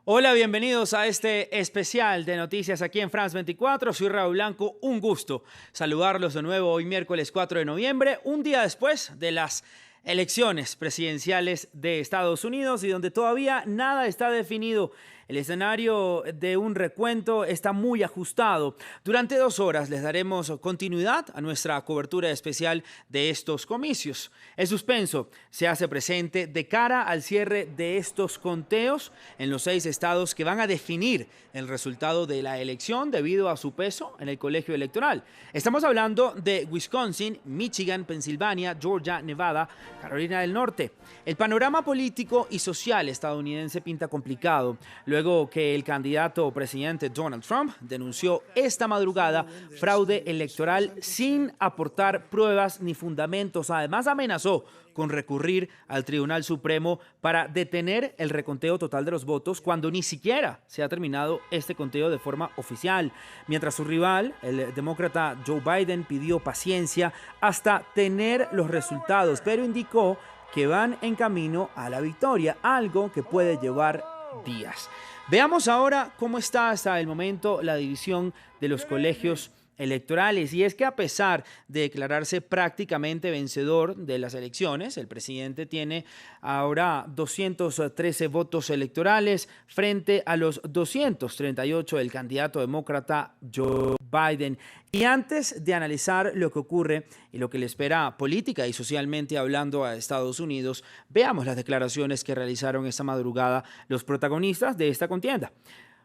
Hola, bienvenidos a este especial de noticias aquí en France 24. Soy Raúl Blanco, un gusto saludarlos de nuevo hoy miércoles 4 de noviembre, un día después de las elecciones presidenciales de Estados Unidos y donde todavía nada está definido. El escenario de un recuento está muy ajustado. Durante 2 horas les daremos continuidad a nuestra cobertura especial de estos comicios. El suspenso se hace presente de cara al cierre de estos conteos en los 6 estados que van a definir el resultado de la elección debido a su peso en el colegio electoral. Estamos hablando de Wisconsin, Michigan, Pensilvania, Georgia, Nevada, Carolina del Norte. El panorama político y social estadounidense pinta complicado, luego que el candidato presidente Donald Trump denunció esta madrugada fraude electoral sin aportar pruebas ni fundamentos. Además, amenazó con recurrir al Tribunal Supremo para detener el reconteo total de los votos cuando ni siquiera se ha terminado este conteo de forma oficial. Mientras su rival, el demócrata Joe Biden, pidió paciencia hasta tener los resultados, pero indicó que van en camino a la victoria, algo que puede llevar días. Veamos ahora cómo está hasta el momento la división de los colegios electorales, y es que a pesar de declararse prácticamente vencedor de las elecciones, el presidente tiene ahora 213 votos electorales frente a los 238 del candidato demócrata Joe Biden. Y antes de analizar lo que ocurre y lo que le espera política y socialmente hablando a Estados Unidos, veamos las declaraciones que realizaron esta madrugada los protagonistas de esta contienda.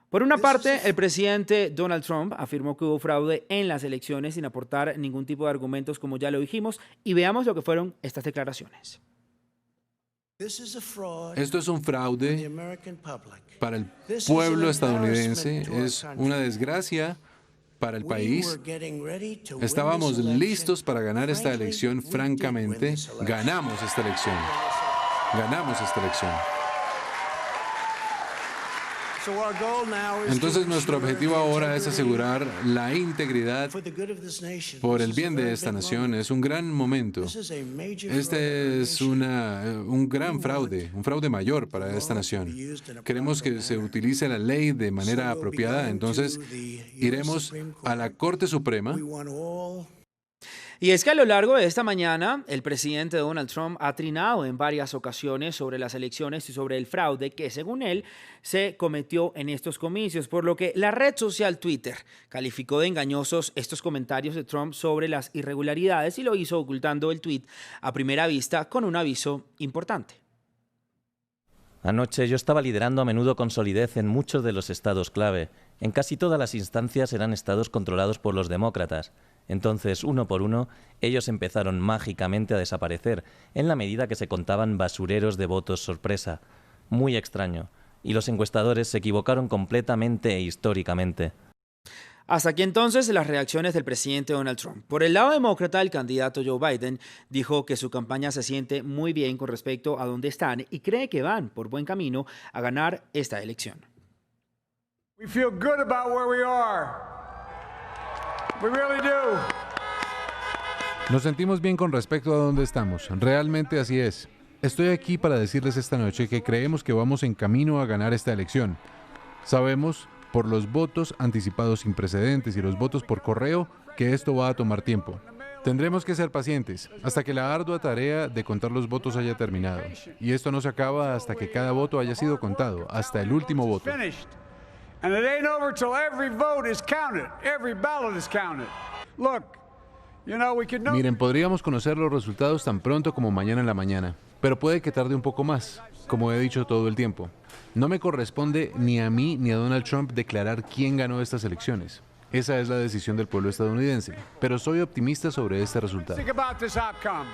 Por una parte, el presidente Donald Trump afirmó que hubo fraude en las elecciones sin aportar ningún tipo de argumentos, como ya lo dijimos, y veamos lo que fueron estas declaraciones. Esto es un fraude para el pueblo estadounidense, es una desgracia para el país. Estábamos listos para ganar esta elección, francamente, ganamos esta elección. Ganamos esta elección. Entonces nuestro objetivo ahora es asegurar la integridad por el bien de esta nación. Es un gran momento. Este es un gran fraude, un fraude mayor para esta nación. Queremos que se utilice la ley de manera apropiada, entonces iremos a la Corte Suprema. Y es que a lo largo de esta mañana, el presidente Donald Trump ha trinado en varias ocasiones sobre las elecciones y sobre el fraude que, según él, se cometió en estos comicios, por lo que la red social Twitter calificó de engañosos estos comentarios de Trump sobre las irregularidades y lo hizo ocultando el tweet a primera vista con un aviso importante. Anoche yo estaba liderando a menudo con solidez en muchos de los estados clave. En casi todas las instancias eran estados controlados por los demócratas. Entonces, uno por uno, ellos empezaron mágicamente a desaparecer, en la medida que se contaban basureros de votos sorpresa. Muy extraño. Y los encuestadores se equivocaron completamente e históricamente. Hasta aquí entonces las reacciones del presidente Donald Trump. Por el lado demócrata, el candidato Joe Biden dijo que su campaña se siente muy bien con respecto a dónde están y cree que van por buen camino a ganar esta elección. We feel good about where we are. We really do. Nos sentimos bien con respecto a dónde estamos. Realmente así es. Estoy aquí para decirles esta noche que creemos que vamos en camino a ganar esta elección. Sabemos, por los votos anticipados sin precedentes y los votos por correo, que esto va a tomar tiempo. Tendremos que ser pacientes hasta que la ardua tarea de contar los votos haya terminado. Y esto no se acaba hasta que cada voto haya sido contado, hasta el último voto. And it ain't over till every vote is counted, every ballot is counted. Look, you know, we could know. Miren, podríamos conocer los resultados tan pronto como mañana en la mañana, pero puede que tarde un poco más, como he dicho todo el tiempo. No me corresponde ni a mí ni a Donald Trump declarar quién ganó estas elecciones. Esa es la decisión del pueblo estadounidense, pero soy optimista sobre este resultado. Think about this outcome.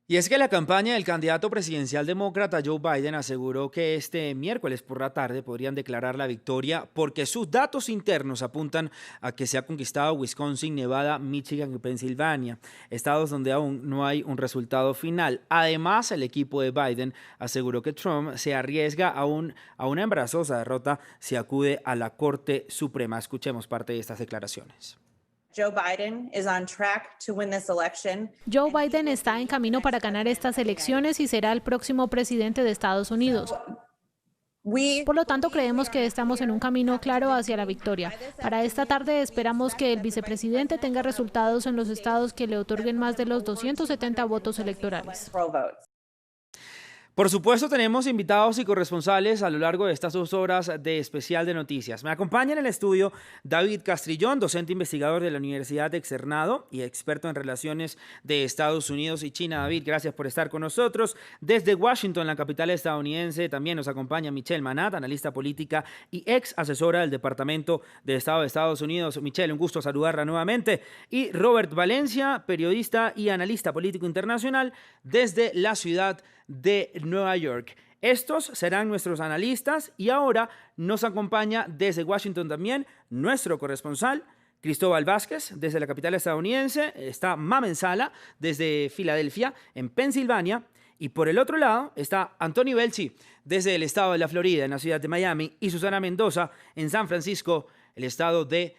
Y es que la campaña del candidato presidencial demócrata Joe Biden aseguró que este miércoles por la tarde podrían declarar la victoria porque sus datos internos apuntan a que se ha conquistado Wisconsin, Nevada, Michigan y Pensilvania, estados donde aún no hay un resultado final. Además, el equipo de Biden aseguró que Trump se arriesga a una embarazosa derrota si acude a la Corte Suprema. Escuchemos parte de estas declaraciones. Joe Biden is on track to win this election. Joe Biden está en camino para ganar estas elecciones y será el próximo presidente de Estados Unidos. Por lo tanto, creemos que estamos en un camino claro hacia la victoria. Para esta tarde esperamos que el vicepresidente tenga resultados en los estados que le otorguen más de los 270 votos electorales. Por supuesto, tenemos invitados y corresponsales a lo largo de estas 2 horas de especial de noticias. Me acompaña en el estudio David Castrillón, docente investigador de la Universidad de Externado y experto en relaciones de Estados Unidos y China. David, gracias por estar con nosotros. Desde Washington, la capital estadounidense, también nos acompaña Michelle Manat, analista política y ex asesora del Departamento de Estado de Estados Unidos. Michelle, un gusto saludarla nuevamente. Y Robert Valencia, periodista y analista político internacional desde la ciudad de Nueva York. Estos serán nuestros analistas y ahora nos acompaña desde Washington también nuestro corresponsal Cristóbal Vázquez desde la capital estadounidense, está Mamen Sala desde Filadelfia en Pensilvania y por el otro lado está Antonio Belchi desde el estado de la Florida en la ciudad de Miami y Susana Mendoza en San Francisco, el estado de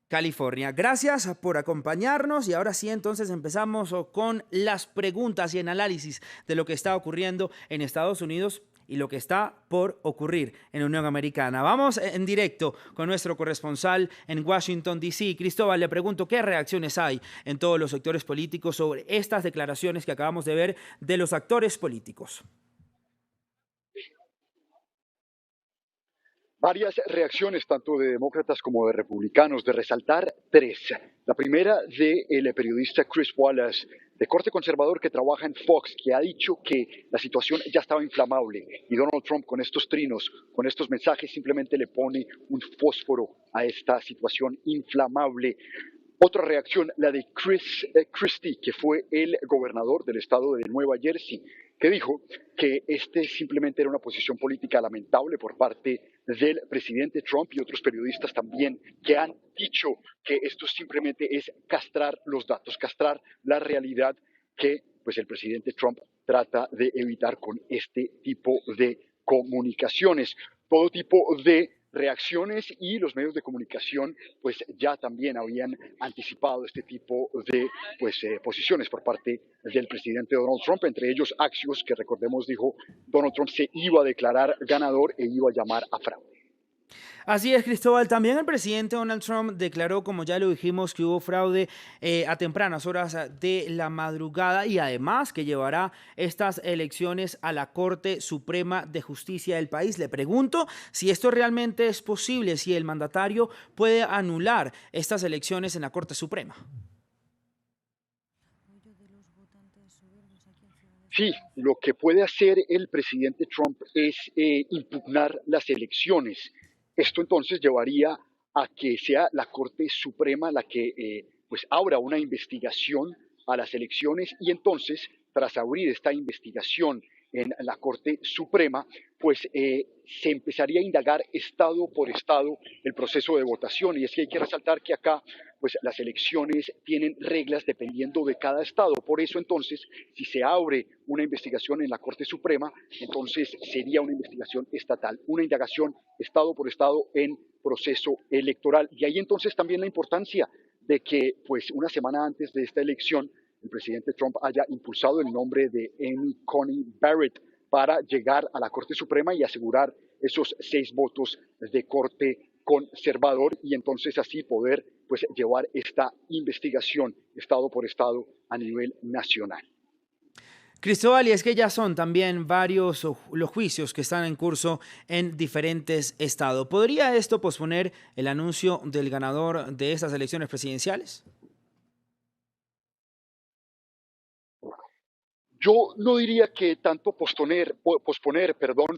California. Gracias por acompañarnos y ahora sí entonces empezamos con las preguntas y el análisis de lo que está ocurriendo en Estados Unidos y lo que está por ocurrir en la Unión Americana. Vamos en directo con nuestro corresponsal en Washington, D.C. Cristóbal, le pregunto qué reacciones hay en todos los sectores políticos sobre estas declaraciones que acabamos de ver de los actores políticos. Varias reacciones, tanto de demócratas como de republicanos, de resaltar 3. La primera del periodista Chris Wallace, de corte conservador que trabaja en Fox, que ha dicho que la situación ya estaba inflamable y Donald Trump con estos trinos, con estos mensajes, simplemente le pone un fósforo a esta situación inflamable. Otra reacción, la de Chris Christie, que fue el gobernador del estado de Nueva Jersey, que dijo que este simplemente era una posición política lamentable por parte del presidente Trump y otros periodistas también que han dicho que esto simplemente es castrar los datos, castrar la realidad que pues el presidente Trump trata de evitar con este tipo de comunicaciones. Todo tipo de reacciones y los medios de comunicación pues ya también habían anticipado este tipo de posiciones por parte del presidente Donald Trump, entre ellos Axios, que recordemos dijo Donald Trump se iba a declarar ganador e iba a llamar a fraude. Así es, Cristóbal. También el presidente Donald Trump declaró, como ya lo dijimos, que hubo fraude a tempranas horas de la madrugada y además que llevará estas elecciones a la Corte Suprema de Justicia del país. Le pregunto si esto realmente es posible, si el mandatario puede anular estas elecciones en la Corte Suprema. Sí, lo que puede hacer el presidente Trump es impugnar las elecciones. Esto entonces llevaría a que sea la Corte Suprema la que abra una investigación a las elecciones y entonces, tras abrir esta investigación en la Corte Suprema, se empezaría a indagar estado por estado el proceso de votación. Y es que hay que resaltar que acá las elecciones tienen reglas dependiendo de cada estado. Por eso entonces, si se abre una investigación en la Corte Suprema, entonces sería una investigación estatal, una indagación estado por estado en proceso electoral. Y ahí entonces también la importancia de que una semana antes de esta elección el presidente Trump haya impulsado el nombre de Amy Coney Barrett para llegar a la Corte Suprema y asegurar esos 6 votos de corte conservador y entonces así poder llevar esta investigación estado por estado a nivel nacional. Cristóbal, y es que ya son también varios los juicios que están en curso en diferentes estados. ¿Podría esto posponer el anuncio del ganador de estas elecciones presidenciales? Yo no diría que tanto posponer,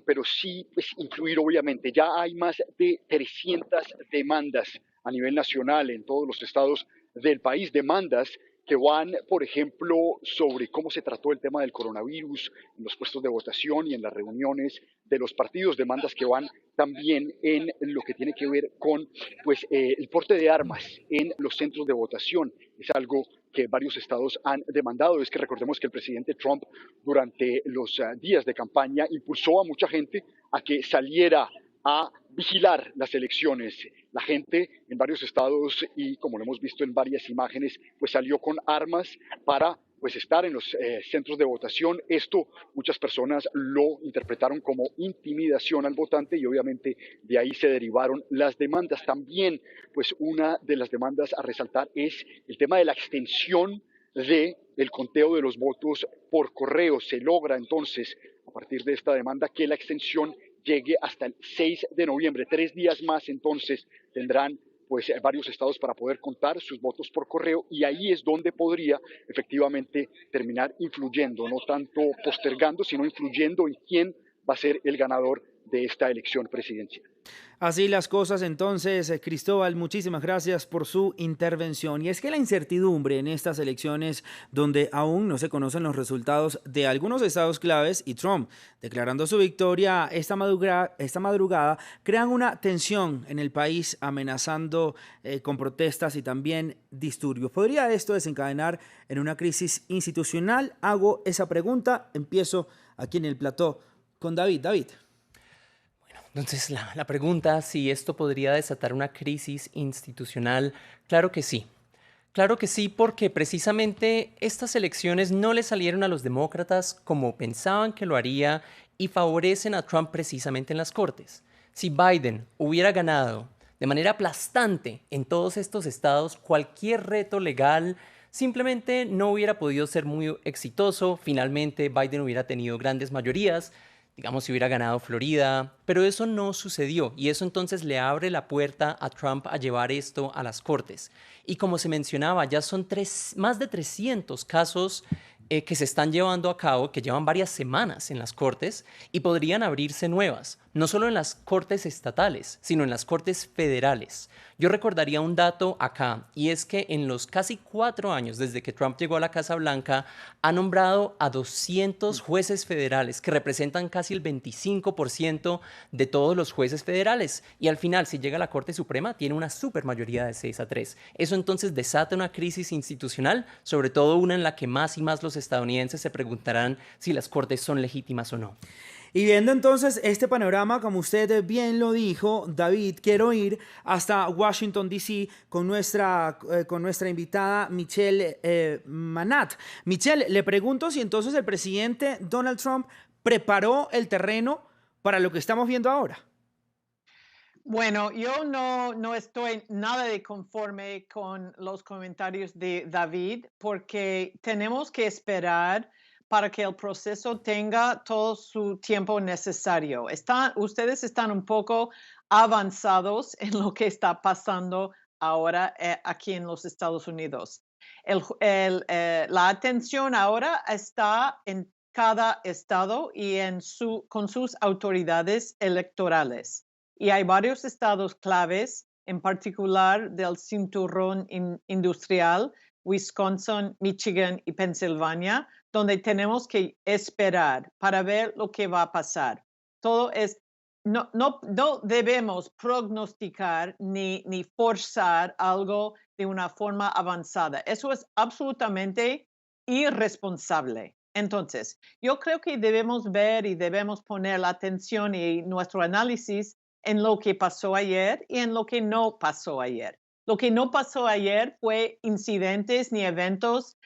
pero sí incluir obviamente. Ya hay más de 300 demandas a nivel nacional en todos los estados del país, demandas que van, por ejemplo, sobre cómo se trató el tema del coronavirus en los puestos de votación y en las reuniones de los partidos, demandas que van también en lo que tiene que ver con el porte de armas en los centros de votación. Es algo que varios estados han demandado. Es que recordemos que el presidente Trump durante los días de campaña impulsó a mucha gente a que saliera a vigilar las elecciones. La gente en varios estados y como lo hemos visto en varias imágenes, salió con armas para pues estar en los centros de votación. Esto muchas personas lo interpretaron como intimidación al votante y obviamente de ahí se derivaron las demandas. También pues una de las demandas a resaltar es el tema de la extensión del conteo de los votos por correo. Se logra entonces a partir de esta demanda que la extensión llegue hasta el 6 de noviembre. 3 días más entonces tendrán pues varios estados para poder contar sus votos por correo y ahí es donde podría efectivamente terminar influyendo, no tanto postergando, sino influyendo en quién va a ser el ganador de esta elección presidencial. Así las cosas entonces, Cristóbal, muchísimas gracias por su intervención. Y es que la incertidumbre en estas elecciones donde aún no se conocen los resultados de algunos estados claves y Trump declarando su victoria esta madrugada crean una tensión en el país amenazando con protestas y también disturbios. ¿Podría esto desencadenar en una crisis institucional? Hago esa pregunta, empiezo aquí en el plató con David. David. Entonces, la pregunta, si esto podría desatar una crisis institucional, claro que sí. Claro que sí, porque precisamente estas elecciones no le salieron a los demócratas como pensaban que lo haría y favorecen a Trump precisamente en las cortes. Si Biden hubiera ganado de manera aplastante en todos estos estados, cualquier reto legal simplemente no hubiera podido ser muy exitoso. Finalmente, Biden hubiera tenido grandes mayorías. Digamos, si hubiera ganado Florida, pero eso no sucedió y eso entonces le abre la puerta a Trump a llevar esto a las cortes. Y como se mencionaba, ya son más de 300 casos que se están llevando a cabo, que llevan varias semanas en las cortes y podrían abrirse nuevas, no solo en las cortes estatales, sino en las cortes federales. Yo recordaría un dato acá, y es que en los casi 4 años desde que Trump llegó a la Casa Blanca, ha nombrado a 200 jueces federales, que representan casi el 25% de todos los jueces federales. Y al final, si llega a la Corte Suprema, tiene una supermayoría de 6-3. Eso entonces desata una crisis institucional, sobre todo una en la que más y más los estadounidenses se preguntarán si las cortes son legítimas o no. Y viendo entonces este panorama, como usted bien lo dijo, David, quiero ir hasta Washington, D.C. con nuestra invitada Michelle Manat. Michelle, le pregunto si entonces el presidente Donald Trump preparó el terreno para lo que estamos viendo ahora. Bueno, yo no estoy nada de conforme con los comentarios de David, porque tenemos que esperar para que el proceso tenga todo su tiempo necesario. Ustedes están un poco avanzados en lo que está pasando ahora aquí en los Estados Unidos. La atención ahora está en cada estado y con sus autoridades electorales. Y hay varios estados claves, en particular del cinturón industrial, Wisconsin, Michigan y Pensilvania, donde tenemos que esperar para ver lo que va a pasar. No debemos prognosticar ni forzar algo de una forma avanzada. Eso es absolutamente irresponsable. Entonces, yo creo que debemos ver y debemos poner la atención y nuestro análisis en lo que pasó ayer y en lo que no pasó ayer. Lo que no pasó ayer fue incidentes ni eventos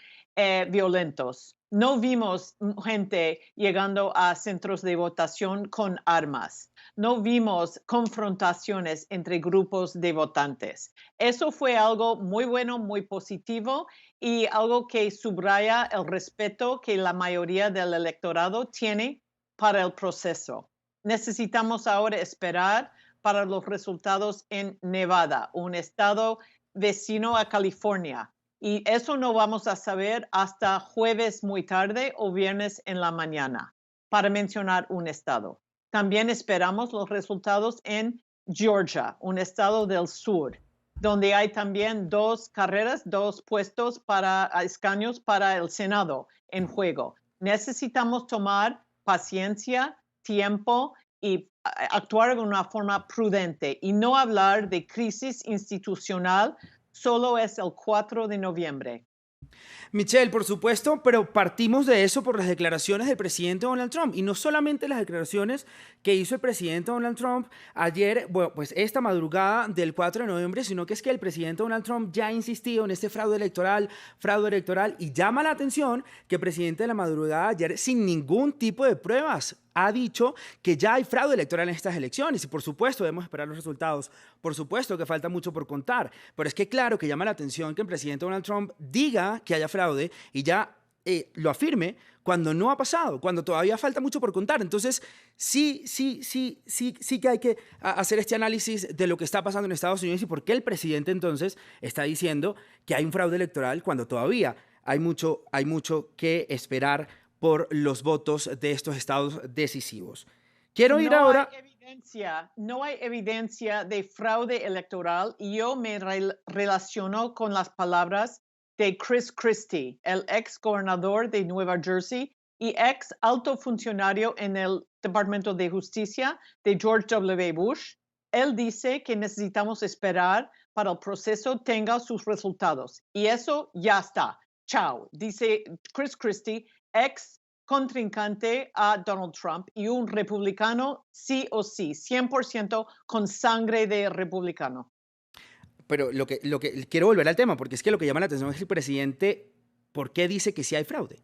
violentos. No vimos gente llegando a centros de votación con armas. No vimos confrontaciones entre grupos de votantes. Eso fue algo muy bueno, muy positivo y algo que subraya el respeto que la mayoría del electorado tiene para el proceso. Necesitamos ahora esperar para los resultados en Nevada, un estado vecino a California. Y eso no vamos a saber hasta jueves muy tarde o viernes en la mañana, para mencionar un estado. También esperamos los resultados en Georgia, un estado del sur, donde hay también 2 puestos para escaños para el Senado en juego. Necesitamos tomar paciencia, tiempo y actuar de una forma prudente y no hablar de crisis institucional. Solo es el 4 de noviembre. Michelle, por supuesto, pero partimos de eso por las declaraciones del presidente Donald Trump. Y no solamente las declaraciones que hizo el presidente Donald Trump ayer, bueno, pues esta madrugada del 4 de noviembre, sino que es que el presidente Donald Trump ya ha insistido en este fraude electoral, y llama la atención que el presidente de la madrugada ayer, sin ningún tipo de pruebas, ha dicho que ya hay fraude electoral en estas elecciones y por supuesto debemos esperar los resultados. Por supuesto que falta mucho por contar, pero es que claro que llama la atención que el presidente Donald Trump diga que haya fraude y ya lo afirme cuando no ha pasado, cuando todavía falta mucho por contar. Entonces, sí que hay que hacer este análisis de lo que está pasando en Estados Unidos y por qué el presidente entonces está diciendo que hay un fraude electoral cuando todavía hay mucho que esperar por los votos de estos estados decisivos. Quiero ir ahora... No hay evidencia de fraude electoral y yo me relaciono con las palabras de Chris Christie, el ex gobernador de Nueva Jersey y ex alto funcionario en el Departamento de Justicia de George W. Bush. Él dice que necesitamos esperar para el proceso tenga sus resultados y eso ya está. Chao, dice Chris Christie, ex contrincante a Donald Trump y un republicano sí o sí, 100% con sangre de republicano. Pero lo que quiero volver al tema, porque es que lo que llama la atención es el presidente, ¿por qué dice que sí hay fraude?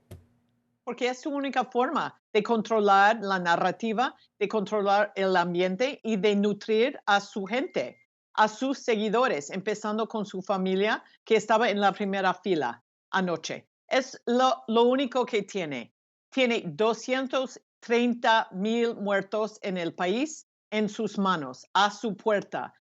Porque es su única forma de controlar la narrativa, de controlar el ambiente y de nutrir a su gente, a sus seguidores, empezando con su familia que estaba en la primera fila anoche. Es lo único que tiene. Tiene 230,000 muertos en el país en sus manos, a su puerta,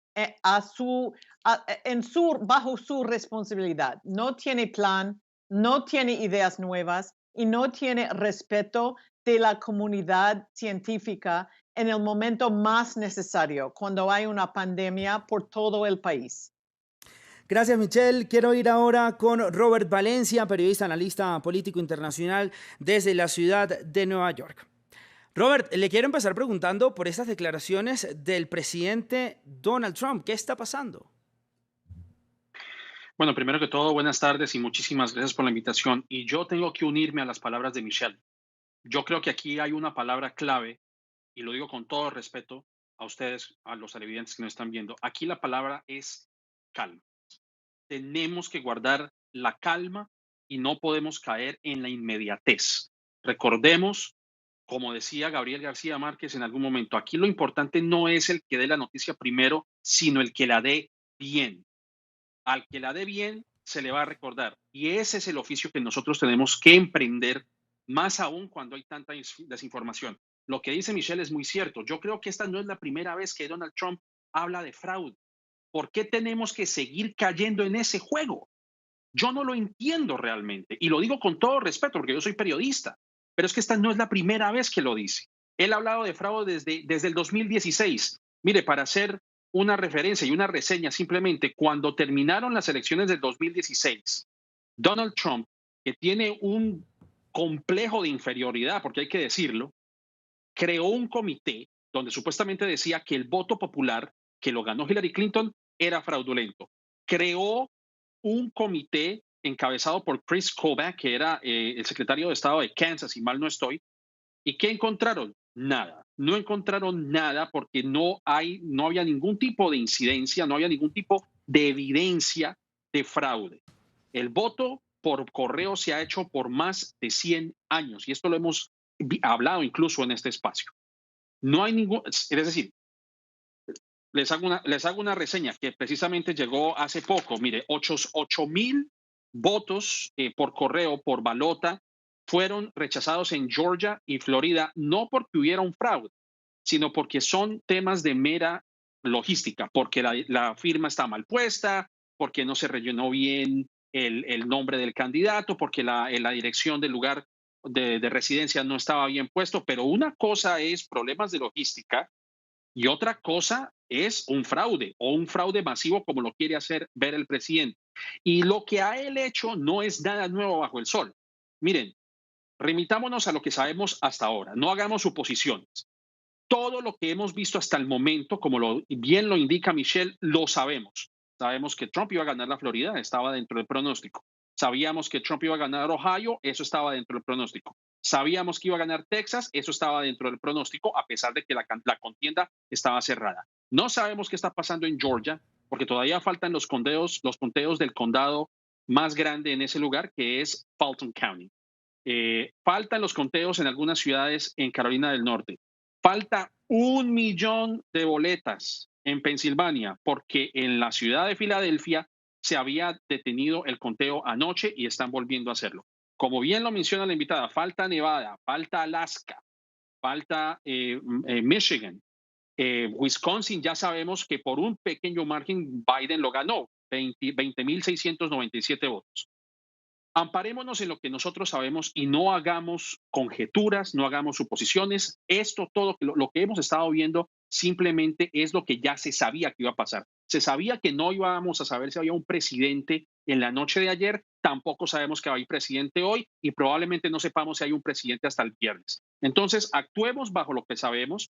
bajo su responsabilidad. No tiene plan, no tiene ideas nuevas y no tiene respeto de la comunidad científica en el momento más necesario, cuando hay una pandemia por todo el país. Gracias, Michelle. Quiero ir ahora con Robert Valencia, periodista, analista político internacional desde la ciudad de Nueva York. Robert, le quiero empezar preguntando por esas declaraciones del presidente Donald Trump. ¿Qué está pasando? Bueno, primero que todo, buenas tardes y muchísimas gracias por la invitación. Y yo tengo que unirme a las palabras de Michelle. Yo creo que aquí hay una palabra clave, y lo digo con todo respeto a ustedes, a los televidentes que nos están viendo. Aquí la palabra es calma. Tenemos que guardar la calma y no podemos caer en la inmediatez. Recordemos, como decía Gabriel García Márquez en algún momento, aquí lo importante no es el que dé la noticia primero, sino el que la dé bien. Al que la dé bien, se le va a recordar. Y ese es el oficio que nosotros tenemos que emprender, más aún cuando hay tanta desinformación. Lo que dice Michelle es muy cierto. Yo creo que esta no es la primera vez que Donald Trump habla de fraude. ¿Por qué tenemos que seguir cayendo en ese juego? Yo no lo entiendo realmente. Y lo digo con todo respeto, porque yo soy periodista. Pero es que esta no es la primera vez que lo dice. Él ha hablado de fraude desde el 2016. Mire, para hacer una referencia y una reseña simplemente, cuando terminaron las elecciones del 2016, Donald Trump, que tiene un complejo de inferioridad, porque hay que decirlo, creó un comité donde supuestamente decía que el voto popular que lo ganó Hillary Clinton era fraudulento. Creó un comité encabezado por Chris Kobach, que era el secretario de Estado de Kansas, si mal no estoy. ¿Y qué encontraron? Nada. No encontraron nada porque no había ningún tipo de incidencia, no había ningún tipo de evidencia de fraude. El voto por correo se ha hecho por más de 100 años y esto lo hemos hablado incluso en este espacio. No hay ningún, es decir, les hago una reseña que precisamente llegó hace poco. Mire, 8,000 votos por correo, por balota, fueron rechazados en Georgia y Florida, no porque hubiera un fraude, sino porque son temas de mera logística, porque la firma está mal puesta, porque no se rellenó bien el nombre del candidato, porque la dirección del lugar de residencia no estaba bien puesto. Pero una cosa es problemas de logística y otra cosa es un fraude o un fraude masivo como lo quiere hacer ver el presidente. Y lo que ha él hecho no es nada nuevo bajo el sol. Miren, remitámonos a lo que sabemos hasta ahora, no hagamos suposiciones. Todo lo que hemos visto hasta el momento, como bien lo indica Michelle, lo sabemos. Sabemos que Trump iba a ganar la Florida, estaba dentro del pronóstico. Sabíamos que Trump iba a ganar Ohio, eso estaba dentro del pronóstico. Sabíamos que iba a ganar Texas, eso estaba dentro del pronóstico, a pesar de que la contienda estaba cerrada. No sabemos qué está pasando en Georgia, porque todavía faltan los conteos del condado más grande en ese lugar, que es Fulton County. Faltan los conteos en algunas ciudades en Carolina del Norte. Falta 1 millón de boletas en Pensilvania, porque en la ciudad de Filadelfia se había detenido el conteo anoche y están volviendo a hacerlo. Como bien lo menciona la invitada, falta Nevada, falta Alaska, falta Michigan. Wisconsin ya sabemos que por un pequeño margen Biden lo ganó, 20.697 votos. Amparémonos en lo que nosotros sabemos y no hagamos conjeturas, no hagamos suposiciones. Esto, todo lo que hemos estado viendo, simplemente es lo que ya se sabía que iba a pasar. Se sabía que no íbamos a saber si había un presidente en la noche de ayer, tampoco sabemos que hay presidente hoy y probablemente no sepamos si hay un presidente hasta el viernes. Entonces, actuemos bajo lo que sabemos.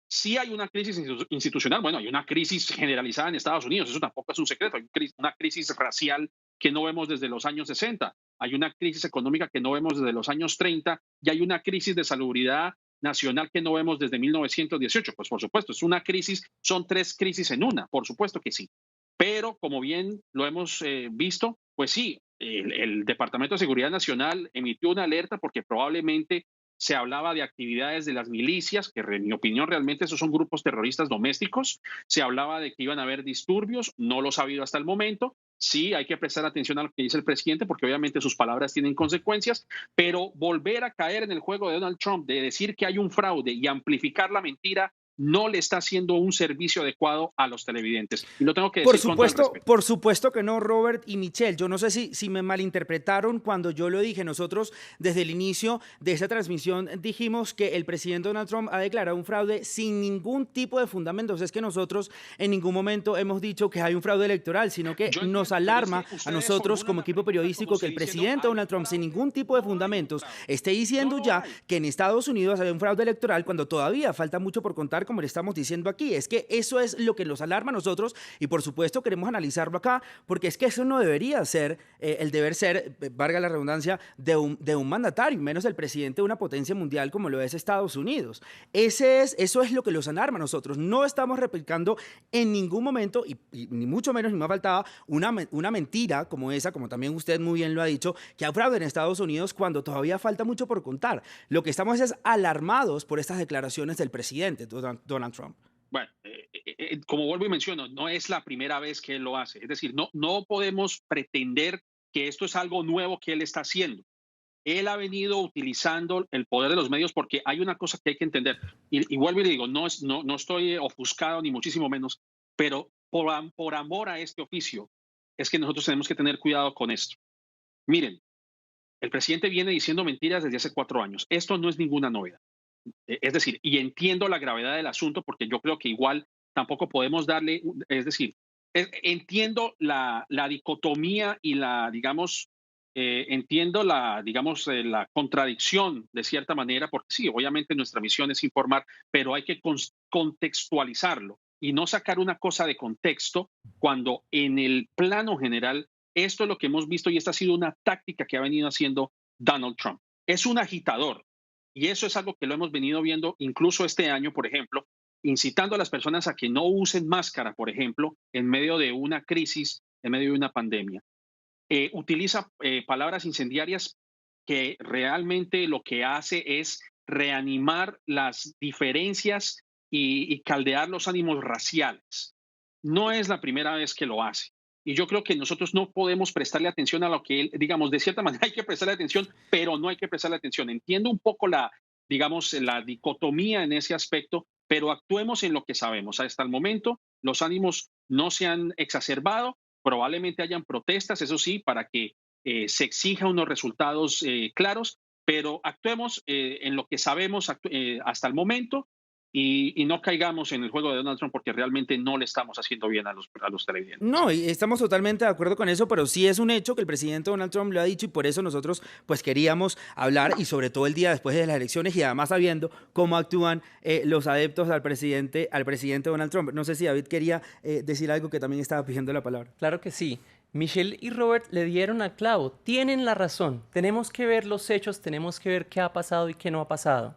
Sí hay una crisis institucional, bueno, hay una crisis generalizada en Estados Unidos, eso tampoco es un secreto, hay una crisis racial que no vemos desde los años 60, hay una crisis económica que no vemos desde los años 30 y hay una crisis de salubridad nacional que no vemos desde 1918. Pues por supuesto, es una crisis, son 3 crisis en una, por supuesto que sí. Pero como bien lo hemos visto, pues sí, el Departamento de Seguridad Nacional emitió una alerta porque probablemente se hablaba de actividades de las milicias, que en mi opinión realmente esos son grupos terroristas domésticos. Se hablaba de que iban a haber disturbios, no los ha habido hasta el momento. Sí, hay que prestar atención a lo que dice el presidente porque obviamente sus palabras tienen consecuencias, pero volver a caer en el juego de Donald Trump de decir que hay un fraude y amplificar la mentira no le está haciendo un servicio adecuado a los televidentes. Y lo tengo que decir con todo el respeto. Por supuesto que no, Robert y Michelle. Yo no sé si me malinterpretaron cuando yo lo dije. Nosotros, desde el inicio de esta transmisión, dijimos que el presidente Donald Trump ha declarado un fraude sin ningún tipo de fundamentos. Es que nosotros en ningún momento hemos dicho que hay un fraude electoral, sino que nos alarma a nosotros como equipo periodístico que el presidente Donald Trump, sin ningún tipo de fundamentos, esté diciendo ya que en Estados Unidos hay un fraude electoral cuando todavía falta mucho por contar, como le estamos diciendo aquí. Es que eso es lo que nos alarma a nosotros y por supuesto queremos analizarlo acá porque es que eso no debería ser el deber ser, valga la redundancia, de un mandatario, menos el presidente de una potencia mundial como lo es Estados Unidos. Eso es lo que los alarma a nosotros. No estamos replicando en ningún momento y ni mucho menos, ni más faltaba, una mentira como esa, como también usted muy bien lo ha dicho, que hay fraude en Estados Unidos cuando todavía falta mucho por contar. Lo que estamos es alarmados por estas declaraciones del presidente Donald Trump. Bueno, como vuelvo y menciono, no es la primera vez que él lo hace. Es decir, no podemos pretender que esto es algo nuevo que él está haciendo. Él ha venido utilizando el poder de los medios porque hay una cosa que hay que entender. Y vuelvo y le digo, no estoy ofuscado ni muchísimo menos, pero por amor a este oficio es que nosotros tenemos que tener cuidado con esto. Miren, el presidente viene diciendo mentiras desde hace 4 años. Esto no es ninguna novedad. Es decir, y entiendo la gravedad del asunto porque yo creo que igual tampoco podemos darle, es decir, entiendo la dicotomía y entiendo la contradicción de cierta manera, porque sí, obviamente nuestra misión es informar, pero hay que contextualizarlo y no sacar una cosa de contexto cuando en el plano general esto es lo que hemos visto y esta ha sido una táctica que ha venido haciendo Donald Trump. Es un agitador. Y eso es algo que lo hemos venido viendo incluso este año, por ejemplo, incitando a las personas a que no usen máscara, por ejemplo, en medio de una crisis, en medio de una pandemia. Utiliza palabras incendiarias que realmente lo que hace es reanimar las diferencias y caldear los ánimos raciales. No es la primera vez que lo hace. Y yo creo que nosotros no podemos prestarle atención a lo que él, digamos, de cierta manera hay que prestarle atención, pero no hay que prestarle atención. Entiendo un poco la dicotomía en ese aspecto, pero actuemos en lo que sabemos. Hasta el momento, los ánimos no se han exacerbado, probablemente hayan protestas, eso sí, para que se exija unos resultados claros, pero actuemos en lo que sabemos hasta el momento. Y no caigamos en el juego de Donald Trump porque realmente no le estamos haciendo bien a los televidentes. No, y estamos totalmente de acuerdo con eso, pero sí es un hecho que el presidente Donald Trump lo ha dicho y por eso nosotros pues queríamos hablar y sobre todo el día después de las elecciones y además sabiendo cómo actúan los adeptos al presidente Donald Trump. No sé si David quería decir algo que también estaba pidiendo la palabra. Claro que sí. Michelle y Robert le dieron al clavo, tienen la razón. Tenemos que ver los hechos, tenemos que ver qué ha pasado y qué no ha pasado.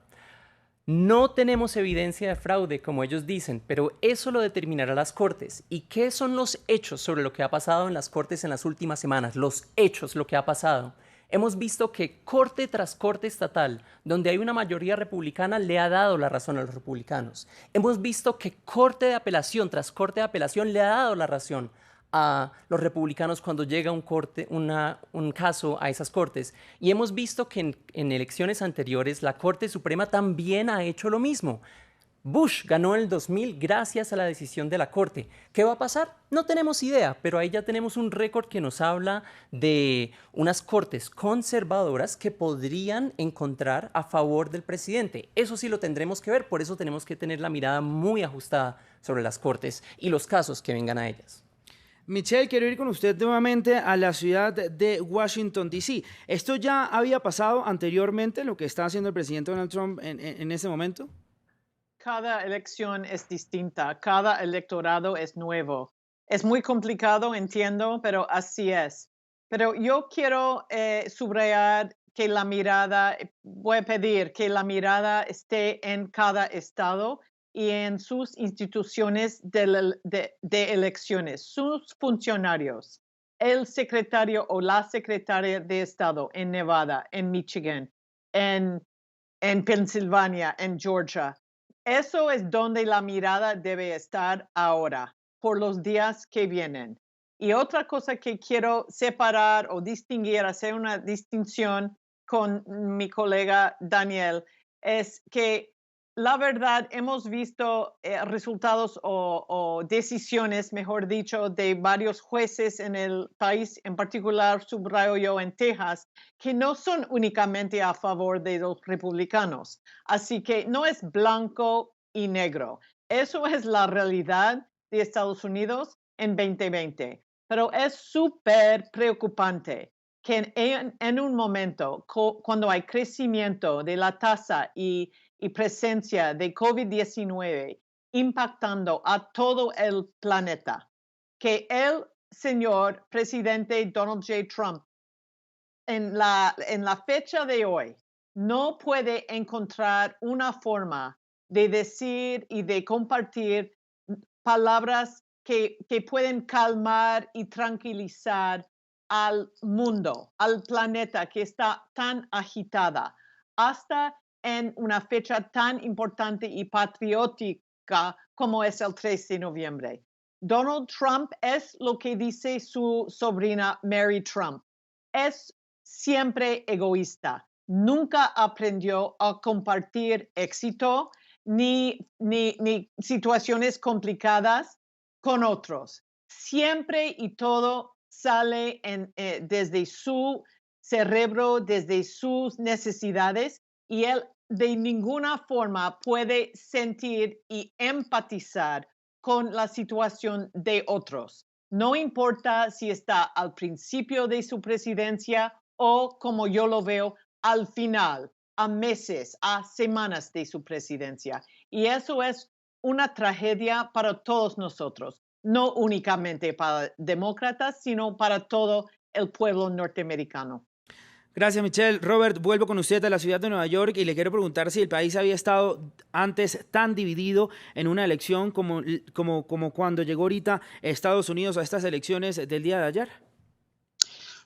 No tenemos evidencia de fraude, como ellos dicen, pero eso lo determinará las Cortes. ¿Y qué son los hechos sobre lo que ha pasado en las Cortes en las últimas semanas? Los hechos, lo que ha pasado. Hemos visto que corte tras corte estatal, donde hay una mayoría republicana, le ha dado la razón a los republicanos. Hemos visto que corte de apelación tras corte de apelación le ha dado la razón a los republicanos cuando llega un caso a esas cortes. Y hemos visto que en elecciones anteriores la Corte Suprema también ha hecho lo mismo. Bush ganó en el 2000 gracias a la decisión de la Corte. ¿Qué va a pasar? No tenemos idea, pero ahí ya tenemos un récord que nos habla de unas cortes conservadoras que podrían encontrar a favor del presidente. Eso sí lo tendremos que ver, por eso tenemos que tener la mirada muy ajustada sobre las cortes y los casos que vengan a ellas. Michelle, quiero ir con usted nuevamente a la ciudad de Washington, D.C. ¿Esto ya había pasado anteriormente, lo que está haciendo el presidente Donald Trump en ese momento? Cada elección es distinta, cada electorado es nuevo. Es muy complicado, entiendo, pero así es. Pero yo quiero subrayar que la mirada, voy a pedir que la mirada esté en cada estado y en sus instituciones de elecciones, sus funcionarios, el secretario o la secretaria de Estado en Nevada, en Michigan, en Pensilvania, en Georgia. Eso es donde la mirada debe estar ahora, por los días que vienen. Y otra cosa que quiero separar o distinguir, hacer una distinción con mi colega Daniel, es que la verdad hemos visto resultados o decisiones, mejor dicho, de varios jueces en el país, en particular subrayo yo en Texas, que no son únicamente a favor de los republicanos. Así que no es blanco y negro. Eso es la realidad de Estados Unidos en 2020. Pero es súper preocupante que en un momento, cuando hay crecimiento de la tasa y presencia de COVID-19 impactando a todo el planeta, que el señor presidente Donald J. Trump en la fecha de hoy no puede encontrar una forma de decir y de compartir palabras que pueden calmar y tranquilizar al mundo, al planeta que está tan agitada, hasta en una fecha tan importante y patriótica como es el 3 de noviembre. Donald Trump es lo que dice su sobrina Mary Trump. Es siempre egoísta. Nunca aprendió a compartir éxito ni situaciones complicadas con otros. Siempre y todo sale desde su cerebro, desde sus necesidades, y él de ninguna forma puede sentir y empatizar con la situación de otros. No importa si está al principio de su presidencia o, como yo lo veo, al final, a meses, a semanas de su presidencia. Y eso es una tragedia para todos nosotros, no únicamente para demócratas, sino para todo el pueblo norteamericano. Gracias, Michelle. Robert, vuelvo con usted a la ciudad de Nueva York y le quiero preguntar si el país había estado antes tan dividido en una elección como cuando llegó ahorita Estados Unidos a estas elecciones del día de ayer.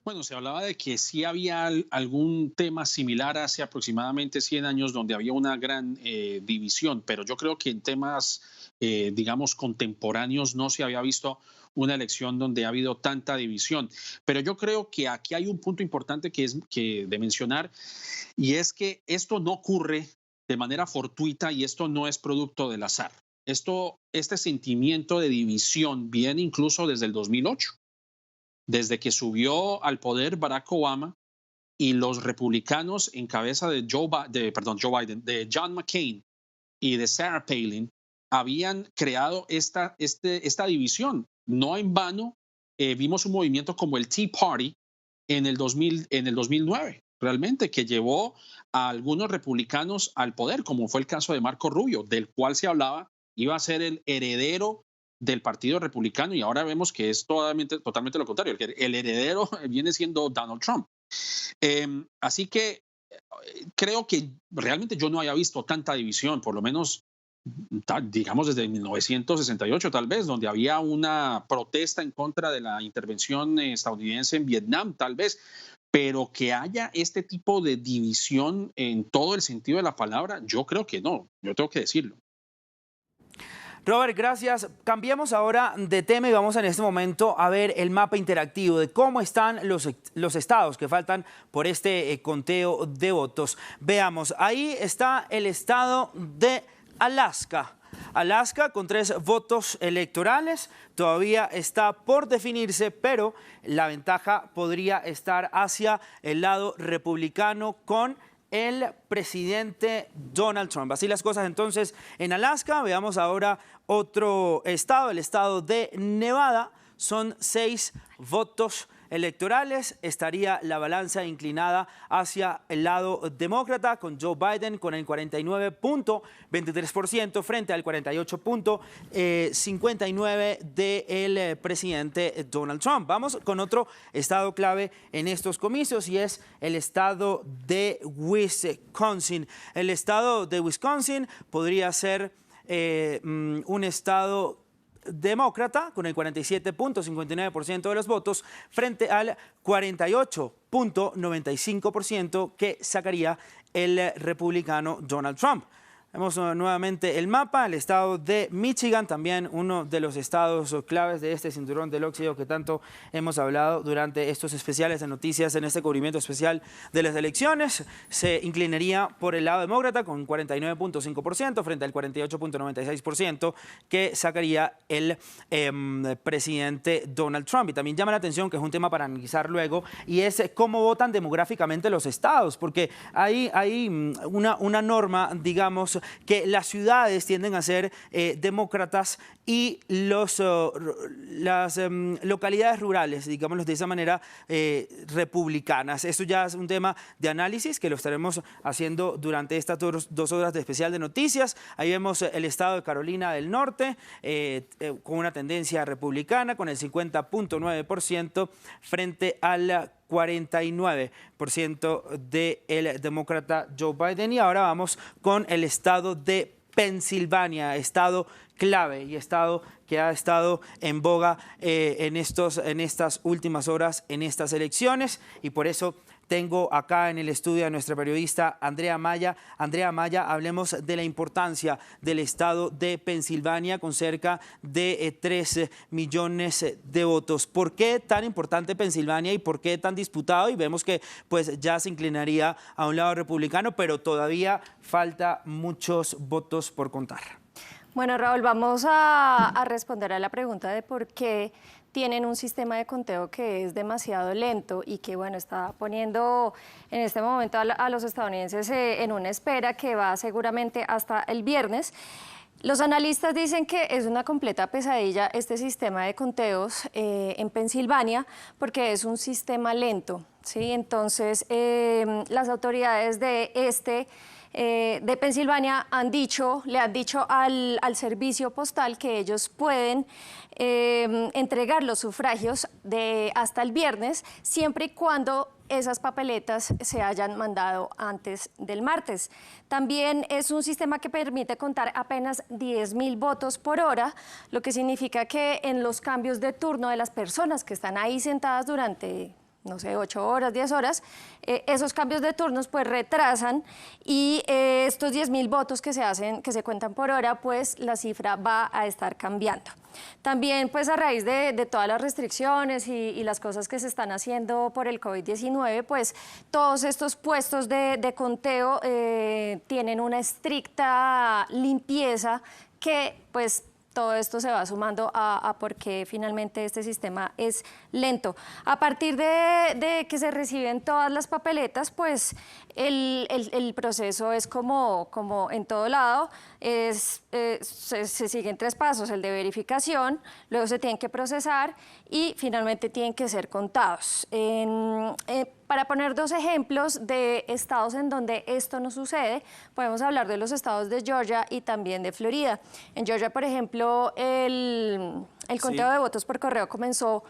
Bueno, se hablaba de que sí había algún tema similar hace aproximadamente 100 años donde había una gran división, pero yo creo que en temas, digamos, contemporáneos no se había visto una elección donde ha habido tanta división. Pero yo creo que aquí hay un punto importante de mencionar, y es que esto no ocurre de manera fortuita y esto no es producto del azar. Este sentimiento de división viene incluso desde el 2008. Desde que subió al poder Barack Obama y los republicanos en cabeza de John McCain y de Sarah Palin habían creado esta división. No en vano vimos un movimiento como el Tea Party en el 2009, realmente, que llevó a algunos republicanos al poder, como fue el caso de Marco Rubio, del cual se hablaba iba a ser el heredero del Partido Republicano y ahora vemos que es totalmente lo contrario, que el heredero viene siendo Donald Trump. Así que creo que realmente yo no había visto tanta división, por lo menos digamos desde 1968 tal vez, donde había una protesta en contra de la intervención estadounidense en Vietnam tal vez, pero que haya este tipo de división en todo el sentido de la palabra, yo creo que no, yo tengo que decirlo. Robert, gracias. Cambiamos ahora de tema y vamos en este momento a ver el mapa interactivo de cómo están los estados que faltan por este conteo de votos. Veamos, ahí está el estado de Alaska. Alaska con 3 votos electorales, todavía está por definirse, pero la ventaja podría estar hacia el lado republicano con el presidente Donald Trump. Así las cosas entonces en Alaska. Veamos ahora otro estado, el estado de Nevada. Son 6 votos electorales. Estaría la balanza inclinada hacia el lado demócrata con Joe Biden con el 49.23% frente al 48.59% del presidente Donald Trump. Vamos con otro estado clave en estos comicios y es el estado de Wisconsin. El estado de Wisconsin podría ser un estado demócrata con el 47.59% de los votos frente al 48.95% que sacaría el republicano Donald Trump. Vemos nuevamente el mapa, el estado de Michigan, también uno de los estados claves de este cinturón del óxido que tanto hemos hablado durante estos especiales de noticias en este cubrimiento especial de las elecciones. Se inclinaría por el lado demócrata con 49.5% frente al 48.96% que sacaría el presidente Donald Trump. Y también llama la atención, que es un tema para analizar luego, y es cómo votan demográficamente los estados, porque hay una norma, digamos, que las ciudades tienden a ser demócratas y las localidades rurales, digámoslo de esa manera, republicanas. Esto ya es un tema de análisis que lo estaremos haciendo durante estas 2 horas de especial de noticias. Ahí vemos el estado de Carolina del Norte con una tendencia republicana con el 50.9% frente al 49% del demócrata Joe Biden. Y ahora vamos con el estado de Pensilvania, estado clave y estado que ha estado en boga en estas últimas horas, en estas elecciones, y por eso tengo acá en el estudio a nuestra periodista Andrea Maya. Andrea Maya, hablemos de la importancia del estado de Pensilvania con cerca de 3 millones de votos. ¿Por qué tan importante Pensilvania y por qué tan disputado? Y vemos que pues ya se inclinaría a un lado republicano, pero todavía falta muchos votos por contar. Bueno, Raúl, vamos a responder a la pregunta de por qué tienen un sistema de conteo que es demasiado lento y que, bueno, está poniendo en este momento a los estadounidenses en una espera que va seguramente hasta el viernes. Los analistas dicen que es una completa pesadilla este sistema de conteos en Pensilvania porque es un sistema lento, ¿sí? Entonces, las autoridades de Pensilvania le han dicho al servicio postal que ellos pueden entregar los sufragios hasta el viernes, siempre y cuando esas papeletas se hayan mandado antes del martes. También es un sistema que permite contar apenas 10.000 votos por hora, lo que significa que en los cambios de turno de las personas que están ahí sentadas durante, no sé, 8 horas, 10 horas, esos cambios de turnos pues retrasan y estos 10.000 votos que se cuentan por hora, pues la cifra va a estar cambiando. También pues a raíz de todas las restricciones y las cosas que se están haciendo por el COVID-19, pues todos estos puestos de conteo tienen una estricta limpieza que pues todo esto se va sumando a por qué finalmente este sistema es lento. A partir de que se reciben todas las papeletas, pues el proceso es como en todo lado, se siguen 3 pasos: el de verificación, luego se tienen que procesar y finalmente tienen que ser contados. Para poner dos ejemplos de estados en donde esto no sucede, podemos hablar de los estados de Georgia y también de Florida. En Georgia, por ejemplo, el conteo de votos por correo comenzó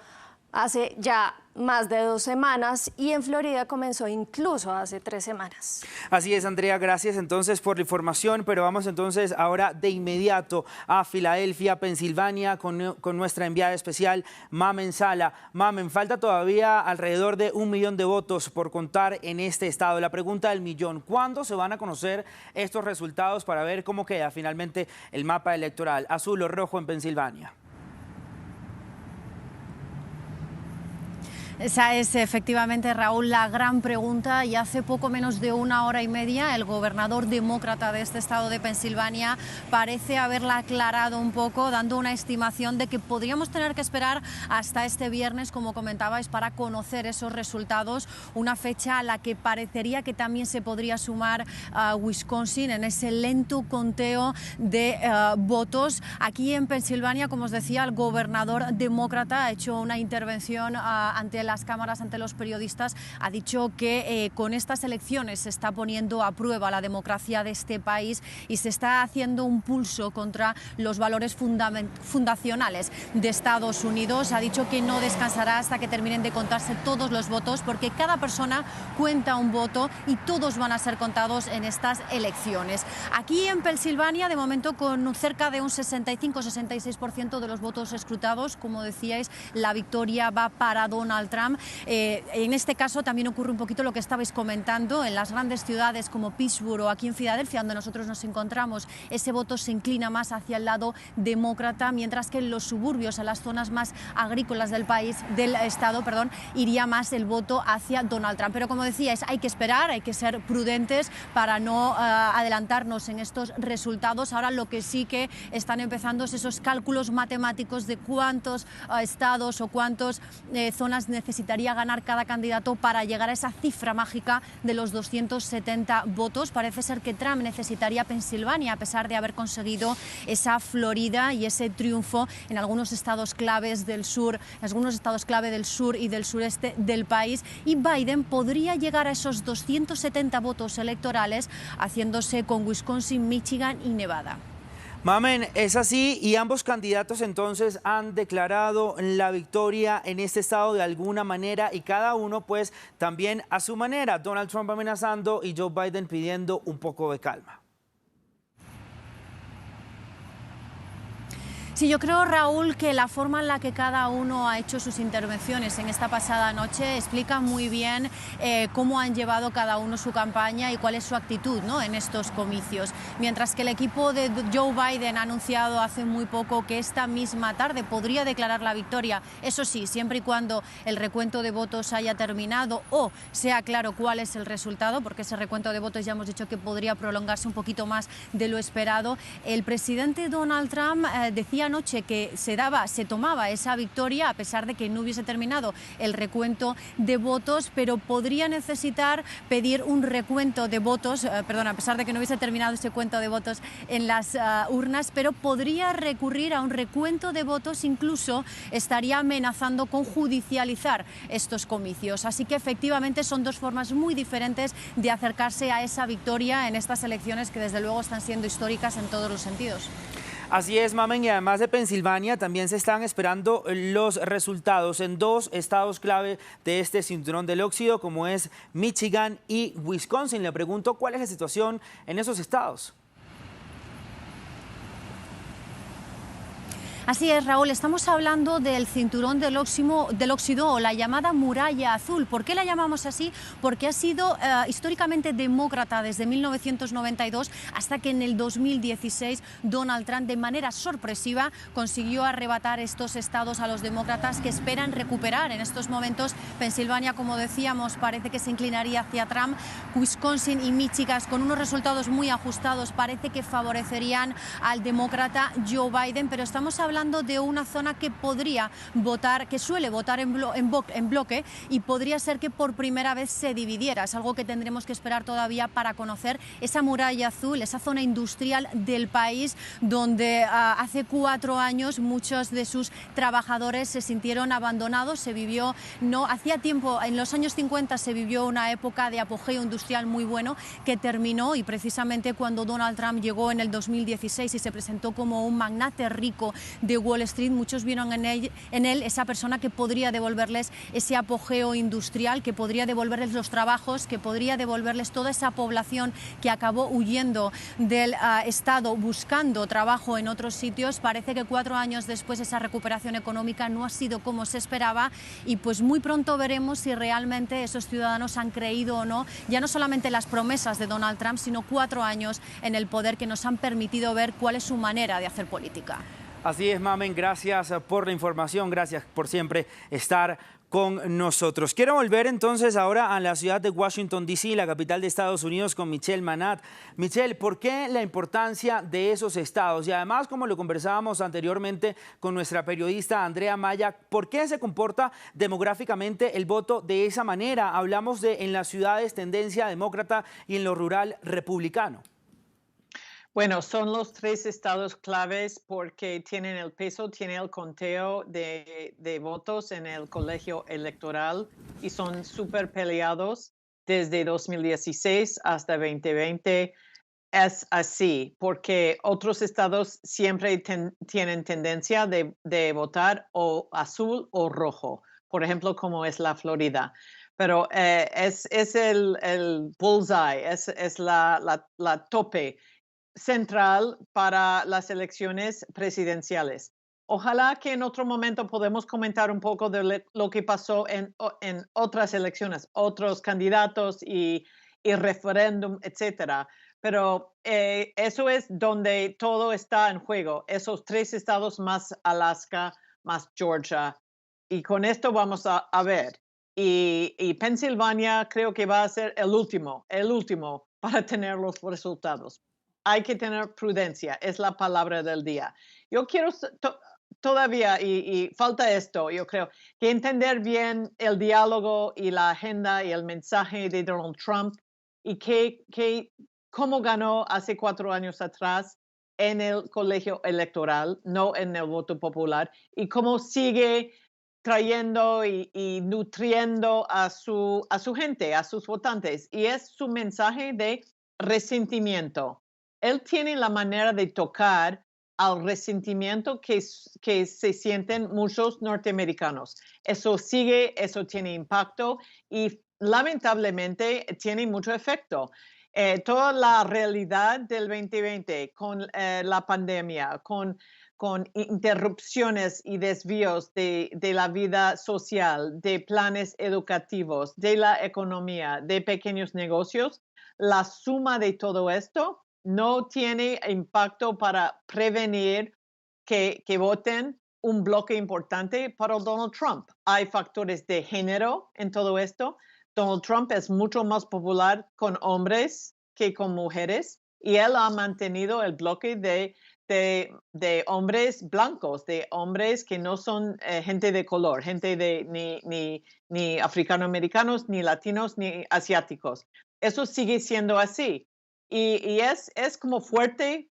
hace ya más de 2 semanas y en Florida comenzó incluso hace 3 semanas. Así es, Andrea, gracias entonces por la información, pero vamos entonces ahora de inmediato a Filadelfia, Pensilvania, con nuestra enviada especial, Mamen Sala. Mamen, falta todavía alrededor de 1 millón de votos por contar en este estado. La pregunta del millón, ¿cuándo se van a conocer estos resultados para ver cómo queda finalmente el mapa electoral, azul o rojo en Pensilvania? Esa es efectivamente, Raúl, la gran pregunta, y hace poco menos de 1 hora y media el gobernador demócrata de este estado de Pensilvania parece haberla aclarado un poco, dando una estimación de que podríamos tener que esperar hasta este viernes, como comentabais, para conocer esos resultados, una fecha a la que parecería que también se podría sumar a Wisconsin en ese lento conteo de votos. Aquí en Pensilvania, como os decía, el gobernador demócrata ha hecho una intervención ante las cámaras, ante los periodistas, ha dicho que con estas elecciones se está poniendo a prueba la democracia de este país y se está haciendo un pulso contra los valores fundacionales de Estados Unidos. Ha dicho que no descansará hasta que terminen de contarse todos los votos, porque cada persona cuenta un voto y todos van a ser contados en estas elecciones. Aquí en Pensilvania, de momento, con cerca de un 65-66% de los votos escrutados, como decíais, la victoria va para Donald Trump. En este caso también ocurre un poquito lo que estabais comentando. En las grandes ciudades como Pittsburgh o aquí en Filadelfia, donde nosotros nos encontramos, ese voto se inclina más hacia el lado demócrata, mientras que en los suburbios, en las zonas más agrícolas del estado, iría más el voto hacia Donald Trump. Pero como decíais, hay que esperar, hay que ser prudentes para no adelantarnos en estos resultados. Ahora lo que sí que están empezando es esos cálculos matemáticos de cuántos estados o cuántas zonas necesitaría ganar cada candidato para llegar a esa cifra mágica de los 270 votos. Parece ser que Trump necesitaría Pensilvania, a pesar de haber conseguido esa Florida y ese triunfo en algunos estados claves del sur, y del sureste del país. Y Biden podría llegar a esos 270 votos electorales, haciéndose con Wisconsin, Michigan y Nevada. Mamen, es así, y ambos candidatos entonces han declarado la victoria en este estado de alguna manera, y cada uno pues también a su manera. Donald Trump amenazando y Joe Biden pidiendo un poco de calma. Sí, yo creo, Raúl, que la forma en la que cada uno ha hecho sus intervenciones en esta pasada noche explica muy bien cómo han llevado cada uno su campaña y cuál es su actitud, ¿no?, en estos comicios. Mientras que el equipo de Joe Biden ha anunciado hace muy poco que esta misma tarde podría declarar la victoria, eso sí, siempre y cuando el recuento de votos haya terminado o sea claro cuál es el resultado, porque ese recuento de votos ya hemos dicho que podría prolongarse un poquito más de lo esperado. El presidente Donald Trump decía anoche que se tomaba esa victoria a pesar de que no hubiese terminado el recuento de votos, pero podría necesitar pedir un recuento de votos, a pesar de que no hubiese terminado ese cuento de votos en las urnas, pero podría recurrir a un recuento de votos, incluso estaría amenazando con judicializar estos comicios. Así que efectivamente son dos formas muy diferentes de acercarse a esa victoria en estas elecciones que desde luego están siendo históricas en todos los sentidos. Así es, Mamen, y además de Pensilvania también se están esperando los resultados en 2 estados clave de este cinturón del óxido, como es Michigan y Wisconsin. Le pregunto cuál es la situación en esos estados. Así es, Raúl, estamos hablando del cinturón del óxido o la llamada muralla azul. ¿Por qué la llamamos así? Porque ha sido históricamente demócrata desde 1992 hasta que en el 2016 Donald Trump, de manera sorpresiva, consiguió arrebatar estos estados a los demócratas, que esperan recuperar en estos momentos. Pensilvania, como decíamos, parece que se inclinaría hacia Trump. Wisconsin y Michigan, con unos resultados muy ajustados, parece que favorecerían al demócrata Joe Biden, pero estamos hablando hablando de una zona que podría votar, que suele votar en bloque y podría ser que por primera vez se dividiera. Es algo que tendremos que esperar todavía para conocer esa muralla azul, esa zona industrial del país donde hace 4 años muchos de sus trabajadores se sintieron abandonados. Se vivió, no hacía tiempo, en los años 50 se vivió una época de apogeo industrial muy bueno que terminó, y precisamente cuando Donald Trump llegó en el 2016 y se presentó como un magnate rico de Wall Street, muchos vieron en él esa persona que podría devolverles ese apogeo industrial, que podría devolverles los trabajos, que podría devolverles toda esa población que acabó huyendo del Estado buscando trabajo en otros sitios. Parece que 4 años después esa recuperación económica no ha sido como se esperaba, y pues muy pronto veremos si realmente esos ciudadanos han creído o no, ya no solamente las promesas de Donald Trump, sino 4 años en el poder que nos han permitido ver cuál es su manera de hacer política. Así es, Mamen, gracias por la información, gracias por siempre estar con nosotros. Quiero volver entonces ahora a la ciudad de Washington, D.C., la capital de Estados Unidos, con Michelle Manat. Michelle, ¿por qué la importancia de esos estados? Y además, como lo conversábamos anteriormente con nuestra periodista Andrea Maya, ¿por qué se comporta demográficamente el voto de esa manera? Hablamos de en las ciudades tendencia demócrata y en lo rural republicano. Bueno, son los 3 estados claves porque tienen el peso, tienen el conteo de votos en el colegio electoral y son súper peleados desde 2016 hasta 2020. Es así porque otros estados siempre tienen tendencia de votar o azul o rojo, por ejemplo, como es la Florida. Pero es el bullseye, es la tope central para las elecciones presidenciales. Ojalá que en otro momento podamos comentar un poco de lo que pasó en otras elecciones, otros candidatos y referéndum, etcétera. Pero eso es donde todo está en juego, esos 3 estados más Alaska, más Georgia. Y con esto vamos a ver. Y Pensilvania creo que va a ser el último para tener los resultados. Hay que tener prudencia, es la palabra del día. Yo quiero todavía, y falta esto, yo creo, que entender bien el diálogo y la agenda y el mensaje de Donald Trump y cómo ganó hace 4 años atrás en el colegio electoral, no en el voto popular, y cómo sigue trayendo y nutriendo a su gente, a sus votantes. Y es su mensaje de resentimiento. Él tiene la manera de tocar al resentimiento que se sienten muchos norteamericanos. Eso tiene impacto y lamentablemente tiene mucho efecto. Toda la realidad del 2020 con la pandemia, con interrupciones y desvíos de la vida social, de planes educativos, de la economía, de pequeños negocios, la suma de todo esto no tiene impacto para prevenir que voten un bloque importante para Donald Trump. Hay factores de género en todo esto. Donald Trump es mucho más popular con hombres que con mujeres y él ha mantenido el bloque de hombres blancos, de hombres que no son gente de color, gente ni africanoamericanos, ni latinos, ni asiáticos. Eso sigue siendo así. Y es como fuerte,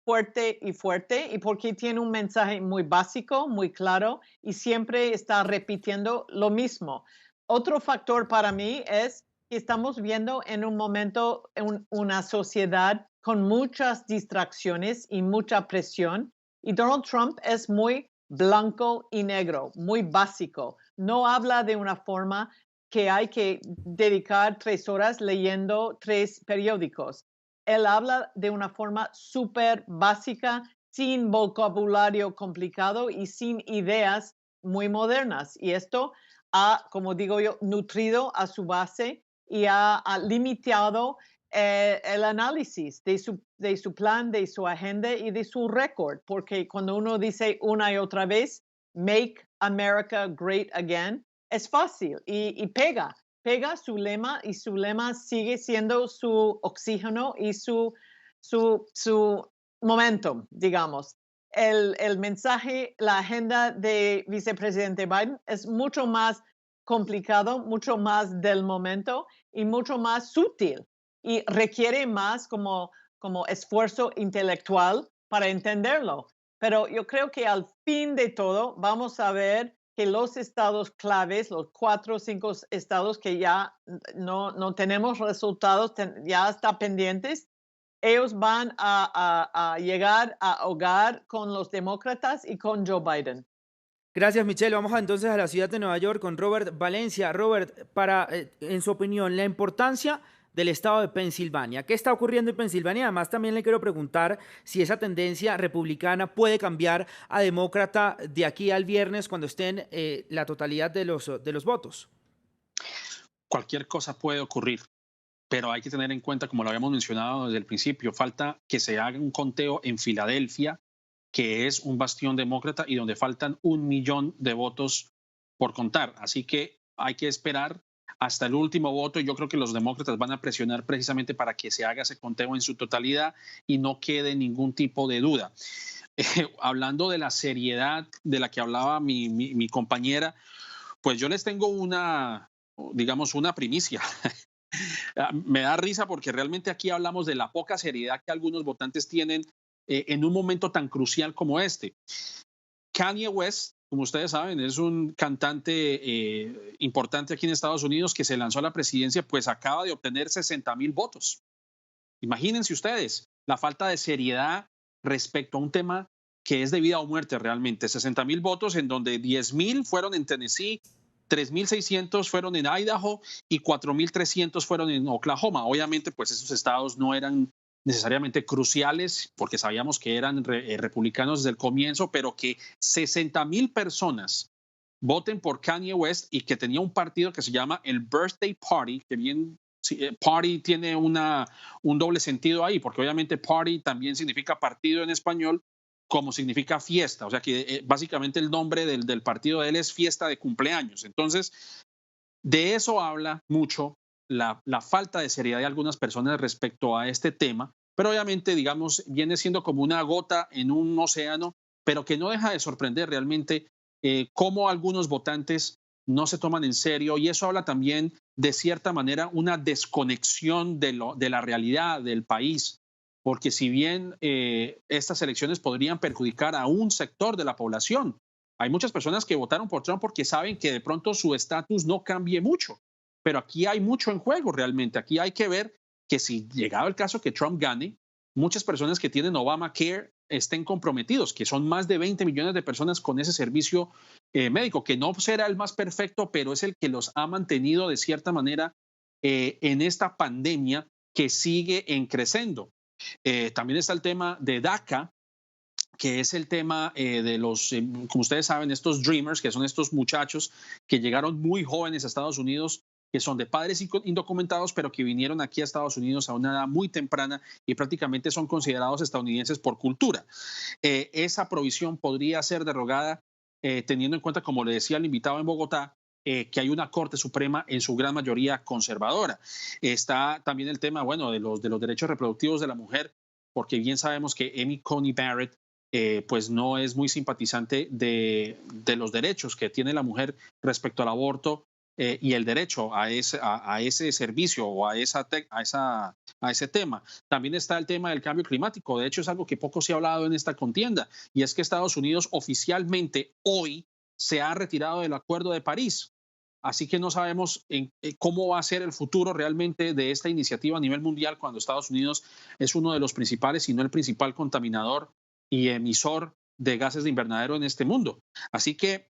y porque tiene un mensaje muy básico, muy claro, y siempre está repitiendo lo mismo. Otro factor para mí es que estamos viendo en un momento una sociedad con muchas distracciones y mucha presión, y Donald Trump es muy blanco y negro, muy básico. No habla de una forma que hay que dedicar 3 horas leyendo 3 periódicos. Él habla de una forma súper básica, sin vocabulario complicado y sin ideas muy modernas. Y esto ha, como digo yo, nutrido a su base y ha limitado el análisis de su plan, de su agenda y de su récord. Porque cuando uno dice una y otra vez, Make America Great Again, es fácil y pega su lema, y su lema sigue siendo su oxígeno y su momentum, digamos. el mensaje, la agenda de vicepresidente Biden es mucho más complicado, mucho más del momento y mucho más sutil y requiere más como esfuerzo intelectual para entenderlo. Pero yo creo que al fin de todo vamos a ver que los estados claves, los 4 o 5 estados que ya no tenemos resultados, ya están pendientes, ellos van a llegar a hogar con los demócratas y con Joe Biden. Gracias, Michelle. Vamos entonces a la ciudad de Nueva York con Robert Valencia. Robert, en su opinión, la importancia del estado de Pensilvania. ¿Qué está ocurriendo en Pensilvania? Además, también le quiero preguntar si esa tendencia republicana puede cambiar a demócrata de aquí al viernes cuando estén la totalidad de los votos. Cualquier cosa puede ocurrir, pero hay que tener en cuenta, como lo habíamos mencionado desde el principio, falta que se haga un conteo en Filadelfia, que es un bastión demócrata y donde faltan 1 millón de votos por contar. Así que hay que esperar hasta el último voto. Yo creo que los demócratas van a presionar precisamente para que se haga ese conteo en su totalidad y no quede ningún tipo de duda. Hablando de la seriedad de la que hablaba mi compañera, pues yo les tengo una primicia. Me da risa porque realmente aquí hablamos de la poca seriedad que algunos votantes tienen en un momento tan crucial como este. Kanye West, como ustedes saben, es un cantante importante aquí en Estados Unidos que se lanzó a la presidencia, pues acaba de obtener 60,000 votos. Imagínense ustedes la falta de seriedad respecto a un tema que es de vida o muerte realmente. 60,000 votos en donde 10,000 fueron en Tennessee, 3,600 fueron en Idaho y 4,300 fueron en Oklahoma. Obviamente, pues esos estados no eran necesariamente cruciales porque sabíamos que eran republicanos desde el comienzo, pero que 60,000 personas voten por Kanye West y que tenía un partido que se llama el Birthday Party, que bien party tiene un doble sentido ahí, porque obviamente party también significa partido en español, como significa fiesta, o sea que básicamente el nombre del partido de él es fiesta de cumpleaños. Entonces, de eso habla mucho la falta de seriedad de algunas personas respecto a este tema, pero obviamente, digamos, viene siendo como una gota en un océano, pero que no deja de sorprender realmente cómo algunos votantes no se toman en serio, y eso habla también, de cierta manera, una desconexión de la realidad del país, porque si bien estas elecciones podrían perjudicar a un sector de la población, hay muchas personas que votaron por Trump porque saben que de pronto su estatus no cambie mucho. Pero aquí hay mucho en juego realmente. Aquí hay que ver que si llegado el caso que Trump gane, muchas personas que tienen Obamacare estén comprometidos, que son más de 20 millones de personas con ese servicio médico, que no será el más perfecto, pero es el que los ha mantenido de cierta manera en esta pandemia que sigue creciendo. También está el tema de DACA, que es el tema de los, como ustedes saben, estos Dreamers, que son estos muchachos que llegaron muy jóvenes a Estados Unidos, que son de padres indocumentados, pero que vinieron aquí a Estados Unidos a una edad muy temprana y prácticamente son considerados estadounidenses por cultura. Esa provisión podría ser derogada teniendo en cuenta, como le decía el invitado en Bogotá, que hay una Corte Suprema en su gran mayoría conservadora. Está también el tema, bueno, de los derechos reproductivos de la mujer, porque bien sabemos que Amy Coney Barrett pues no es muy simpatizante de los derechos que tiene la mujer respecto al aborto y el derecho a ese servicio o a ese tema. También está el tema del cambio climático. De hecho, es algo que poco se ha hablado en esta contienda, y es que Estados Unidos oficialmente hoy se ha retirado del Acuerdo de París. Así que no sabemos cómo va a ser el futuro realmente de esta iniciativa a nivel mundial, cuando Estados Unidos es uno de los principales, si no el principal contaminador y emisor de gases de invernadero en este mundo. Así que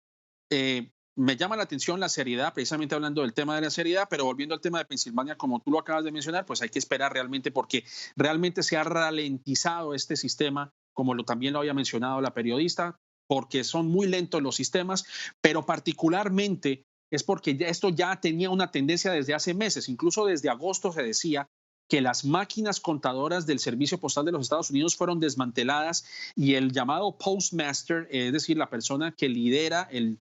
me llama la atención la seriedad, precisamente hablando del tema de la seriedad, pero volviendo al tema de Pensilvania, como tú lo acabas de mencionar, pues hay que esperar realmente, porque realmente se ha ralentizado este sistema, como también lo había mencionado la periodista, porque son muy lentos los sistemas, pero particularmente es porque esto ya tenía una tendencia desde hace meses. Incluso desde agosto se decía que las máquinas contadoras del Servicio Postal de los Estados Unidos fueron desmanteladas y el llamado Postmaster, es decir, la persona que lidera el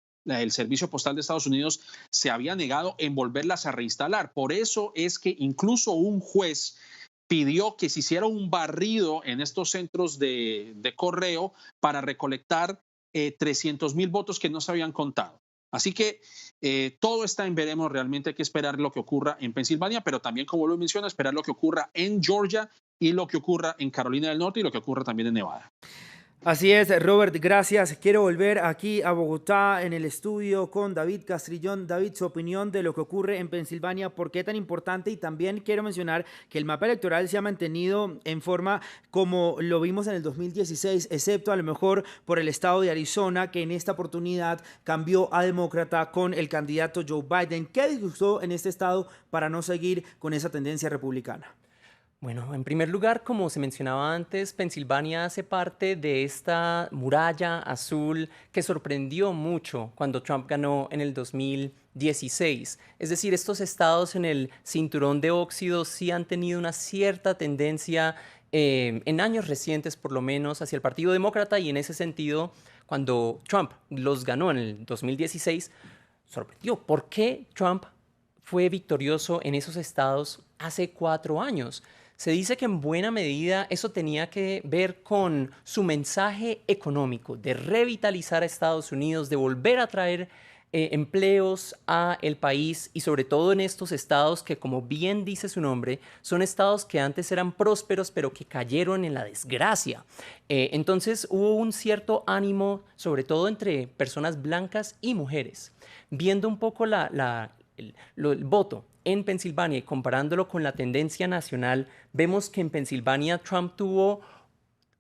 Servicio Postal de Estados Unidos, se había negado en volverlas a reinstalar. Por eso es que incluso un juez pidió que se hiciera un barrido en estos centros de correo para recolectar 300,000 votos que no se habían contado. Así que todo está en veremos. Realmente hay que esperar lo que ocurra en Pensilvania, pero también, como lo menciona, esperar lo que ocurra en Georgia y lo que ocurra en Carolina del Norte y lo que ocurra también en Nevada. Así es, Robert, gracias. Quiero volver aquí a Bogotá en el estudio con David Castrillón. David, su opinión de lo que ocurre en Pensilvania, ¿por qué tan importante? Y también quiero mencionar que el mapa electoral se ha mantenido en forma como lo vimos en el 2016, excepto a lo mejor por el estado de Arizona, que en esta oportunidad cambió a demócrata con el candidato Joe Biden. ¿Qué disgustó en este estado para no seguir con esa tendencia republicana? Bueno, en primer lugar, como se mencionaba antes, Pensilvania hace parte de esta muralla azul que sorprendió mucho cuando Trump ganó en el 2016. Es decir, estos estados en el cinturón de óxido sí han tenido una cierta tendencia en años recientes, por lo menos, hacia el Partido Demócrata, y en ese sentido, cuando Trump los ganó en el 2016, sorprendió. ¿Por qué Trump fue victorioso en esos estados hace 4 años? Se dice que en buena medida eso tenía que ver con su mensaje económico, de revitalizar a Estados Unidos, de volver a traer empleos a el país, y sobre todo en estos estados que, como bien dice su nombre, son estados que antes eran prósperos pero que cayeron en la desgracia. Entonces hubo un cierto ánimo, sobre todo entre personas blancas y mujeres. Viendo un poco el voto en Pensilvania y comparándolo con la tendencia nacional, vemos que en Pensilvania Trump tuvo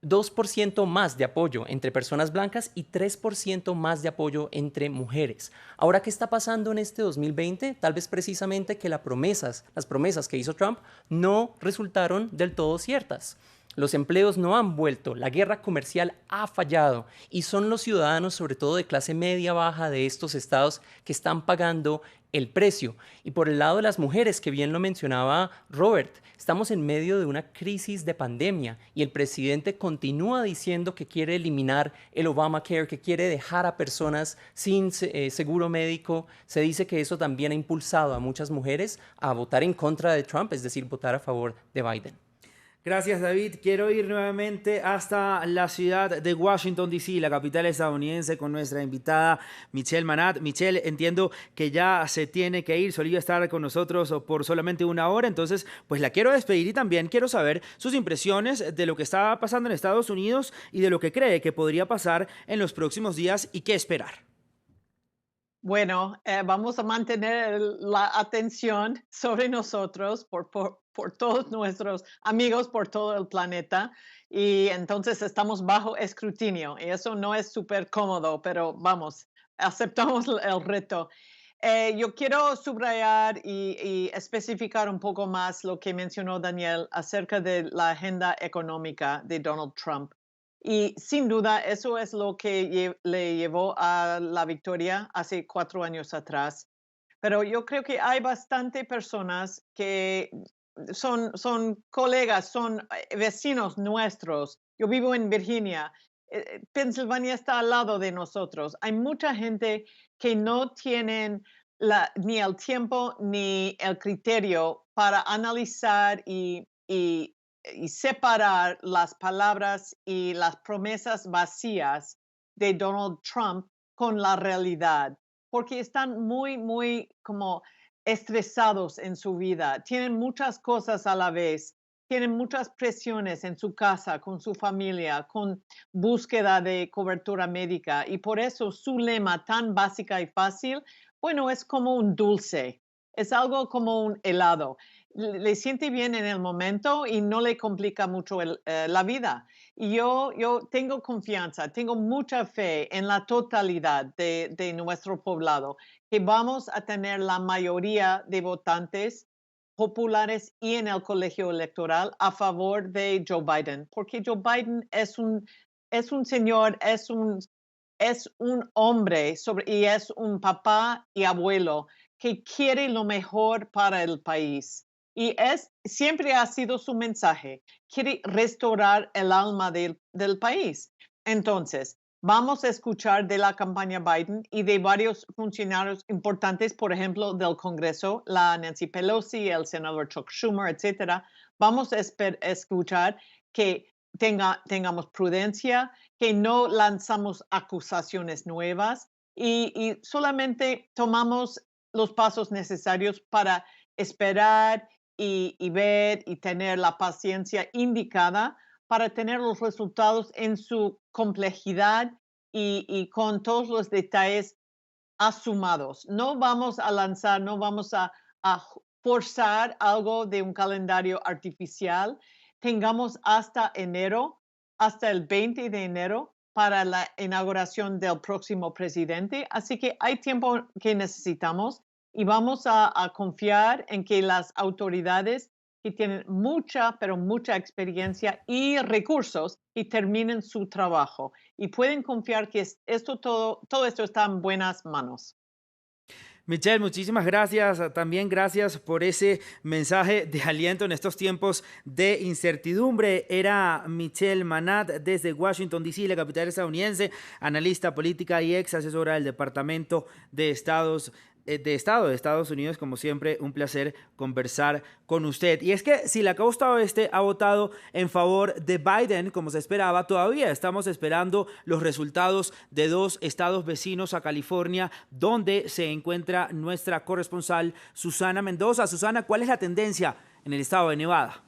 2% más de apoyo entre personas blancas y 3% más de apoyo entre mujeres. Ahora, ¿qué está pasando en este 2020? Tal vez precisamente que las promesas que hizo Trump no resultaron del todo ciertas. Los empleos no han vuelto, la guerra comercial ha fallado, y son los ciudadanos, sobre todo de clase media baja de estos estados, que están pagando el precio. Y por el lado de las mujeres, que bien lo mencionaba Robert, estamos en medio de una crisis de pandemia y el presidente continúa diciendo que quiere eliminar el Obamacare, que quiere dejar a personas sin seguro médico. Se dice que eso también ha impulsado a muchas mujeres a votar en contra de Trump, es decir, votar a favor de Biden. Gracias, David. Quiero ir nuevamente hasta la ciudad de Washington, D.C., la capital estadounidense, con nuestra invitada Michelle Manat. Michelle, entiendo que ya se tiene que ir, solía estar con nosotros por solamente 1 hora, entonces pues la quiero despedir y también quiero saber sus impresiones de lo que está pasando en Estados Unidos y de lo que cree que podría pasar en los próximos días y qué esperar. Bueno, vamos a mantener la atención sobre nosotros por todos nuestros amigos por todo el planeta, y entonces estamos bajo escrutinio y eso no es súper cómodo, pero vamos, aceptamos el reto. Yo quiero subrayar y especificar un poco más lo que mencionó Daniel acerca de la agenda económica de Donald Trump. Y sin duda eso es lo que le llevó a la victoria hace 4 años atrás. Pero yo creo que hay bastante personas que son colegas, son vecinos nuestros. Yo vivo en Virginia. Pensilvania está al lado de nosotros. Hay mucha gente que no tienen ni el tiempo ni el criterio para analizar y separar las palabras y las promesas vacías de Donald Trump con la realidad, porque están muy como estresados en su vida, tienen muchas cosas a la vez, tienen muchas presiones en su casa, con su familia, con búsqueda de cobertura médica, y por eso su lema tan básica y fácil, bueno, es como un dulce, es algo como un helado. Le siente bien en el momento y no le complica mucho la vida. Y yo tengo confianza, tengo mucha fe en la totalidad de nuestro poblado, que vamos a tener la mayoría de votantes populares y en el colegio electoral a favor de Joe Biden, porque Joe Biden es un señor, es un hombre y es un papá y abuelo que quiere lo mejor para el país. Y siempre ha sido su mensaje, quiere restaurar el alma del país. Entonces, vamos a escuchar de la campaña Biden y de varios funcionarios importantes, por ejemplo, del Congreso, la Nancy Pelosi, el senador Chuck Schumer, etcétera, vamos a escuchar que tengamos prudencia, que no lanzamos acusaciones nuevas y solamente tomamos los pasos necesarios para esperar y ver y tener la paciencia indicada para tener los resultados en su complejidad y con todos los detalles asumados. No vamos a lanzar, no vamos a forzar algo de un calendario artificial. Tengamos hasta enero, hasta el 20 de enero para la inauguración del próximo presidente. Así que hay tiempo que necesitamos y vamos a confiar en que las autoridades que tienen mucha, pero mucha experiencia y recursos y terminen su trabajo. Y pueden confiar que todo esto está en buenas manos. Michelle, muchísimas gracias. También gracias por ese mensaje de aliento en estos tiempos de incertidumbre. Era Michelle Manat desde Washington, D.C., la capital estadounidense, analista política y ex asesora del Departamento de Estado de Estados Unidos. Como siempre, un placer conversar con usted. Y es que si la costa oeste ha votado en favor de Biden, como se esperaba, todavía estamos esperando los resultados de 2 estados vecinos a California, donde se encuentra nuestra corresponsal Susana Mendoza. Susana, ¿cuál es la tendencia en el estado de Nevada?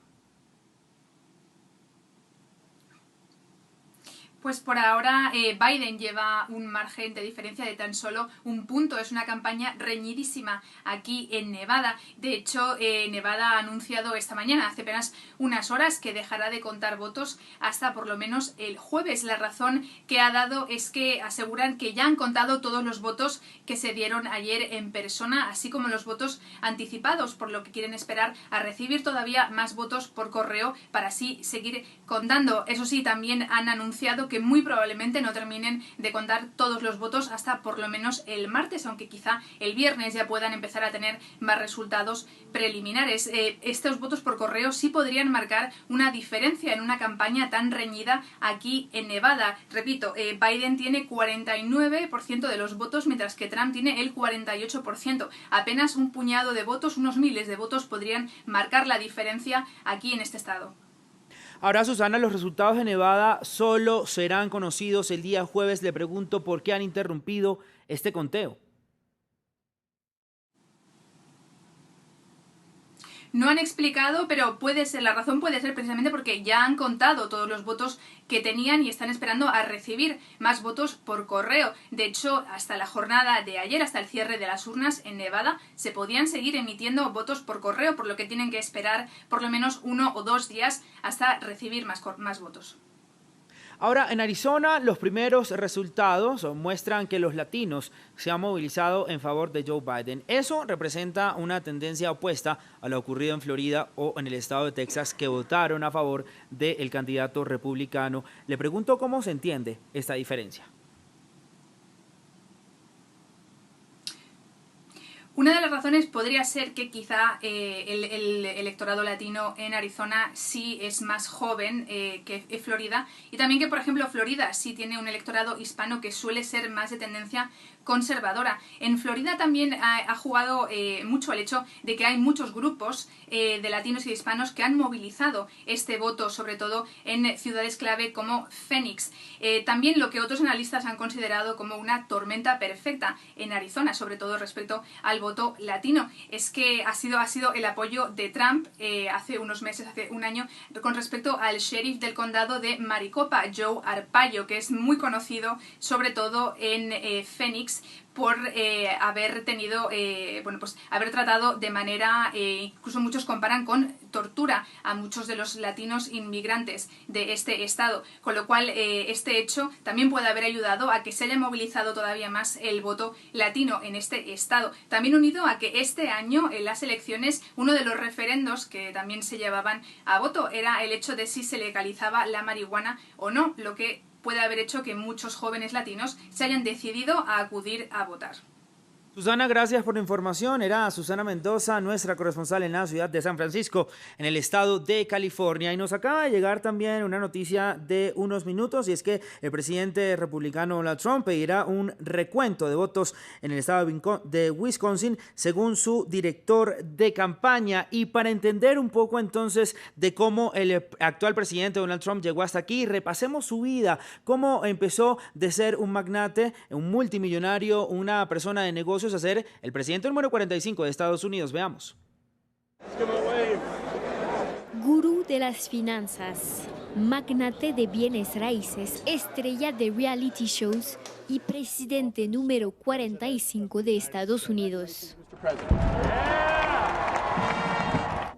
Pues por ahora Biden lleva un margen de diferencia de tan solo 1 punto. Es una campaña reñidísima aquí en Nevada. De hecho, Nevada ha anunciado esta mañana, hace apenas unas horas, que dejará de contar votos hasta por lo menos el jueves. La razón que ha dado es que aseguran que ya han contado todos los votos que se dieron ayer en persona, así como los votos anticipados, por lo que quieren esperar a recibir todavía más votos por correo para así seguir contando. Eso sí, también han anunciado que muy probablemente no terminen de contar todos los votos hasta por lo menos el martes, aunque quizá el viernes ya puedan empezar a tener más resultados preliminares. Estos votos por correo sí podrían marcar una diferencia en una campaña tan reñida aquí en Nevada. Repito, Biden tiene 49% de los votos, mientras que Trump tiene el 48%. Apenas un puñado de votos, unos miles de votos podrían marcar la diferencia aquí en este estado. Ahora, Susana, los resultados de Nevada solo serán conocidos el día jueves. Le pregunto por qué han interrumpido este conteo. No han explicado, pero la razón puede ser precisamente porque ya han contado todos los votos que tenían y están esperando a recibir más votos por correo. De hecho, hasta la jornada de ayer, hasta el cierre de las urnas en Nevada, se podían seguir emitiendo votos por correo, por lo que tienen que esperar por lo menos 1 o 2 días hasta recibir más votos. Ahora, en Arizona, los primeros resultados muestran que los latinos se han movilizado en favor de Joe Biden. Eso representa una tendencia opuesta a lo ocurrido en Florida o en el estado de Texas, que votaron a favor del candidato republicano. Le pregunto cómo se entiende esta diferencia. Una de las razones podría ser que quizá el electorado latino en Arizona sí es más joven que Florida, y también que, por ejemplo, Florida sí tiene un electorado hispano que suele ser más de tendencia conservadora. En Florida también ha jugado mucho el hecho de que hay muchos grupos de latinos y hispanos que han movilizado este voto, sobre todo en ciudades clave como Phoenix. También lo que otros analistas han considerado como una tormenta perfecta en Arizona, sobre todo respecto al voto latino, es que ha sido el apoyo de Trump hace unos meses, hace un año, con respecto al sheriff del condado de Maricopa, Joe Arpaio, que es muy conocido sobre todo en Phoenix por haber tenido, haber tratado de manera, incluso muchos comparan con tortura a muchos de los latinos inmigrantes de este estado, con lo cual este hecho también puede haber ayudado a que se haya movilizado todavía más el voto latino en este estado. También unido a que este año en las elecciones uno de los referendos que también se llevaban a voto era el hecho de si se legalizaba la marihuana o no, lo que puede haber hecho que muchos jóvenes latinos se hayan decidido a acudir a votar. Susana, gracias por la información. Era Susana Mendoza, nuestra corresponsal en la ciudad de San Francisco, en el estado de California. Y nos acaba de llegar también una noticia de unos minutos, y es que el presidente republicano Donald Trump pedirá un recuento de votos en el estado de Wisconsin, según su director de campaña. Y para entender un poco entonces de cómo el actual presidente Donald Trump llegó hasta aquí, repasemos su vida, cómo empezó de ser un magnate, un multimillonario, una persona de negocios, a ser el presidente número 45 de Estados Unidos. Veamos. Gurú de las finanzas, magnate de bienes raíces, estrella de reality shows y presidente número 45 de Estados Unidos.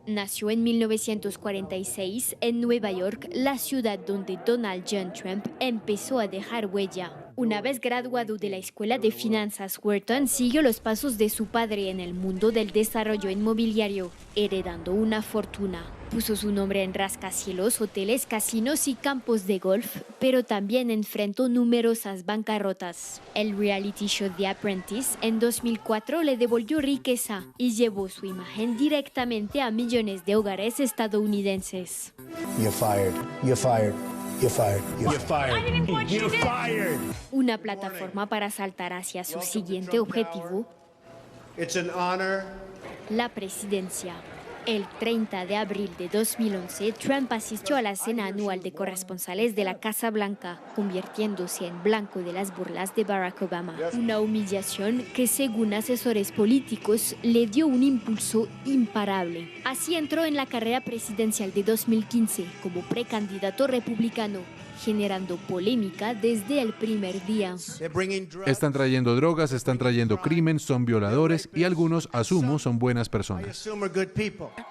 Nació en 1946 en Nueva York, la ciudad donde Donald John Trump empezó a dejar huella. Una vez graduado de la Escuela de Finanzas Wharton, siguió los pasos de su padre en el mundo del desarrollo inmobiliario, heredando una fortuna. Puso su nombre en rascacielos, hoteles, casinos y campos de golf, pero también enfrentó numerosas bancarrotas. El reality show The Apprentice en 2004 le devolvió riqueza y llevó su imagen directamente a millones de hogares estadounidenses. You're fired. You're fired. You're fired. You're fired. You're fired. Una plataforma para saltar hacia su siguiente objetivo, It's an honor. la presidencia. El 30 de abril de 2011, Trump asistió a la cena anual de corresponsales de la Casa Blanca, convirtiéndose en blanco de las burlas de Barack Obama. Una humillación que, según asesores políticos, le dio un impulso imparable. Así entró en la carrera presidencial de 2015 como precandidato republicano, generando polémica desde el primer día. Están trayendo drogas, están trayendo crimen, son violadores y algunos, asumo, son buenas personas.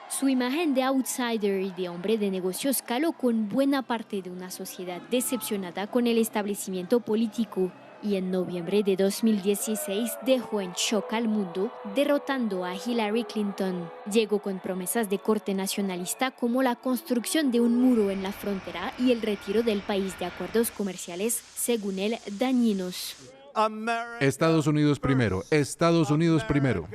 Su imagen de outsider y de hombre de negocios caló con buena parte de una sociedad decepcionada con el establecimiento político, y en noviembre de 2016 dejó en shock al mundo, derrotando a Hillary Clinton. Llegó con promesas de corte nacionalista como la construcción de un muro en la frontera y el retiro del país de acuerdos comerciales, según él, dañinos. Estados Unidos primero, Estados Unidos primero.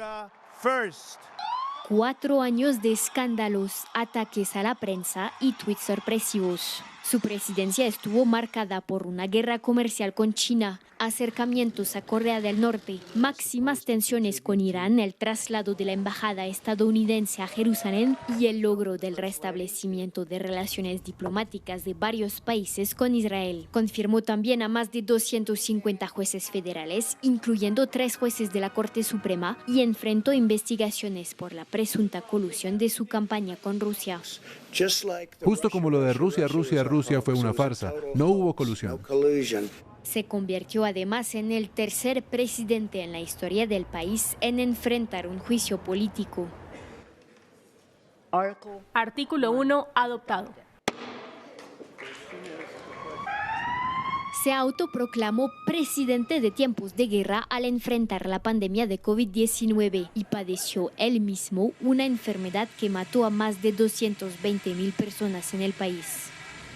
4 años de escándalos, ataques a la prensa y tweets sorpresivos. Su presidencia estuvo marcada por una guerra comercial con China, acercamientos a Corea del Norte, máximas tensiones con Irán, el traslado de la embajada estadounidense a Jerusalén y el logro del restablecimiento de relaciones diplomáticas de varios países con Israel. Confirmó también a más de 250 jueces federales, incluyendo 3 jueces de la Corte Suprema, y enfrentó investigaciones por la presunta colusión de su campaña con Rusia. Justo como lo de Rusia fue una farsa. No hubo colusión. Se convirtió además en el tercer presidente en la historia del país en enfrentar un juicio político. Artículo 1 adoptado. Se autoproclamó presidente de tiempos de guerra al enfrentar la pandemia de COVID-19 y padeció él mismo una enfermedad que mató a más de 220,000 personas en el país.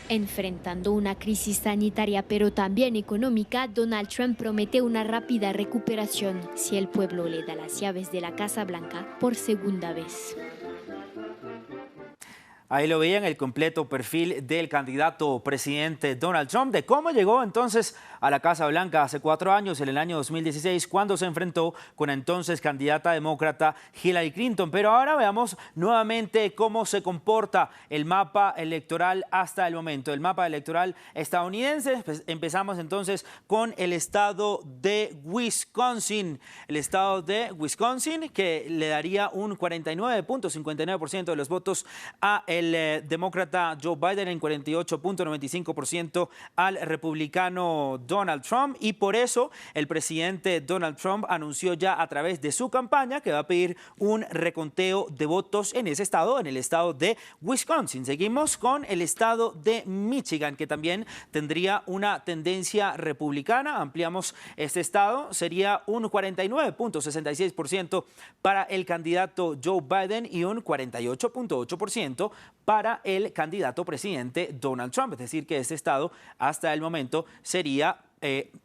Enfrentando una crisis sanitaria pero también económica, Donald Trump promete una rápida recuperación si el pueblo le da las llaves de la Casa Blanca por segunda vez. Ahí lo veían, el completo perfil del candidato presidente Donald Trump, de cómo llegó entonces a la Casa Blanca hace 4 años, en el año 2016, cuando se enfrentó con la entonces candidata demócrata Hillary Clinton. Pero ahora veamos nuevamente cómo se comporta el mapa electoral hasta el momento. El mapa electoral estadounidense. Empezamos entonces con el estado de Wisconsin. El estado de Wisconsin, que le daría un 49.59% de los votos a el demócrata Joe Biden, en 48.95% al republicano Donald Trump, y por eso el presidente Donald Trump anunció ya a través de su campaña que va a pedir un reconteo de votos en ese estado, en el estado de Wisconsin. Seguimos con el estado de Michigan, que también tendría una tendencia republicana. Ampliamos este estado, sería un 49.66% para el candidato Joe Biden y un 48.8% para el candidato presidente Donald Trump. Es decir, que este estado hasta el momento sería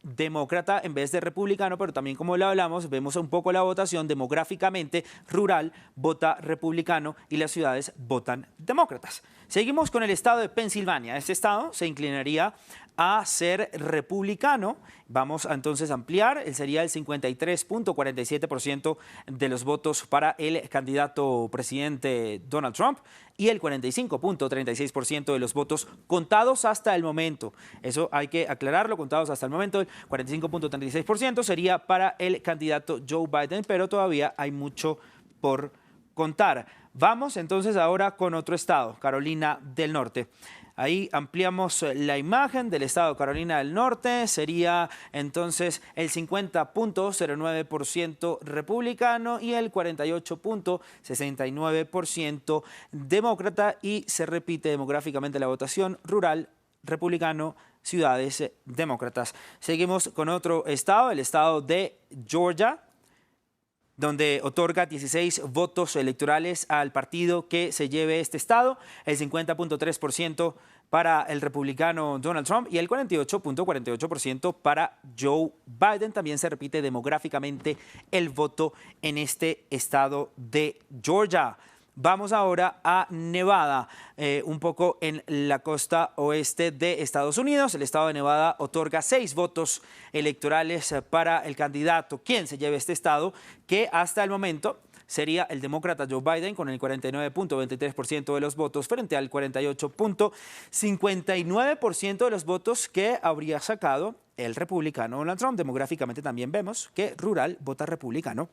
demócrata en vez de republicano, pero también como lo hablamos, vemos un poco la votación demográficamente rural, vota republicano y las ciudades votan demócratas. Seguimos con el estado de Pensilvania. Este estado se inclinaría a ser republicano. Vamos a entonces ampliar, sería el 53.47% de los votos para el candidato presidente Donald Trump y el 45.36% de los votos contados hasta el momento. Eso hay que aclararlo, contados hasta el momento, el 45.36% sería para el candidato Joe Biden, pero todavía hay mucho por contar. Vamos entonces ahora con otro estado, Carolina del Norte. Ahí ampliamos la imagen del estado de Carolina del Norte. Sería entonces el 50.09% republicano y el 48.69% demócrata. Y se repite demográficamente la votación: rural, republicano, ciudades, demócratas. Seguimos con otro estado, el estado de Georgia, donde otorga 16 votos electorales al partido que se lleve este estado, el 50.3% para el republicano Donald Trump y el 48.48% para Joe Biden. También se repite demográficamente el voto en este estado de Georgia. Vamos ahora a Nevada, un poco en la costa oeste de Estados Unidos. El estado de Nevada otorga 6 votos electorales para el candidato quien se lleve este estado, que hasta el momento sería el demócrata Joe Biden con el 49.23% de los votos frente al 48.59% de los votos que habría sacado el republicano Donald Trump. Demográficamente también vemos que rural vota republicano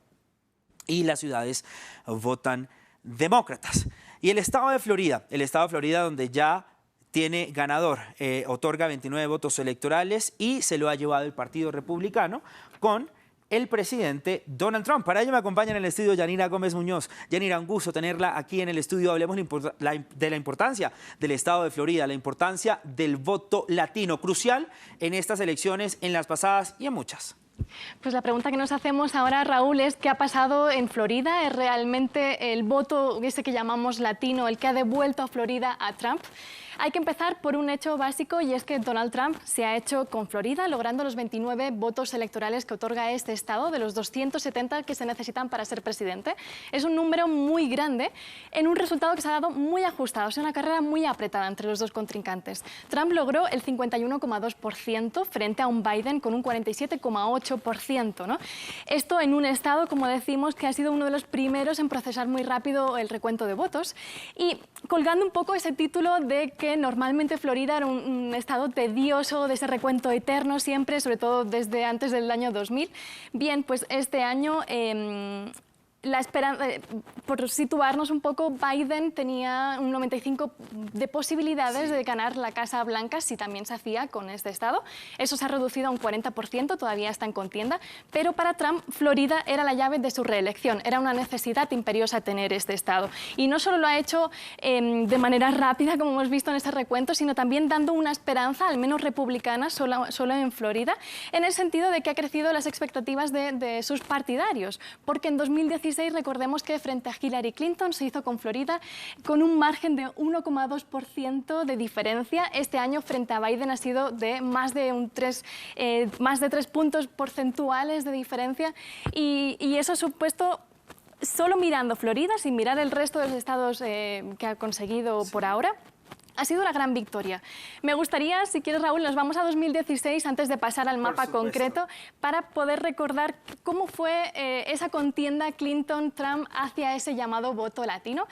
y las ciudades votan demócratas. Y el estado de Florida donde ya tiene ganador, otorga 29 votos electorales y se lo ha llevado el Partido Republicano con el presidente Donald Trump. Para ello me acompaña en el estudio Yanira Gómez Muñoz. Yanira, un gusto tenerla aquí en el estudio. Hablemos de la importancia del estado de Florida, la importancia del voto latino, crucial en estas elecciones, en las pasadas y en muchas. Pues la pregunta que nos hacemos ahora, Raúl, es ¿qué ha pasado en Florida? ¿Es realmente el voto ese que llamamos latino el que ha devuelto a Florida a Trump? Hay que empezar por un hecho básico y es que Donald Trump se ha hecho con Florida, logrando los 29 votos electorales que otorga este estado de los 270 que se necesitan para ser presidente. Es un número muy grande en un resultado que se ha dado muy ajustado, es una carrera muy apretada entre los dos contrincantes. Trump logró el 51,2% frente a un Biden con un 47,8%, ¿no? Esto en un estado, como decimos, que ha sido uno de los primeros en procesar muy rápido el recuento de votos y colgando un poco ese título de que normalmente Florida era un estado tedioso, de ese recuento eterno siempre, sobre todo desde antes del año 2000. Bien, pues este año la esperanza, por situarnos un poco, Biden tenía un 95% de posibilidades de ganar la Casa Blanca si también se hacía con este estado. Eso se ha reducido a un 40%, todavía está en contienda, pero para Trump Florida era la llave de su reelección, era una necesidad imperiosa tener este estado. Y no solo lo ha hecho de manera rápida, como hemos visto en este recuento, sino también dando una esperanza, al menos republicana, solo en Florida, en el sentido de que ha crecido las expectativas de sus partidarios, porque en 2016 recordemos que frente a Hillary Clinton se hizo con Florida con un margen de 1,2% de diferencia. Este año frente a Biden ha sido de más de 3 puntos porcentuales de diferencia y eso ha supuesto, solo mirando Florida, sin mirar el resto de los estados que ha conseguido por ahora, ha sido una gran victoria. Me gustaría, si quieres, Raúl, nos vamos a 2016 antes de pasar al mapa concreto para poder recordar cómo fue esa contienda Clinton-Trump hacia ese llamado voto latino.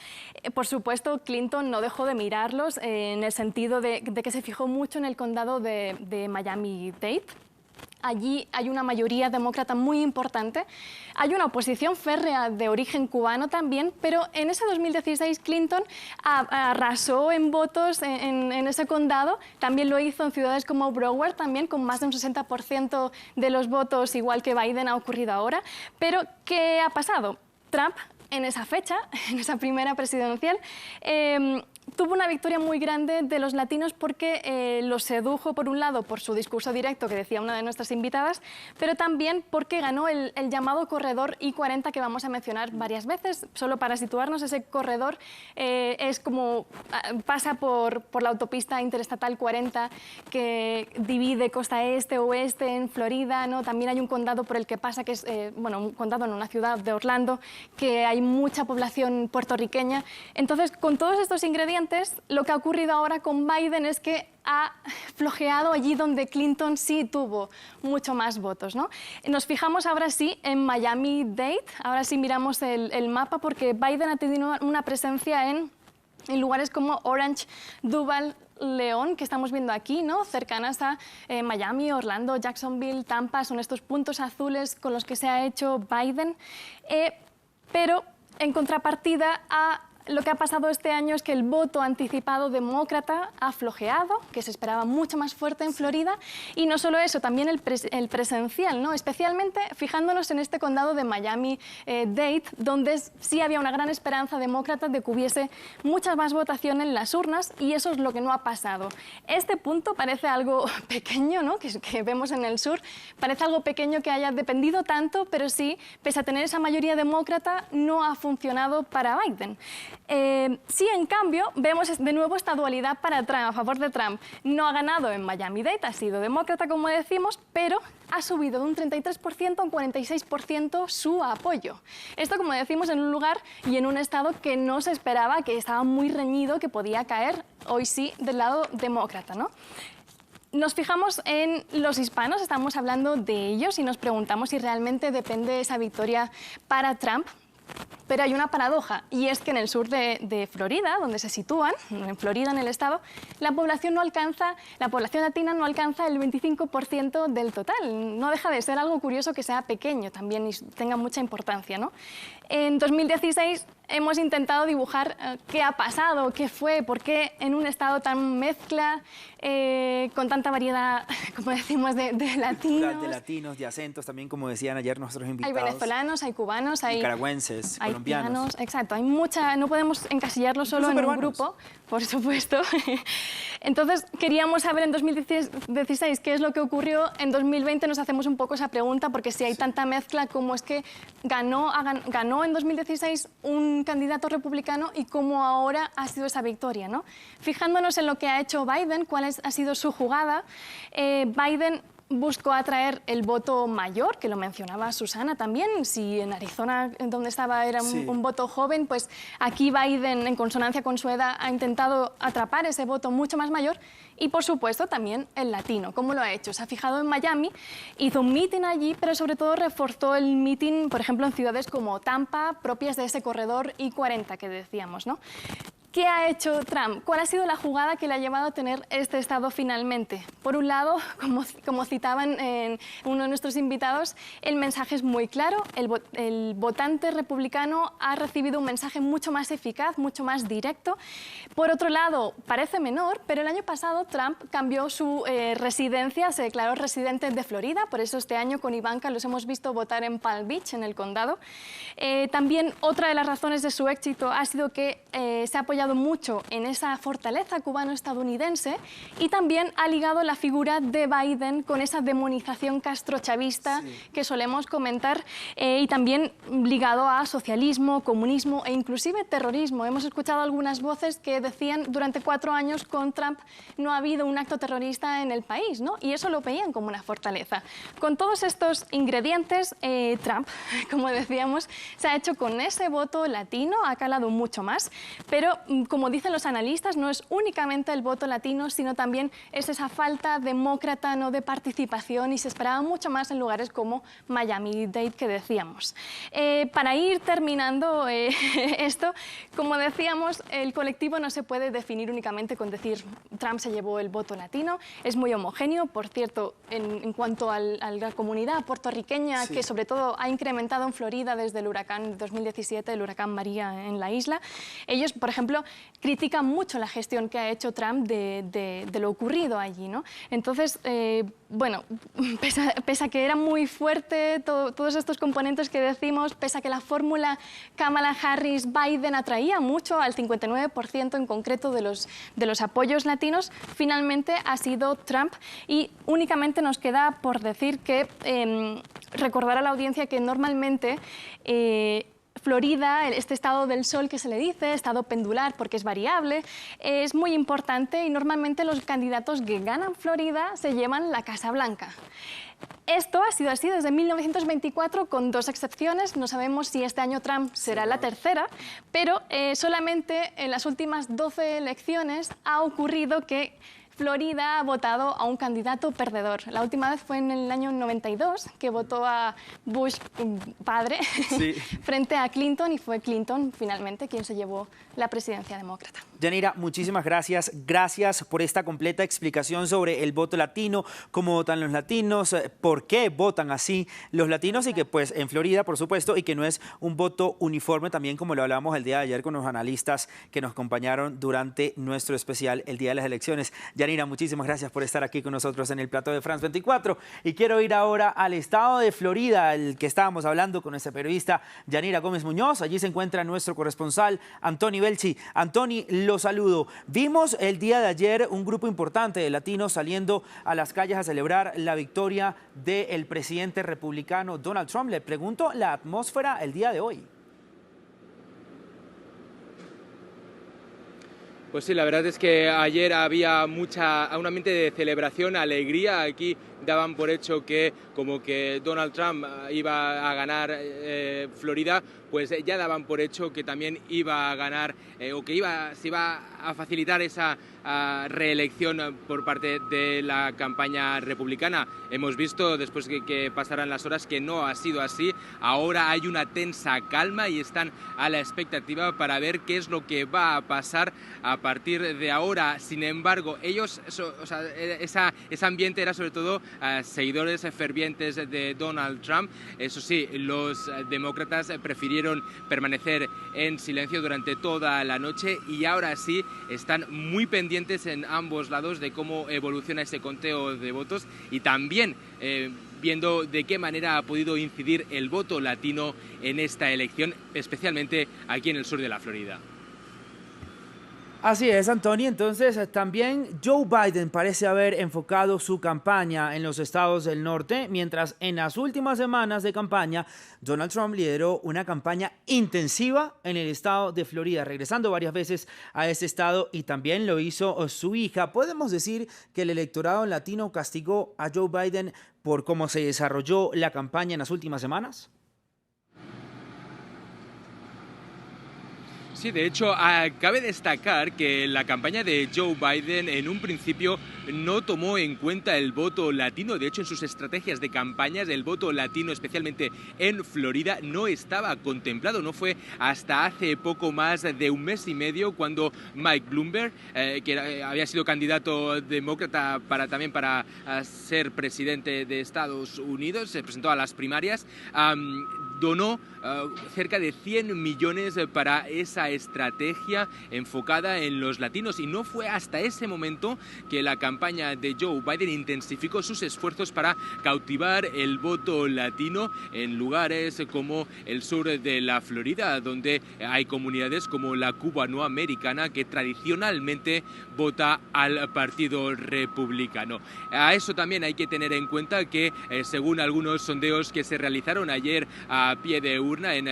Por supuesto, Clinton no dejó de mirarlos en el sentido de que se fijó mucho en el condado de Miami-Dade. Allí hay una mayoría demócrata muy importante, hay una oposición férrea de origen cubano también, pero en ese 2016 Clinton arrasó en votos en ese condado, también lo hizo en ciudades como Broward, también con más de un 60% de los votos, igual que Biden ha ocurrido ahora. Pero ¿qué ha pasado? Trump, en esa fecha, en esa primera presidencial, tuvo una victoria muy grande de los latinos porque los sedujo, por un lado, por su discurso directo, que decía una de nuestras invitadas, pero también porque ganó el llamado corredor I-40 que vamos a mencionar varias veces. Solo para situarnos, ese corredor es como pasa por la autopista interestatal 40 que divide costa este, oeste, en Florida, ¿no? También hay un condado por el que pasa, que es, bueno, un condado en una ciudad de Orlando, que hay mucha población puertorriqueña. Entonces, con todos estos ingredientes, lo que ha ocurrido ahora con Biden es que ha flojeado allí donde Clinton sí tuvo mucho más votos, ¿no? Nos fijamos ahora sí en Miami-Dade, ahora sí miramos el mapa, porque Biden ha tenido una presencia en lugares como Orange, Duval, León, que estamos viendo aquí, ¿no? Cercanas a Miami, Orlando, Jacksonville, Tampa, son estos puntos azules con los que se ha hecho Biden, pero en contrapartida lo que ha pasado este año es que el voto anticipado demócrata ha flojeado, que se esperaba mucho más fuerte en Florida, y no solo eso, también el presencial, ¿no? Especialmente fijándonos en este condado de Miami-Dade, donde sí había una gran esperanza demócrata de que hubiese mucha más votación en las urnas, y eso es lo que no ha pasado. Este punto parece algo pequeño, ¿no? que vemos en el sur, parece algo pequeño que haya dependido tanto, pero sí, pese a tener esa mayoría demócrata, no ha funcionado para Biden. Sí, en cambio, vemos de nuevo esta dualidad para Trump, a favor de Trump. No ha ganado en Miami-Dade, ha sido demócrata, como decimos, pero ha subido de un 33% a un 46% su apoyo. Esto, como decimos, en un lugar y en un estado que no se esperaba, que estaba muy reñido, que podía caer, hoy sí, del lado demócrata, ¿no? Nos fijamos en los hispanos, estamos hablando de ellos y nos preguntamos si realmente depende esa victoria para Trump. Pero hay una paradoja, y es que en el sur de Florida, donde se sitúan, en Florida, en el estado, la población latina no alcanza el 25% del total. No deja de ser algo curioso que sea pequeño también y tenga mucha importancia, ¿no? En 2016 hemos intentado dibujar qué ha pasado, qué fue, por qué en un estado tan mezcla, con tanta variedad, como decimos, de latinos. De latinos, de acentos, también como decían ayer nuestros invitados. Hay venezolanos, hay cubanos, hay nicaragüenses, hay colombianos. Pianos, exacto, hay mucha, no podemos encasillarlo solo en un grupo, por supuesto. Entonces, queríamos saber en 2016 qué es lo que ocurrió. En 2020 nos hacemos un poco esa pregunta, porque si hay tanta mezcla, ¿cómo es que ganó en 2016 un candidato republicano y cómo ahora ha sido esa victoria, ¿no? Fijándonos en lo que ha hecho Biden, cuál ha sido su jugada, Biden buscó atraer el voto mayor, que lo mencionaba Susana también. Si en Arizona, donde estaba, era un voto joven, pues aquí Biden, en consonancia con su edad, ha intentado atrapar ese voto mucho más mayor. Y, por supuesto, también el latino. ¿Cómo lo ha hecho? Se ha fijado en Miami, hizo un meeting allí, pero sobre todo reforzó el meeting, por ejemplo, en ciudades como Tampa, propias de ese corredor I-40 que decíamos, ¿no? ¿Qué ha hecho Trump? ¿Cuál ha sido la jugada que le ha llevado a tener este estado finalmente? Por un lado, como citaban en uno de nuestros invitados, el mensaje es muy claro. El votante republicano ha recibido un mensaje mucho más eficaz, mucho más directo. Por otro lado, parece menor, pero el año pasado Trump cambió su residencia, se declaró residente de Florida, por eso este año con Ivanka los hemos visto votar en Palm Beach, en el condado. También otra de las razones de su éxito ha sido que se ha apoyado mucho en esa fortaleza cubano-estadounidense y también ha ligado la figura de Biden con esa demonización castrochavista que solemos comentar y también ligado a socialismo, comunismo e inclusive terrorismo. Hemos escuchado algunas voces que decían durante 4 años con Trump no ha habido un acto terrorista en el país, ¿no? Y eso lo veían como una fortaleza. Con todos estos ingredientes, Trump, como decíamos, se ha hecho con ese voto latino, ha calado mucho más, pero como dicen los analistas, no es únicamente el voto latino, sino también es esa falta demócrata, no de participación, y se esperaba mucho más en lugares como Miami-Dade que decíamos. Para ir terminando esto, como decíamos, el colectivo no se puede definir únicamente con decir Trump se llevó el voto latino, es muy homogéneo. Por cierto, en cuanto a la comunidad puertorriqueña, que sobre todo ha incrementado en Florida desde el huracán 2017, el huracán María en la isla, ellos, por ejemplo, ejemplo, critican mucho la gestión que ha hecho Trump de lo ocurrido allí, ¿no? Entonces, bueno, pese a que era muy fuerte todos estos componentes que decimos, pese a que la fórmula Kamala Harris-Biden atraía mucho al 59% en concreto de los apoyos latinos, finalmente ha sido Trump, y únicamente nos queda por decir que recordar a la audiencia que normalmente Florida, este estado del sol que se le dice, estado pendular porque es variable, es muy importante, y normalmente los candidatos que ganan Florida se llevan la Casa Blanca. Esto ha sido así desde 1924, con 2 excepciones. No sabemos si este año Trump será la tercera, pero solamente en las últimas 12 elecciones ha ocurrido que Florida ha votado a un candidato perdedor. La última vez fue en el año 92, que votó a Bush padre frente a Clinton, y fue Clinton finalmente quien se llevó la presidencia demócrata. Yanira, muchísimas gracias. Gracias por esta completa explicación sobre el voto latino, cómo votan los latinos, por qué votan así los latinos, y que pues en Florida, por supuesto, y que no es un voto uniforme, también como lo hablábamos el día de ayer con los analistas que nos acompañaron durante nuestro especial el día de las elecciones. Yanira, muchísimas gracias por estar aquí con nosotros en el plato de France 24. Y quiero ir ahora al estado de Florida, el que estábamos hablando con nuestra periodista Yanira Gómez Muñoz. Allí se encuentra nuestro corresponsal Antoni Belchi. Antoni, lo saludo. Vimos el día de ayer un grupo importante de latinos saliendo a las calles a celebrar la victoria del presidente republicano Donald Trump. Le pregunto la atmósfera el día de hoy. Pues sí, la verdad es que ayer había un ambiente de celebración, alegría. Aquí daban por hecho que como que Donald Trump iba a ganar Florida, pues ya daban por hecho que también iba a ganar o que se iba a facilitar esa reelección por parte de la campaña republicana. Hemos visto, después que pasaran las horas, que no ha sido así. Ahora hay una tensa calma y están a la expectativa para ver qué es lo que va a pasar a partir de ahora. Sin embargo, ellos, ese ambiente era sobre todo seguidores fervientes de Donald Trump. Eso sí, los demócratas prefirieron permanecer en silencio durante toda la noche, y ahora sí están muy pendientes en ambos lados de cómo evoluciona ese conteo de votos, y también viendo de qué manera ha podido incidir el voto latino en esta elección, especialmente aquí en el sur de la Florida. Así es, Antoni. Entonces, también Joe Biden parece haber enfocado su campaña en los estados del norte, mientras en las últimas semanas de campaña, Donald Trump lideró una campaña intensiva en el estado de Florida, regresando varias veces a ese estado, y también lo hizo su hija. ¿Podemos decir que el electorado latino castigó a Joe Biden por cómo se desarrolló la campaña en las últimas semanas? Sí, de hecho, cabe destacar que la campaña de Joe Biden en un principio no tomó en cuenta el voto latino. De hecho, en sus estrategias de campañas, el voto latino, especialmente en Florida, no estaba contemplado. No fue hasta hace poco más de un mes y medio cuando Mike Bloomberg, que había sido candidato demócrata también para ser presidente de Estados Unidos, se presentó a las primarias, donó cerca de 100 millones para esa estrategia enfocada en los latinos, y no fue hasta ese momento que la campaña de Joe Biden intensificó sus esfuerzos para cautivar el voto latino en lugares como el sur de la Florida, donde hay comunidades como la cubanoamericana que tradicionalmente vota al Partido Republicano. A eso también hay que tener en cuenta que según algunos sondeos que se realizaron ayer a pie de urna en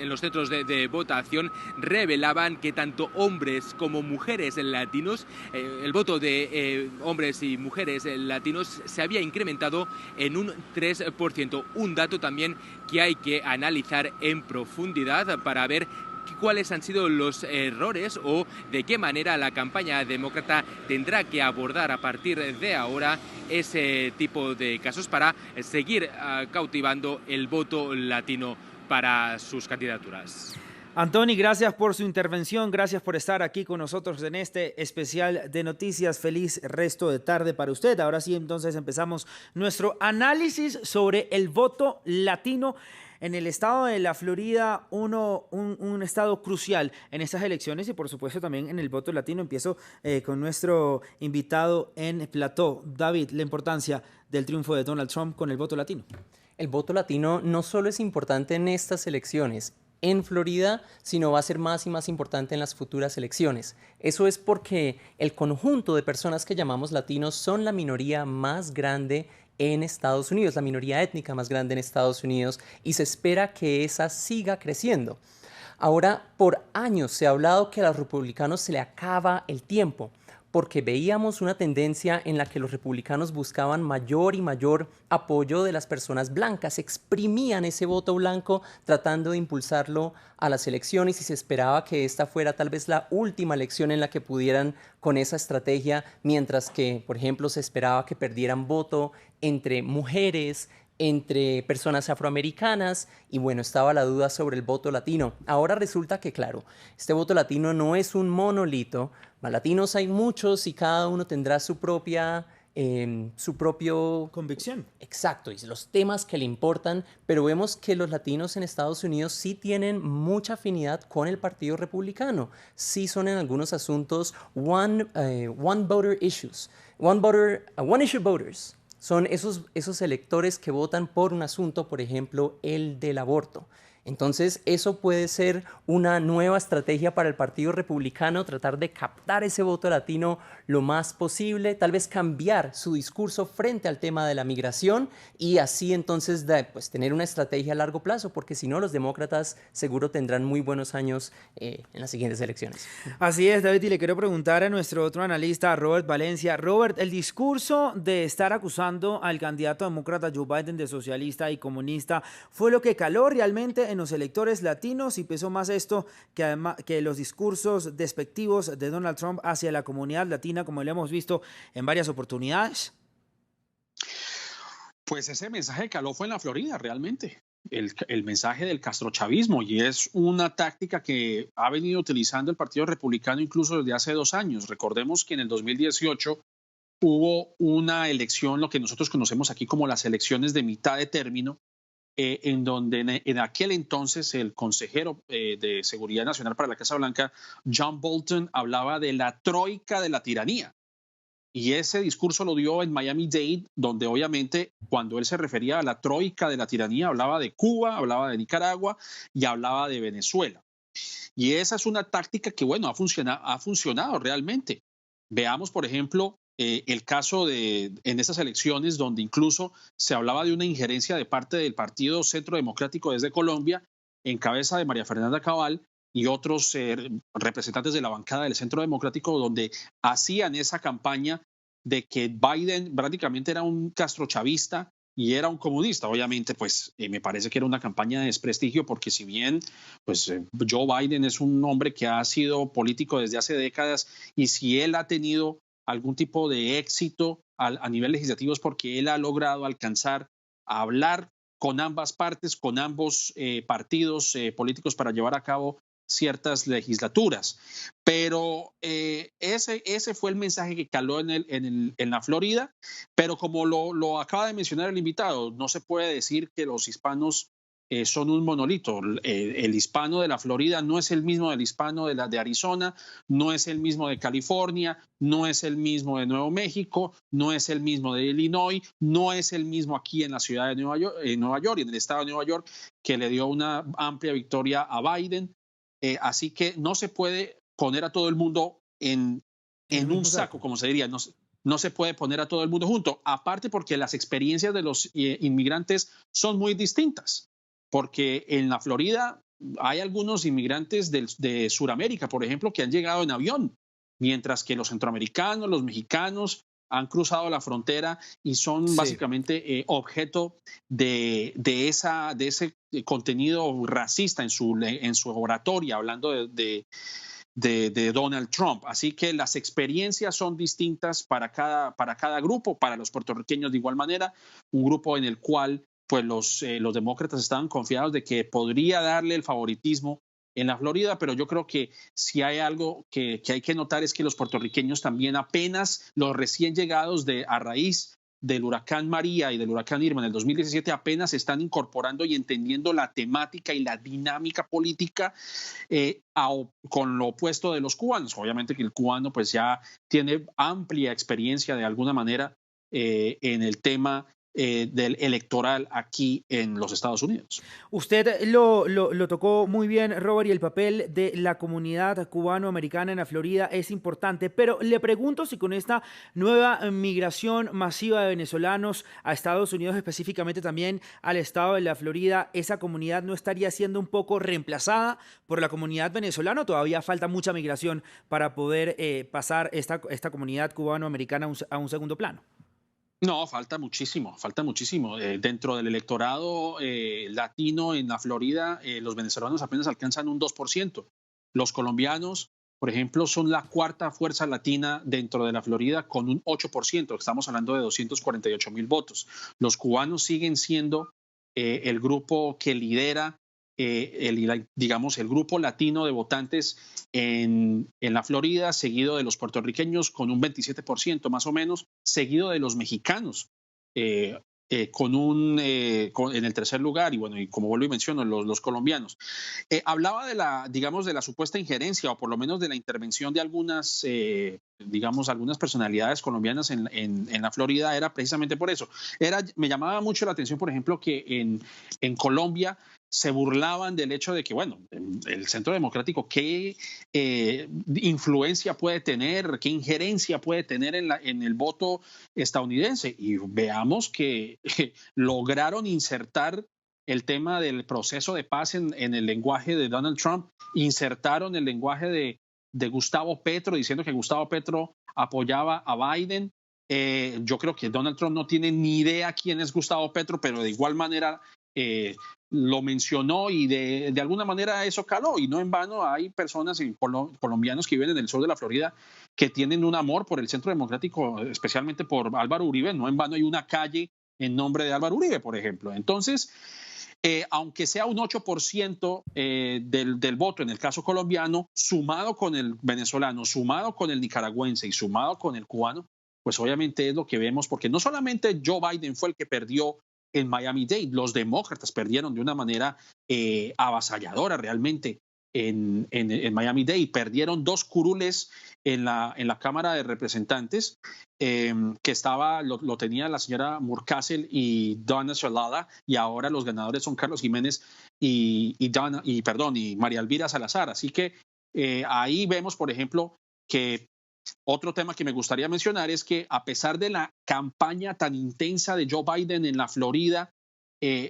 los centros de votación, revelaban que tanto hombres como mujeres latinos, el voto de hombres y mujeres latinos se había incrementado en un 3%, un dato también que hay que analizar en profundidad para ver cuáles han sido los errores o de qué manera la campaña demócrata tendrá que abordar a partir de ahora ese tipo de casos para seguir cautivando el voto latino para sus candidaturas. Anthony, gracias por su intervención, gracias por estar aquí con nosotros en este especial de noticias. Feliz resto de tarde para usted. Ahora sí, entonces empezamos nuestro análisis sobre el voto latino en el estado de la Florida, un estado crucial en estas elecciones y por supuesto también en el voto latino. Empiezo con nuestro invitado en plató. David, la importancia del triunfo de Donald Trump con el voto latino. El voto latino no solo es importante en estas elecciones en Florida, sino va a ser más y más importante en las futuras elecciones. Eso es porque el conjunto de personas que llamamos latinos son la minoría más grande en Estados Unidos, la minoría étnica más grande en Estados Unidos, y se espera que esa siga creciendo. Ahora, por años se ha hablado que a los republicanos se le acaba el tiempo, porque veíamos una tendencia en la que los republicanos buscaban mayor y mayor apoyo de las personas blancas, exprimían ese voto blanco tratando de impulsarlo a las elecciones y se esperaba que esta fuera tal vez la última elección en la que pudieran con esa estrategia, mientras que, por ejemplo, se esperaba que perdieran voto entre mujeres, entre personas afroamericanas y bueno, estaba la duda sobre el voto latino. Ahora resulta que, claro, este voto latino no es un monolito. Latinos hay muchos y cada uno tendrá su propia convicción. Exacto, y los temas que le importan, pero vemos que los latinos en Estados Unidos sí tienen mucha afinidad con el Partido Republicano. Sí son en algunos asuntos one issue voters. Son esos electores que votan por un asunto, por ejemplo, el del aborto. Entonces, eso puede ser una nueva estrategia para el Partido Republicano, tratar de captar ese voto latino lo más posible, tal vez cambiar su discurso frente al tema de la migración y así entonces pues, tener una estrategia a largo plazo, porque si no, los demócratas seguro tendrán muy buenos años en las siguientes elecciones. Así es, David, y le quiero preguntar a nuestro otro analista, Robert Valencia. Robert, el discurso de estar acusando al candidato demócrata Joe Biden de socialista y comunista fue lo que caló realmente en los electores latinos y pesó más esto que los discursos despectivos de Donald Trump hacia la comunidad latina, como lo hemos visto en varias oportunidades. Pues ese mensaje caló fue en la Florida realmente. El mensaje del castrochavismo, y es una táctica que ha venido utilizando el Partido Republicano incluso desde hace 2 años. Recordemos que en el 2018 hubo una elección, lo que nosotros conocemos aquí como las elecciones de mitad de término, en donde en aquel entonces el consejero de Seguridad Nacional para la Casa Blanca, John Bolton, hablaba de la troika de la tiranía. Y ese discurso lo dio en Miami-Dade, donde obviamente cuando él se refería a la troika de la tiranía, hablaba de Cuba, hablaba de Nicaragua y hablaba de Venezuela. Y esa es una táctica que, bueno, ha funcionado realmente. Veamos, por ejemplo, el caso en estas elecciones donde incluso se hablaba de una injerencia de parte del Partido Centro Democrático desde Colombia, en cabeza de María Fernanda Cabal y otros representantes de la bancada del Centro Democrático, donde hacían esa campaña de que Biden prácticamente era un castrochavista y era un comunista. Obviamente, pues me parece que era una campaña de desprestigio, porque si bien pues, Joe Biden es un hombre que ha sido político desde hace décadas, y si él ha tenido algún tipo de éxito a nivel legislativo es porque él ha logrado alcanzar a hablar con ambas partes, con ambos partidos políticos para llevar a cabo ciertas legislaturas. Pero ese fue el mensaje que caló en la Florida. Pero como lo acaba de mencionar el invitado, no se puede decir que los hispanos son un monolito. El hispano de la Florida no es el mismo del hispano de Arizona, no es el mismo de California, no es el mismo de Nuevo México, no es el mismo de Illinois, no es el mismo aquí en la ciudad de Nueva York y en el estado de Nueva York, que le dio una amplia victoria a Biden. Así que no se puede poner a todo el mundo en un saco, como se diría. No se puede poner a todo el mundo junto. Aparte porque las experiencias de los inmigrantes son muy distintas. Porque en la Florida hay algunos inmigrantes de Sudamérica, por ejemplo, que han llegado en avión, mientras que los centroamericanos, los mexicanos han cruzado la frontera y son básicamente objeto de ese contenido racista en su oratoria, hablando de Donald Trump. Así que las experiencias son distintas para cada grupo, para los puertorriqueños de igual manera, un grupo en el cual pues los demócratas estaban confiados de que podría darle el favoritismo en la Florida, pero yo creo que si hay algo que hay que notar es que los puertorriqueños también apenas, los recién llegados a raíz del huracán María y del huracán Irma en el 2017 apenas se están incorporando y entendiendo la temática y la dinámica política con lo opuesto de los cubanos. Obviamente que el cubano pues ya tiene amplia experiencia de alguna manera en el tema del electoral aquí en los Estados Unidos. Usted lo tocó muy bien, Robert, y el papel de la comunidad cubano-americana en la Florida es importante, pero le pregunto si con esta nueva migración masiva de venezolanos a Estados Unidos, específicamente también al estado de la Florida, esa comunidad no estaría siendo un poco reemplazada por la comunidad venezolana, o todavía falta mucha migración para poder pasar esta comunidad cubano-americana a un segundo plano. No, falta muchísimo, falta muchísimo. Dentro del electorado latino en la Florida, los venezolanos apenas alcanzan un 2%. Los colombianos, por ejemplo, son la cuarta fuerza latina dentro de la Florida con un 8%. Estamos hablando de 248,000 votos. Los cubanos siguen siendo el grupo que lidera digamos, el grupo latino de votantes en la Florida, seguido de los puertorriqueños con un 27% más o menos, seguido de los mexicanos en el tercer lugar, y bueno, y como vuelvo y menciono, los colombianos. Hablaba de la supuesta injerencia, o por lo menos de la intervención de algunas personalidades colombianas en la Florida, era precisamente por eso. Me llamaba mucho la atención, por ejemplo, que en Colombia se burlaban del hecho de que, bueno, el Centro Democrático, ¿qué influencia puede tener, qué injerencia puede tener en el voto estadounidense? Y veamos que lograron insertar el tema del proceso de paz en el lenguaje de Donald Trump, insertaron el lenguaje de Gustavo Petro, diciendo que Gustavo Petro apoyaba a Biden. Yo creo que Donald Trump no tiene ni idea quién es Gustavo Petro, pero de igual manera lo mencionó y de alguna manera eso caló, y no en vano hay personas colombianos que viven en el sur de la Florida que tienen un amor por el Centro Democrático, especialmente por Álvaro Uribe. No en vano hay una calle en nombre de Álvaro Uribe, por ejemplo. Entonces, aunque sea un 8% del voto en el caso colombiano, sumado con el venezolano, sumado con el nicaragüense y sumado con el cubano, pues obviamente es lo que vemos, porque no solamente Joe Biden fue el que perdió en Miami-Dade, los demócratas perdieron de una manera avasalladora realmente en Miami-Dade, perdieron 2 curules en la Cámara de Representantes, que lo tenía la señora Murkazel y Donna Shalala, y ahora los ganadores son Carlos Jiménez y María Elvira Salazar. Así que ahí vemos, por ejemplo, que otro tema que me gustaría mencionar es que a pesar de la campaña tan intensa de Joe Biden en la Florida,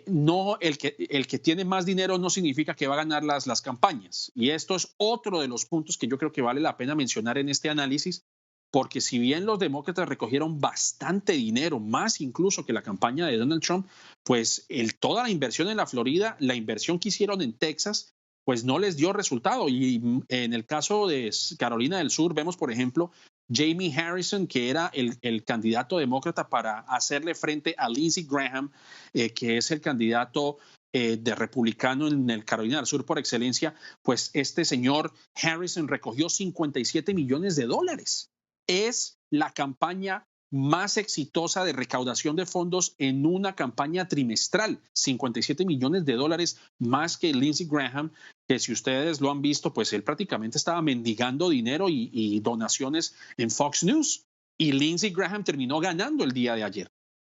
no el que tiene más dinero no significa que va a ganar las campañas. Y esto es otro de los puntos que yo creo que vale la pena mencionar en este análisis, porque si bien los demócratas recogieron bastante dinero, más incluso que la campaña de Donald Trump, pues toda la inversión en la Florida, la inversión que hicieron en Texas, pues no les dio resultado. Y en el caso de Carolina del Sur vemos, por ejemplo, Jamie Harrison, que era el candidato demócrata para hacerle frente a Lindsey Graham, que es el candidato de republicano en el Carolina del Sur por excelencia. Pues este señor Harrison recogió $57 millones. Es la campaña más exitosa de recaudación de fondos en una campaña trimestral, $57 millones más que Lindsey Graham, que si ustedes lo han visto, pues él prácticamente estaba mendigando dinero y donaciones en Fox News, y Lindsey Graham terminó ganando el día de ayer.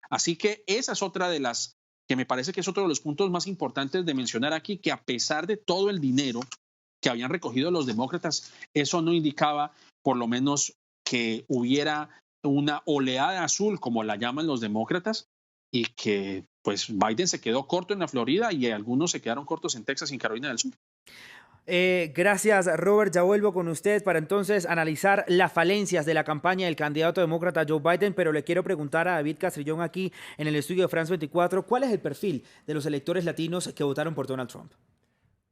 Así que esa es otra de las que me parece que es otro de los puntos más importantes de mencionar aquí, que a pesar de todo el dinero que habían recogido los demócratas, eso no indicaba por lo menos que hubiera una oleada azul, como la llaman los demócratas, y que pues Biden se quedó corto en la Florida y algunos se quedaron cortos en Texas y en Carolina del Sur. Gracias, Robert. Ya vuelvo con usted para entonces analizar las falencias de la campaña del candidato demócrata Joe Biden, pero le quiero preguntar a David Castrillón aquí en el estudio de France 24, ¿cuál es el perfil de los electores latinos que votaron por Donald Trump?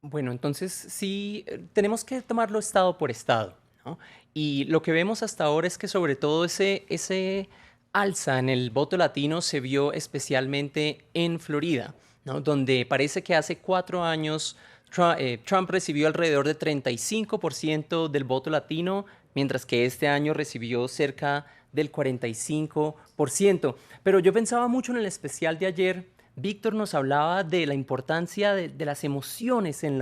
Bueno, entonces sí, tenemos que tomarlo estado por estado, ¿no? Y lo que vemos hasta ahora es que sobre todo ese alza en el voto latino se vio especialmente en Florida, ¿no? Donde parece que hace 4 años Trump recibió alrededor de 35% del voto latino, mientras que este año recibió cerca del 45%. Pero yo pensaba mucho en el especial de ayer. Víctor nos hablaba de la importancia de las emociones en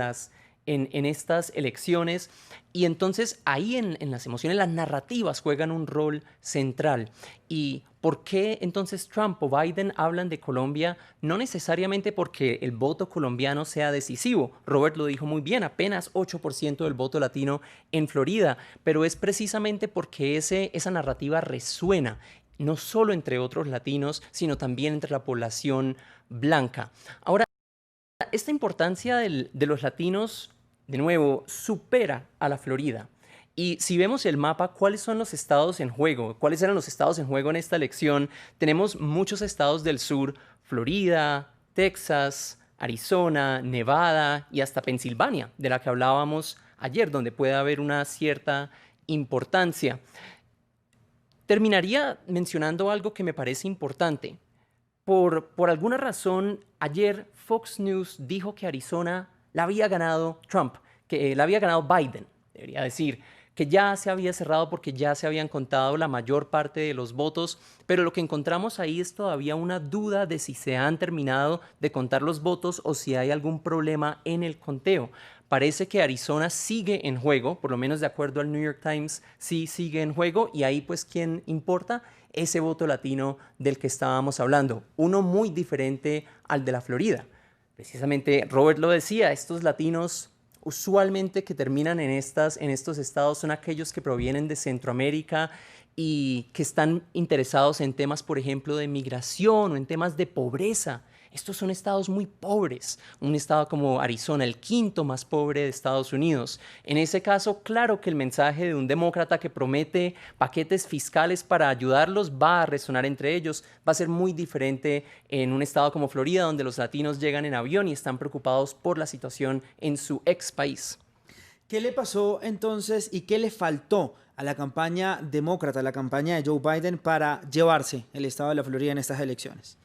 estas elecciones, y entonces ahí en las emociones las narrativas juegan un rol central. ¿Y por qué entonces Trump o Biden hablan de Colombia? No necesariamente porque el voto colombiano sea decisivo. Robert lo dijo muy bien, apenas 8% del voto latino en Florida, pero es precisamente porque esa narrativa resuena no solo entre otros latinos, sino también entre la población blanca. Ahora, esta importancia de los latinos, de nuevo, supera a la Florida. Y si vemos el mapa, ¿cuáles son los estados en juego? ¿Cuáles eran los estados en juego en esta elección? Tenemos muchos estados del sur: Florida, Texas, Arizona, Nevada y hasta Pensilvania, de la que hablábamos ayer, donde puede haber una cierta importancia. Terminaría mencionando algo que me parece importante. Por alguna razón, ayer Fox News dijo que Arizona la había ganado Trump, que la había ganado Biden, debería decir, que ya se había cerrado porque ya se habían contado la mayor parte de los votos, pero lo que encontramos ahí es todavía una duda de si se han terminado de contar los votos o si hay algún problema en el conteo. Parece que Arizona sigue en juego, por lo menos de acuerdo al New York Times, sí sigue en juego, y ahí pues ¿quién importa? Ese voto latino del que estábamos hablando, uno muy diferente al de la Florida. Precisamente Robert lo decía, estos latinos usualmente que terminan en estos estados son aquellos que provienen de Centroamérica y que están interesados en temas, por ejemplo, de migración o en temas de pobreza. Estos son estados muy pobres. Un estado como Arizona, el quinto más pobre de Estados Unidos. En ese caso, claro que el mensaje de un demócrata que promete paquetes fiscales para ayudarlos va a resonar entre ellos. Va a ser muy diferente en un estado como Florida, donde los latinos llegan en avión y están preocupados por la situación en su ex país. ¿Qué le pasó entonces y qué le faltó a la campaña demócrata, a la campaña de Joe Biden, para llevarse el estado de la Florida en estas elecciones?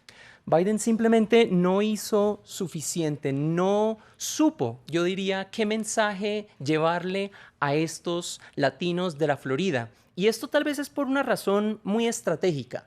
Biden simplemente no hizo suficiente, no supo, yo diría, qué mensaje llevarle a estos latinos de la Florida. Y esto tal vez es por una razón muy estratégica.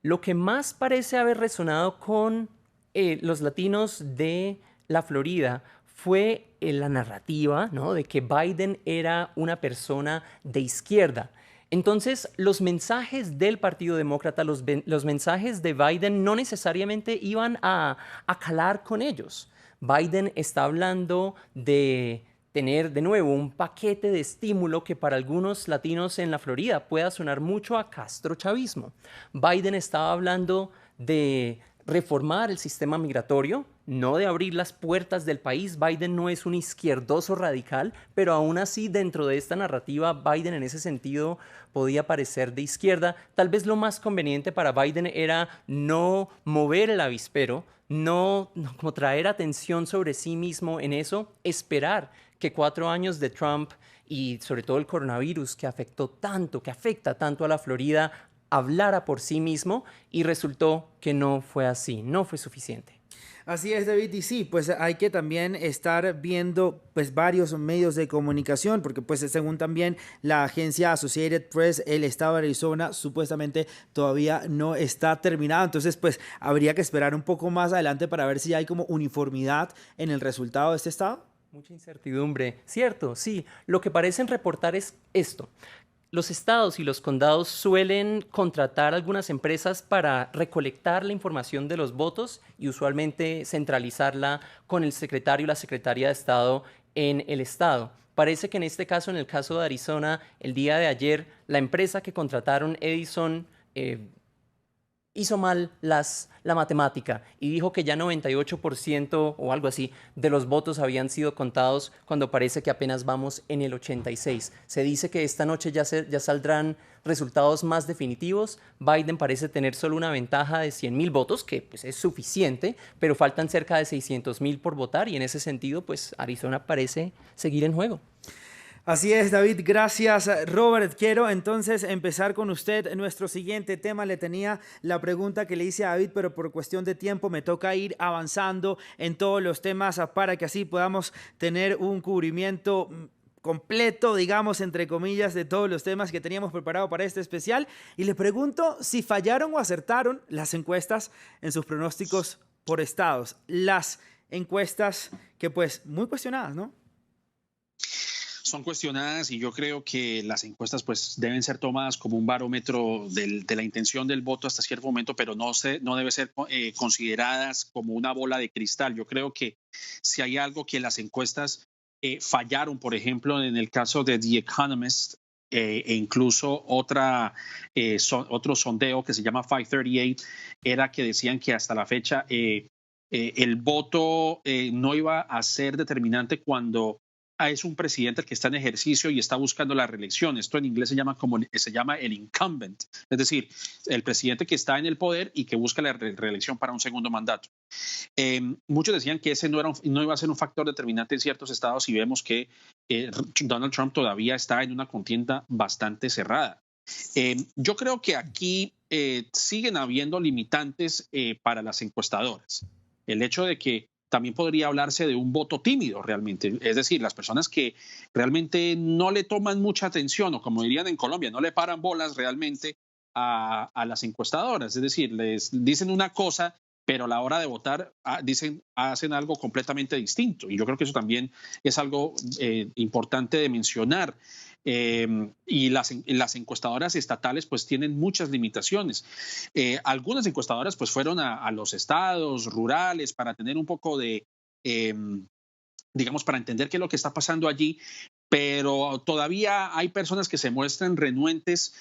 Lo que más parece haber resonado con los latinos de la Florida fue la narrativa, ¿no?, de que Biden era una persona de izquierda. Entonces, los mensajes del Partido Demócrata, los mensajes de Biden no necesariamente iban a calar con ellos. Biden está hablando de tener de nuevo un paquete de estímulo que para algunos latinos en la Florida pueda sonar mucho a castrochavismo. Biden estaba hablando de reformar el sistema migratorio, no de abrir las puertas del país. Biden no es un izquierdoso radical, pero aún así dentro de esta narrativa Biden en ese sentido podía parecer de izquierda. Tal vez lo más conveniente para Biden era no mover el avispero, no como traer atención sobre sí mismo en eso, esperar que 4 años de Trump y sobre todo el coronavirus que afecta tanto a la Florida, hablara por sí mismo, y resultó que no fue así, no fue suficiente. Así es, David, y sí, pues hay que también estar viendo pues varios medios de comunicación, porque pues según también la agencia Associated Press, el estado de Arizona supuestamente todavía no está terminado, entonces pues habría que esperar un poco más adelante para ver si hay como uniformidad en el resultado de este estado. Mucha incertidumbre, cierto, sí. Lo que parecen reportar es esto. Los estados y los condados suelen contratar algunas empresas para recolectar la información de los votos y usualmente centralizarla con el secretario y la secretaria de Estado en el estado. Parece que en este caso, en el caso de Arizona, el día de ayer, la empresa que contrataron, Edison, hizo mal la matemática y dijo que ya 98% o algo así de los votos habían sido contados cuando parece que apenas vamos en el 86%. Se dice que esta noche ya saldrán resultados más definitivos. Biden parece tener solo una ventaja de 100,000 votos, que pues es suficiente, pero faltan cerca de 600,000 por votar y en ese sentido pues Arizona parece seguir en juego. Así es, David, gracias. Robert, quiero entonces empezar con usted. Nuestro siguiente tema, le tenía la pregunta que le hice a David, pero por cuestión de tiempo me toca ir avanzando en todos los temas para que así podamos tener un cubrimiento completo, digamos, entre comillas, de todos los temas que teníamos preparado para este especial. Y le pregunto si fallaron o acertaron las encuestas en sus pronósticos por estados. Las encuestas que pues muy cuestionadas, ¿no? Son cuestionadas y yo creo que las encuestas pues deben ser tomadas como un barómetro de la intención del voto hasta cierto momento, pero no debe ser consideradas como una bola de cristal. Yo creo que si hay algo que las encuestas fallaron, por ejemplo, en el caso de The Economist, e incluso otro sondeo que se llama 538, era que decían que hasta la fecha el voto no iba a ser determinante cuando es un presidente el que está en ejercicio y está buscando la reelección. Esto en inglés se llama el incumbent, es decir, el presidente que está en el poder y que busca la reelección para un segundo mandato. Muchos decían que ese no iba a ser un factor determinante en ciertos estados y vemos que Donald Trump todavía está en una contienda bastante cerrada. Yo creo que aquí siguen habiendo limitantes para las encuestadoras. El hecho de que también podría hablarse de un voto tímido realmente, es decir, las personas que realmente no le toman mucha atención o como dirían en Colombia, no le paran bolas realmente a las encuestadoras, es decir, les dicen una cosa, pero a la hora de votar hacen algo completamente distinto y yo creo que eso también es algo importante de mencionar. Y las encuestadoras estatales pues tienen muchas limitaciones. Algunas encuestadoras pues fueron a los estados rurales para tener un poco de, digamos, para entender qué es lo que está pasando allí, pero todavía hay personas que se muestran renuentes,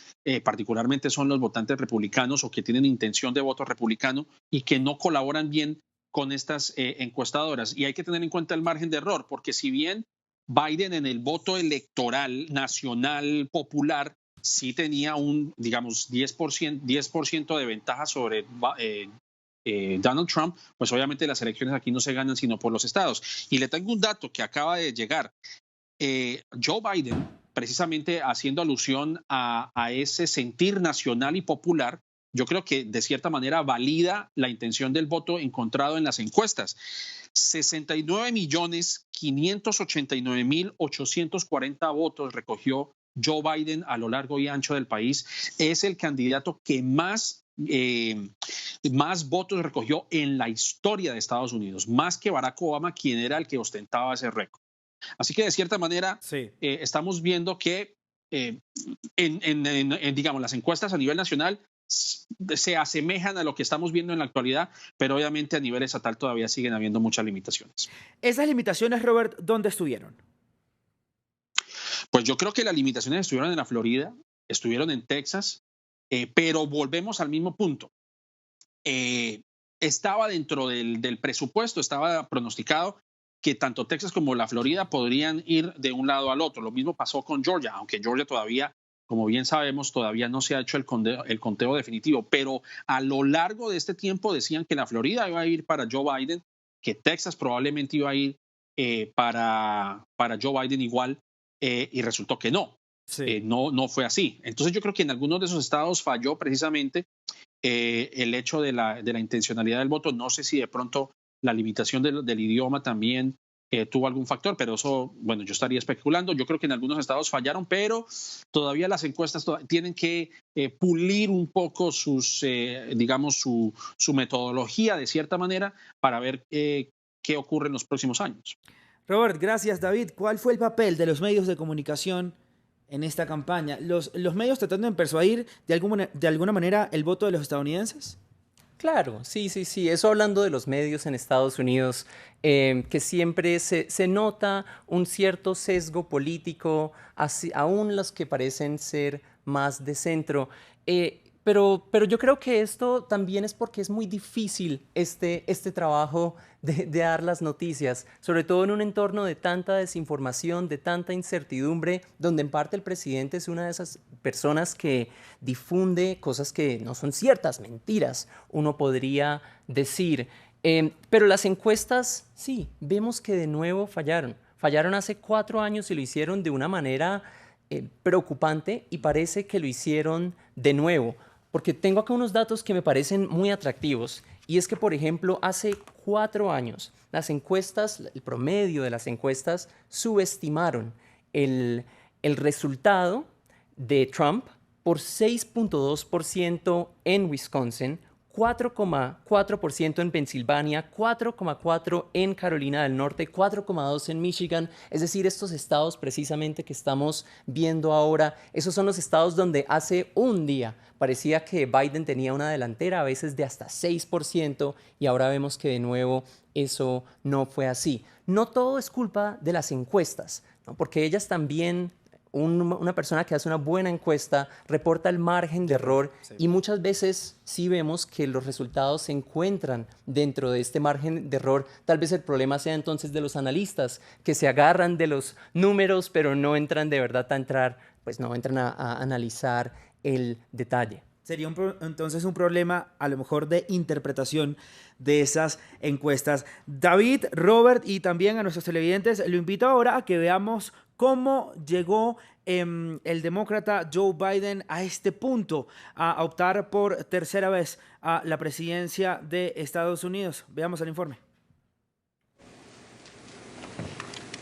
particularmente son los votantes republicanos o que tienen intención de voto republicano y que no colaboran bien con estas encuestadoras. Y hay que tener en cuenta el margen de error, porque si bien Biden en el voto electoral nacional popular sí tenía un, digamos, 10% de ventaja sobre Donald Trump, pues obviamente las elecciones aquí no se ganan sino por los estados. Y le tengo un dato que acaba de llegar. Joe Biden, precisamente haciendo alusión a ese sentir nacional y popular, yo creo que de cierta manera valida la intención del voto encontrado en las encuestas. 69.589.840 votos recogió Joe Biden a lo largo y ancho del país. Es el candidato que más votos recogió en la historia de Estados Unidos, más que Barack Obama, quien era el que ostentaba ese récord. Así que de cierta manera estamos viendo que digamos, las encuestas a nivel nacional se asemejan a lo que estamos viendo en la actualidad, pero obviamente a nivel estatal todavía siguen habiendo muchas limitaciones. ¿Esas limitaciones, Robert, dónde estuvieron? Pues yo creo que las limitaciones estuvieron en la Florida, estuvieron en Texas, pero volvemos al mismo punto. Estaba dentro del presupuesto, estaba pronosticado que tanto Texas como la Florida podrían ir de un lado al otro. Lo mismo pasó con Georgia, aunque Georgia todavía, como bien sabemos, todavía no se ha hecho el conteo definitivo, pero a lo largo de este tiempo decían que la Florida iba a ir para Joe Biden, que Texas probablemente iba a ir para Joe Biden igual, y resultó que no. No fue así. Entonces yo creo que en algunos de esos estados falló precisamente el hecho de la intencionalidad del voto. No sé si de pronto la limitación del idioma también tuvo algún factor, pero eso, bueno, yo estaría especulando. Yo creo que en algunos estados fallaron, pero todavía las encuestas tienen que pulir un poco digamos, su metodología de cierta manera para ver qué ocurre en los próximos años. Robert, gracias. David, ¿cuál fue el papel de los medios de comunicación en esta campaña? ¿Los medios tratando de persuadir de alguna manera el voto de los estadounidenses? Claro, sí. Eso hablando de los medios en Estados Unidos, que siempre se nota un cierto sesgo político, aún los que parecen ser más de centro. Pero yo creo que esto también es porque es muy difícil este trabajo de dar las noticias, sobre todo en un entorno de tanta desinformación, de tanta incertidumbre, donde en parte el presidente es una de esas personas que difunde cosas que no son ciertas, mentiras, uno podría decir. Pero las encuestas, sí, vemos que de nuevo fallaron. Fallaron hace 4 años y lo hicieron de una manera preocupante y parece que lo hicieron de nuevo. Porque tengo acá unos datos que me parecen muy atractivos. Y es que, por ejemplo, hace 4 años, las encuestas, el promedio de las encuestas, subestimaron el resultado de Trump por 6.2% en Wisconsin, 4.4% en Pensilvania, 4.4% en Carolina del Norte, 4.2% en Michigan. Es decir, estos estados precisamente que estamos viendo ahora, esos son los estados donde hace un día parecía que Biden tenía una delantera, a veces de hasta 6%, y ahora vemos que de nuevo eso no fue así. No todo es culpa de las encuestas, ¿no? Porque ellas también... Una persona que hace una buena encuesta reporta el margen de error y muchas veces sí vemos que los resultados se encuentran dentro de este margen de error. Tal vez el problema sea entonces de los analistas que se agarran de los números pero no entran de verdad no entran a analizar el detalle. Sería entonces un problema a lo mejor de interpretación de esas encuestas. David, Robert y también a nuestros televidentes, lo invito ahora a que veamos cómo llegó el demócrata Joe Biden a este punto, a optar por tercera vez a la presidencia de Estados Unidos. Veamos el informe.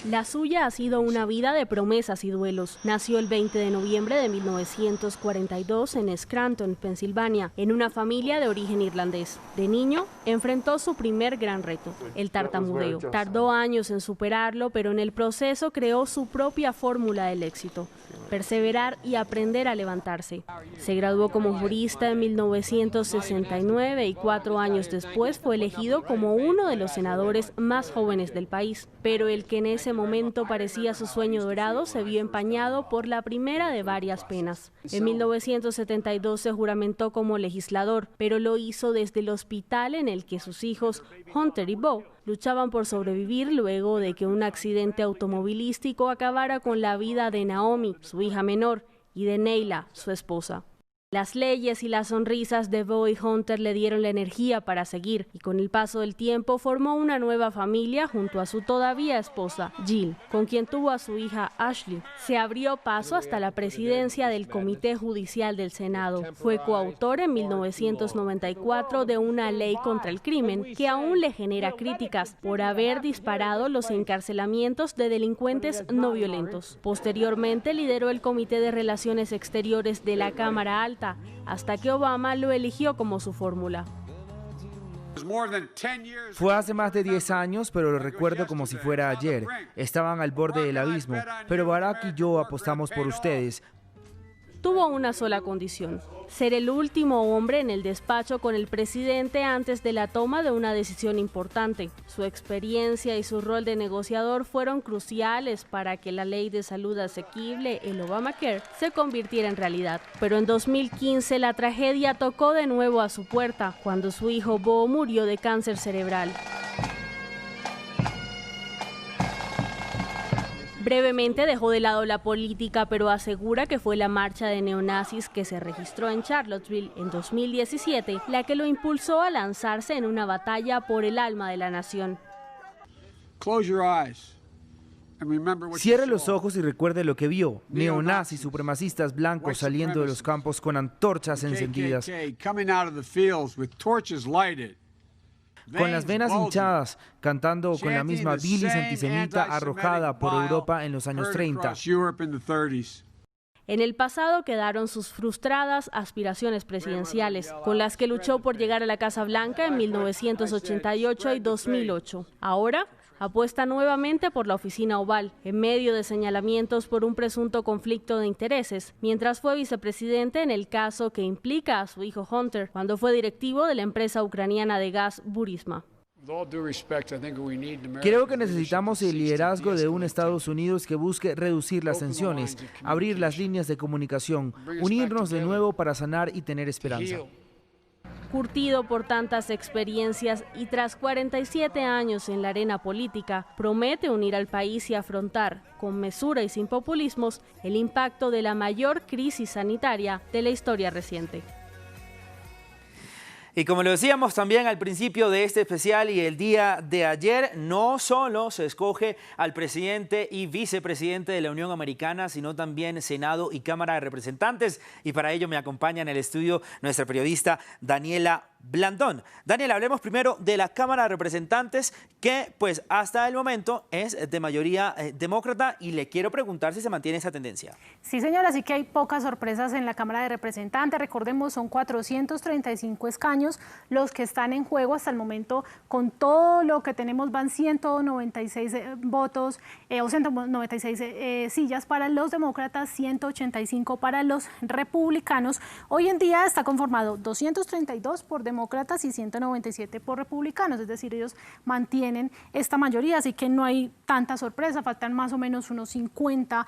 La suya ha sido una vida de promesas y duelos. Nació el 20 de noviembre de 1942 en Scranton, Pensilvania, en una familia de origen irlandés. De niño, enfrentó su primer gran reto, el tartamudeo. Tardó años en superarlo, pero en el proceso creó su propia fórmula del éxito: perseverar y aprender a levantarse. Se graduó como jurista en 1969 y 4 años después fue elegido como uno de los senadores más jóvenes del país. Pero el que en ese momento parecía su sueño dorado se vio empañado por la primera de varias penas. En 1972 se juramentó como legislador, pero lo hizo desde el hospital en el que sus hijos, Hunter y Beau, luchaban por sobrevivir luego de que un accidente automovilístico acabara con la vida de Naomi, su hija menor, y de Neila, su esposa. Las leyes y las sonrisas de Beau y Hunter le dieron la energía para seguir, y con el paso del tiempo formó una nueva familia junto a su todavía esposa, Jill, con quien tuvo a su hija Ashley. Se abrió paso hasta la presidencia del Comité Judicial del Senado. Fue coautor en 1994 de una ley contra el crimen que aún le genera críticas por haber disparado los encarcelamientos de delincuentes no violentos. Posteriormente lideró el Comité de Relaciones Exteriores de la Cámara Alta, hasta que Obama lo eligió como su fórmula. Fue hace más de 10 años, pero lo recuerdo como si fuera ayer. Estaban al borde del abismo, pero Barack y yo apostamos por ustedes. Tuvo una sola condición: ser el último hombre en el despacho con el presidente antes de la toma de una decisión importante. Su experiencia y su rol de negociador fueron cruciales para que la ley de salud asequible, el Obamacare, se convirtiera en realidad. Pero en 2015 la tragedia tocó de nuevo a su puerta, cuando su hijo Beau murió de cáncer cerebral. Brevemente dejó de lado la política, pero asegura que fue la marcha de neonazis que se registró en Charlottesville en 2017 la que lo impulsó a lanzarse en una batalla por el alma de la nación. Cierre los ojos y recuerde lo que vio: neonazis supremacistas blancos saliendo de los campos con antorchas encendidas, con las venas hinchadas, cantando con la misma bilis antisemita arrojada por Europa en los años 30. En el pasado quedaron sus frustradas aspiraciones presidenciales, con las que luchó por llegar a la Casa Blanca en 1988 y 2008. Ahora apuesta nuevamente por la oficina oval, en medio de señalamientos por un presunto conflicto de intereses, mientras fue vicepresidente en el caso que implica a su hijo Hunter, cuando fue directivo de la empresa ucraniana de gas Burisma. Creo que necesitamos el liderazgo de un Estados Unidos que busque reducir las tensiones, abrir las líneas de comunicación, unirnos de nuevo para sanar y tener esperanza. Curtido por tantas experiencias y tras 47 años en la arena política, promete unir al país y afrontar, con mesura y sin populismos, el impacto de la mayor crisis sanitaria de la historia reciente. Y como lo decíamos también al principio de este especial y el día de ayer, no solo se escoge al presidente y vicepresidente de la Unión Americana, sino también Senado y Cámara de Representantes. Y para ello me acompaña en el estudio nuestra periodista Daniela Blandón. Daniela, hablemos primero de la Cámara de Representantes, que pues hasta el momento es de mayoría demócrata, y le quiero preguntar si se mantiene esa tendencia. Sí, señora, así que hay pocas sorpresas en la Cámara de Representantes. Recordemos, son 435 escaños los que están en juego hasta el momento. Con todo lo que tenemos van 196 votos o 196 sillas para los demócratas, 185 para los republicanos. Hoy en día está conformado 232 por demócratas y 197 por republicanos, es decir, ellos mantienen esta mayoría, así que no hay tanta sorpresa, faltan más o menos unos 50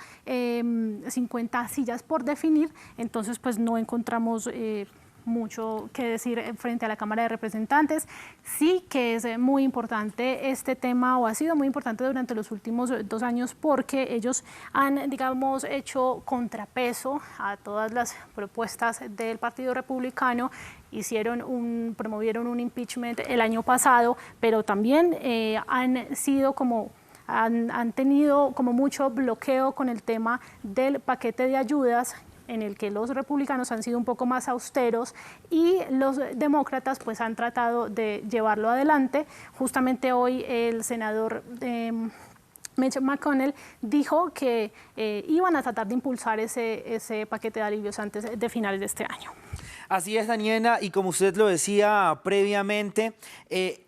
sillas por definir, entonces pues no encontramos mucho que decir frente a la Cámara de Representantes. Sí que es muy importante este tema, o ha sido muy importante durante los últimos 2 años, porque ellos han, digamos, hecho contrapeso a todas las propuestas del Partido Republicano. Promovieron un impeachment el año pasado, pero también han tenido como mucho bloqueo con el tema del paquete de ayudas, en el que los republicanos han sido un poco más austeros y los demócratas pues han tratado de llevarlo adelante. Justamente hoy el senador Mitch McConnell dijo que iban a tratar de impulsar ese paquete de alivios antes de finales de este año. Así es, Daniela, y como usted lo decía previamente,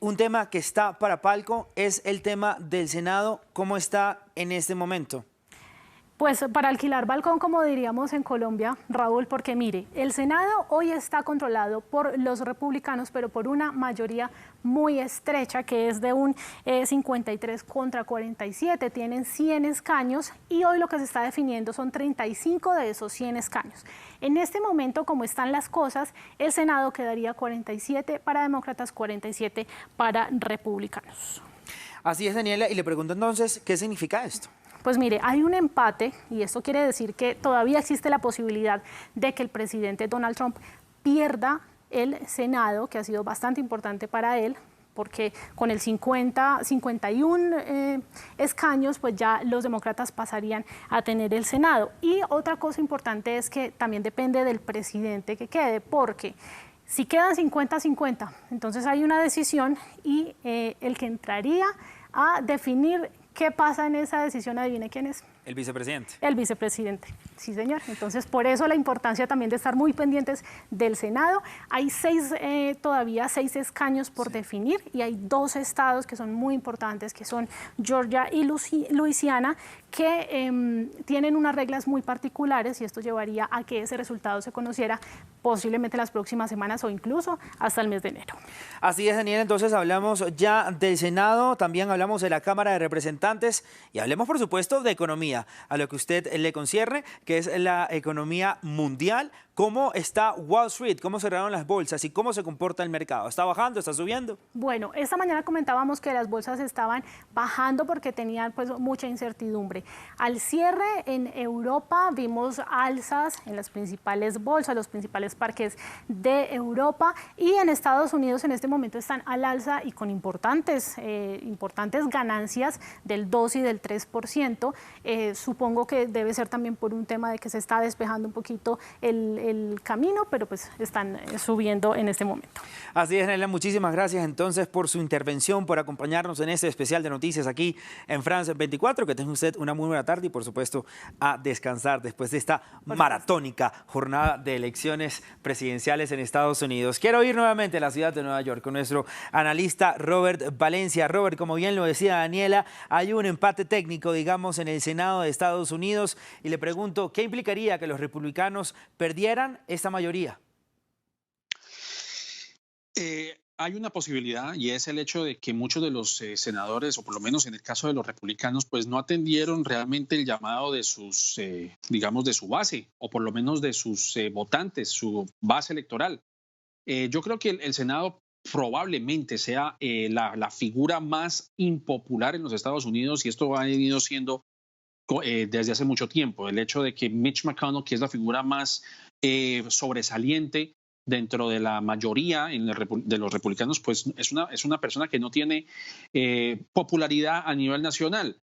un tema que está para palco es el tema del Senado. ¿Cómo está en este momento? Pues para alquilar balcón, como diríamos en Colombia, Raúl, porque mire, el Senado hoy está controlado por los republicanos, pero por una mayoría muy estrecha, que es de un 53 contra 47, tienen 100 escaños y hoy lo que se está definiendo son 35 de esos 100 escaños. En este momento, como están las cosas, el Senado quedaría 47 para demócratas, 47 para republicanos. Así es, Daniela, y le pregunto entonces, ¿qué significa esto? Pues mire, hay un empate y esto quiere decir que todavía existe la posibilidad de que el presidente Donald Trump pierda el Senado, que ha sido bastante importante para él, porque con el 51 escaños, pues ya los demócratas pasarían a tener el Senado. Y otra cosa importante es que también depende del presidente que quede, porque si quedan 50-50, entonces hay una decisión y el que entraría a definir qué pasa en esa decisión, adivine quién es. El vicepresidente. El vicepresidente, sí señor. Entonces por eso la importancia también de estar muy pendientes del Senado. Hay todavía 6 escaños por definir y hay 2 estados que son muy importantes, que son Georgia y Luisiana, que tienen unas reglas muy particulares y esto llevaría a que ese resultado se conociera posiblemente las próximas semanas o incluso hasta el mes de enero. Así es, Daniel, entonces hablamos ya del Senado, también hablamos de la Cámara de Representantes y hablemos por supuesto de economía, a lo que usted le concierne, que es la economía mundial. ¿Cómo está Wall Street? ¿Cómo cerraron las bolsas? ¿Y cómo se comporta el mercado? ¿Está bajando? ¿Está subiendo? Bueno, esta mañana comentábamos que las bolsas estaban bajando porque tenían pues mucha incertidumbre. Al cierre en Europa vimos alzas en las principales bolsas, los principales parques de Europa, y en Estados Unidos en este momento están al alza y con importantes ganancias del 2 y del 3%. Supongo que debe ser también por un tema de que se está despejando un poquito el camino, pero pues están subiendo en este momento. Así es, Nela, muchísimas gracias entonces por su intervención, por acompañarnos en este especial de noticias aquí en France 24. Que tenga usted una muy buena tarde y por supuesto a descansar después de esta maratónica jornada de elecciones presidenciales en Estados Unidos. Quiero ir nuevamente a la ciudad de Nueva York con nuestro analista Robert Valencia. Robert, como bien lo decía Daniela, hay un empate técnico, digamos, en el Senado de Estados Unidos y le pregunto, ¿qué implicaría que los republicanos perdieran esta mayoría? Hay una posibilidad y es el hecho de que muchos de los senadores, o por lo menos en el caso de los republicanos, pues no atendieron realmente el llamado de sus, digamos, de su base, o por lo menos de sus votantes, su base electoral. Yo creo que el Senado probablemente sea la figura más impopular en los Estados Unidos, y esto ha venido siendo desde hace mucho tiempo. El hecho de que Mitch McConnell, que es la figura más sobresaliente, dentro de la mayoría de los republicanos, pues es una persona que no tiene popularidad a nivel nacional.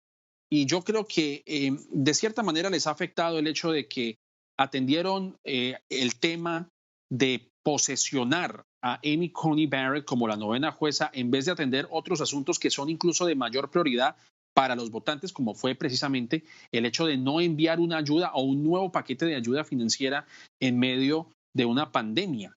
Y yo creo que de cierta manera les ha afectado el hecho de que atendieron el tema de posesionar a Amy Coney Barrett como la 9ª jueza en vez de atender otros asuntos que son incluso de mayor prioridad para los votantes, como fue precisamente el hecho de no enviar una ayuda o un nuevo paquete de ayuda financiera en medio de una pandemia.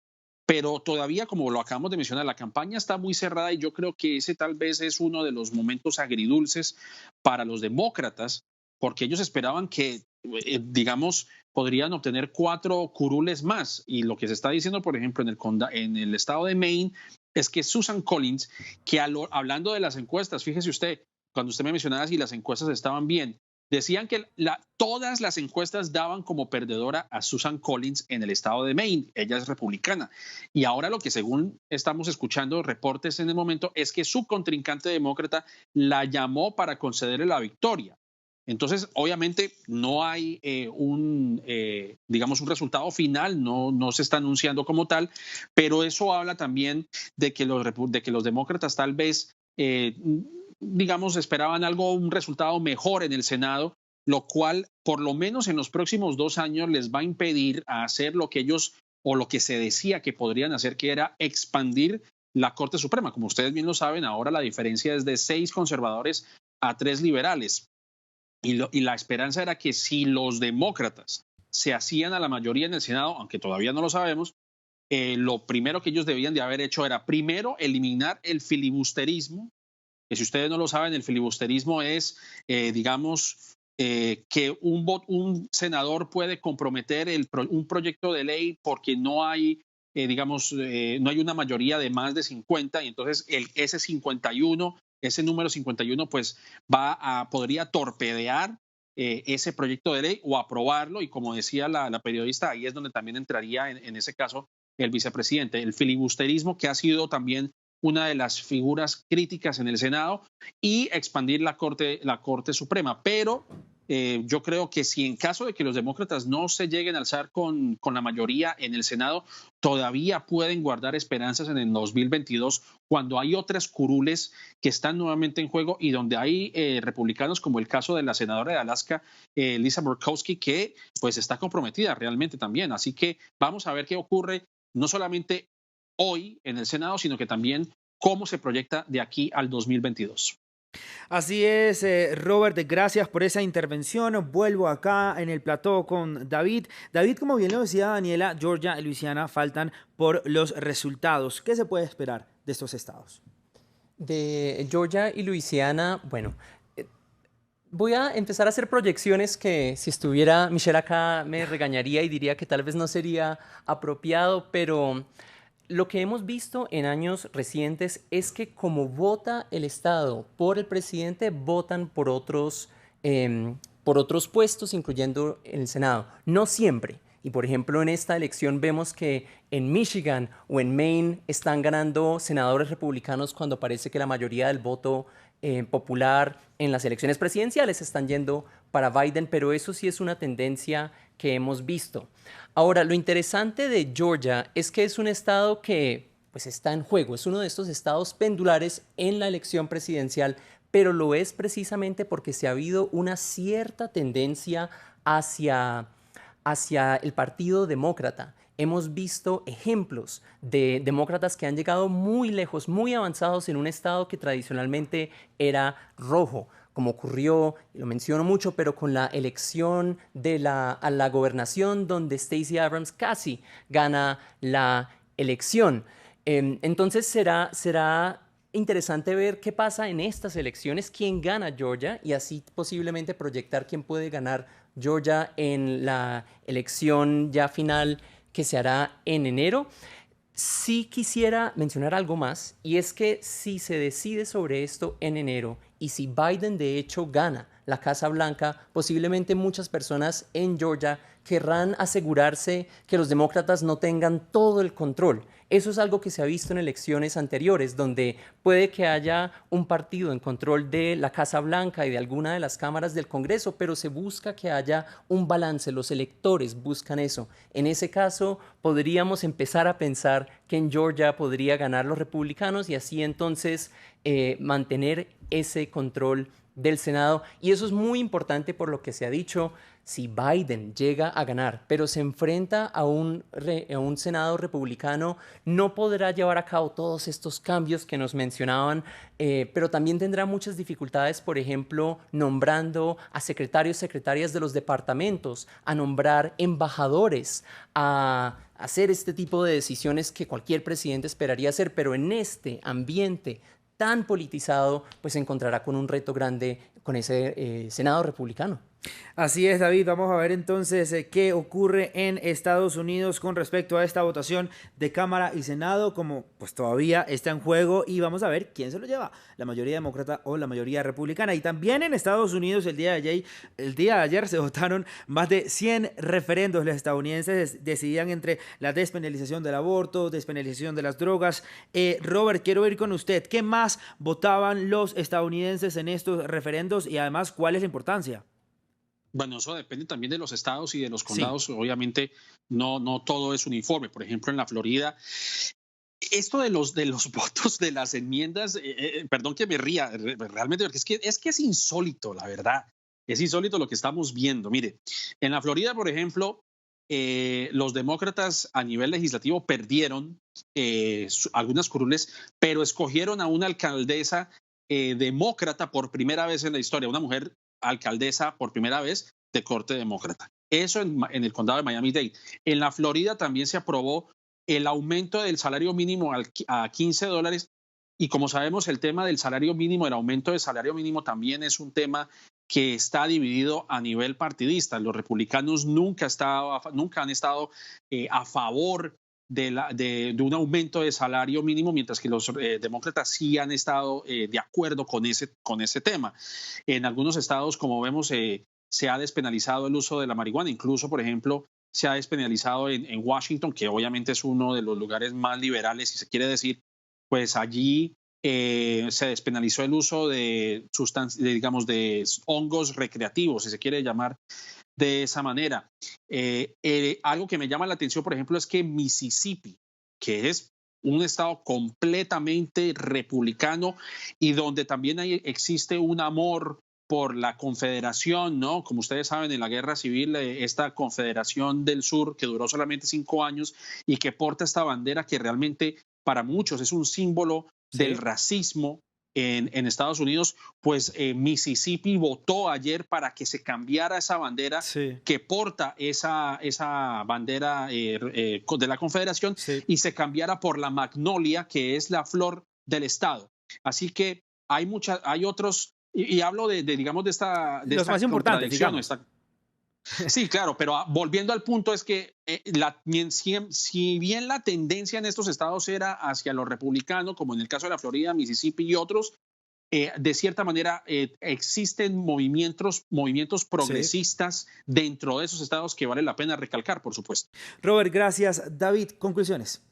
Pero todavía, como lo acabamos de mencionar, la campaña está muy cerrada y yo creo que ese tal vez es uno de los momentos agridulces para los demócratas, porque ellos esperaban que, digamos, podrían obtener 4 curules más. Y lo que se está diciendo, por ejemplo, en el estado de Maine, es que Susan Collins, que hablando de las encuestas, fíjese usted, cuando usted me mencionaba si las encuestas estaban bien, decían que todas las encuestas daban como perdedora a Susan Collins en el estado de Maine. Ella es republicana. Y ahora lo que según estamos escuchando reportes en el momento es que su contrincante demócrata la llamó para concederle la victoria. Entonces, obviamente, no hay digamos, un resultado final, no se está anunciando como tal, pero eso habla también de que los demócratas tal vez digamos, esperaban un resultado mejor en el Senado, lo cual, por lo menos en los próximos 2 años, les va a impedir a hacer lo que ellos o lo que se decía que podrían hacer, que era expandir la Corte Suprema. Como ustedes bien lo saben, ahora la diferencia es de 6 conservadores a 3 liberales. Y la esperanza era que si los demócratas se hacían a la mayoría en el Senado, aunque todavía no lo sabemos, lo primero que ellos debían de haber hecho era primero eliminar el filibusterismo, que si ustedes no lo saben, el filibusterismo es, digamos, que un senador puede comprometer un proyecto de ley porque no hay, digamos, no hay una mayoría de más de 50 y entonces ese número 51, pues podría torpedear ese proyecto de ley o aprobarlo y como decía la periodista, ahí es donde también entraría en ese caso el vicepresidente. El filibusterismo que ha sido también una de las figuras críticas en el Senado y expandir la Corte Suprema. Pero yo creo que si en caso de que los demócratas no se lleguen a alzar con la mayoría en el Senado, todavía pueden guardar esperanzas en el 2022 cuando hay otras curules que están nuevamente en juego y donde hay republicanos como el caso de la senadora de Alaska, Lisa Murkowski, que pues está comprometida realmente también. Así que vamos a ver qué ocurre no solamente hoy en el Senado, sino que también cómo se proyecta de aquí al 2022. Así es, Robert, gracias por esa intervención. Vuelvo acá en el plató con David. David, como bien lo decía Daniela, Georgia y Luisiana faltan por los resultados. ¿Qué se puede esperar de estos estados? De Georgia y Luisiana, bueno, voy a empezar a hacer proyecciones que si estuviera Michelle acá me regañaría y diría que tal vez no sería apropiado, pero lo que hemos visto en años recientes es que como vota el Estado por el presidente, votan por otros puestos, incluyendo en el Senado. No siempre. Y por ejemplo, en esta elección vemos que en Michigan o en Maine están ganando senadores republicanos cuando parece que la mayoría del voto popular en las elecciones presidenciales están yendo para Biden, pero eso sí es una tendencia que hemos visto. Ahora, lo interesante de Georgia es que es un estado que pues, está en juego, es uno de estos estados pendulares en la elección presidencial, pero lo es precisamente porque se ha habido una cierta tendencia hacia el Partido Demócrata. Hemos visto ejemplos de demócratas que han llegado muy lejos, muy avanzados en un estado que tradicionalmente era rojo, como ocurrió, y lo menciono mucho, pero con la elección a la gobernación donde Stacey Abrams casi gana la elección. Entonces será interesante ver qué pasa en estas elecciones, quién gana Georgia y así posiblemente proyectar quién puede ganar Georgia en la elección ya final que se hará en enero. Sí quisiera mencionar algo más, y es que si se decide sobre esto en enero y si Biden de hecho gana la Casa Blanca, posiblemente muchas personas en Georgia querrán asegurarse que los demócratas no tengan todo el control Eso es algo que se ha visto en elecciones anteriores, donde puede que haya un partido en control de la Casa Blanca y de alguna de las cámaras del Congreso, pero se busca que haya un balance, los electores buscan eso. En ese caso, podríamos empezar a pensar que en Georgia podría ganar los republicanos y así entonces mantener ese control del Senado. Y eso es muy importante por lo que se ha dicho. Si Biden llega a ganar, pero se enfrenta a un Senado republicano, no podrá llevar a cabo todos estos cambios que nos mencionaban, pero también tendrá muchas dificultades, por ejemplo, nombrando a secretarios, secretarias de los departamentos, a nombrar embajadores, a hacer este tipo de decisiones que cualquier presidente esperaría hacer, pero en este ambiente tan politizado, pues se encontrará con un reto grande con ese Senado republicano. Así es, David. Vamos a ver entonces qué ocurre en Estados Unidos con respecto a esta votación de Cámara y Senado, como pues todavía está en juego, y vamos a ver quién se lo lleva, la mayoría demócrata o la mayoría republicana. Y también en Estados Unidos el día de ayer se votaron más de 100 referendos. Los estadounidenses decidían entre la despenalización del aborto, despenalización de las drogas. Robert, quiero ir con usted. ¿Qué más votaban los estadounidenses en estos referendos y además cuál es la importancia? Bueno, eso depende también de los estados y de los condados. Sí. Obviamente no todo es uniforme. Por ejemplo, en la Florida, esto de los votos de las enmiendas, perdón que me ría realmente, porque es que es insólito, la verdad. Es insólito lo que estamos viendo. Mire, en la Florida, por ejemplo, los demócratas a nivel legislativo perdieron algunas curules, pero escogieron a una alcaldesa demócrata por primera vez en la historia, una mujer alcaldesa por primera vez de corte demócrata. Eso en el condado de Miami-Dade. En la Florida también se aprobó el aumento del salario mínimo a $15. Y como sabemos, el tema del salario mínimo, el aumento del salario mínimo también es un tema que está dividido a nivel partidista. Los republicanos nunca han estado a favor de un aumento de salario mínimo, mientras que los demócratas sí han estado de acuerdo con ese tema. En algunos estados, como vemos, se ha despenalizado el uso de la marihuana. Incluso, por ejemplo, se ha despenalizado en Washington, que obviamente es uno de los lugares más liberales, si se quiere decir, pues allí se despenalizó el uso de hongos recreativos, si se quiere llamar de esa manera. Algo que me llama la atención, por ejemplo, es que Mississippi, que es un estado completamente republicano y donde también existe un amor por la confederación, ¿no? Como ustedes saben, en la guerra civil, esta confederación del sur, que duró solamente 5 años y que porta esta bandera que realmente para muchos es un símbolo del racismo en Estados Unidos, pues Mississippi votó ayer para que se cambiara esa bandera que porta esa bandera de la Confederación y se cambiara por la magnolia, que es la flor del estado. Así que hay otros, y hablo de los más importantes, digamos. Sí, claro, pero volviendo al punto es que si bien la tendencia en estos estados era hacia los republicanos, como en el caso de la Florida, Mississippi y otros, de cierta manera existen movimientos progresistas dentro de esos estados que vale la pena recalcar, por supuesto. Robert, gracias. David, conclusiones.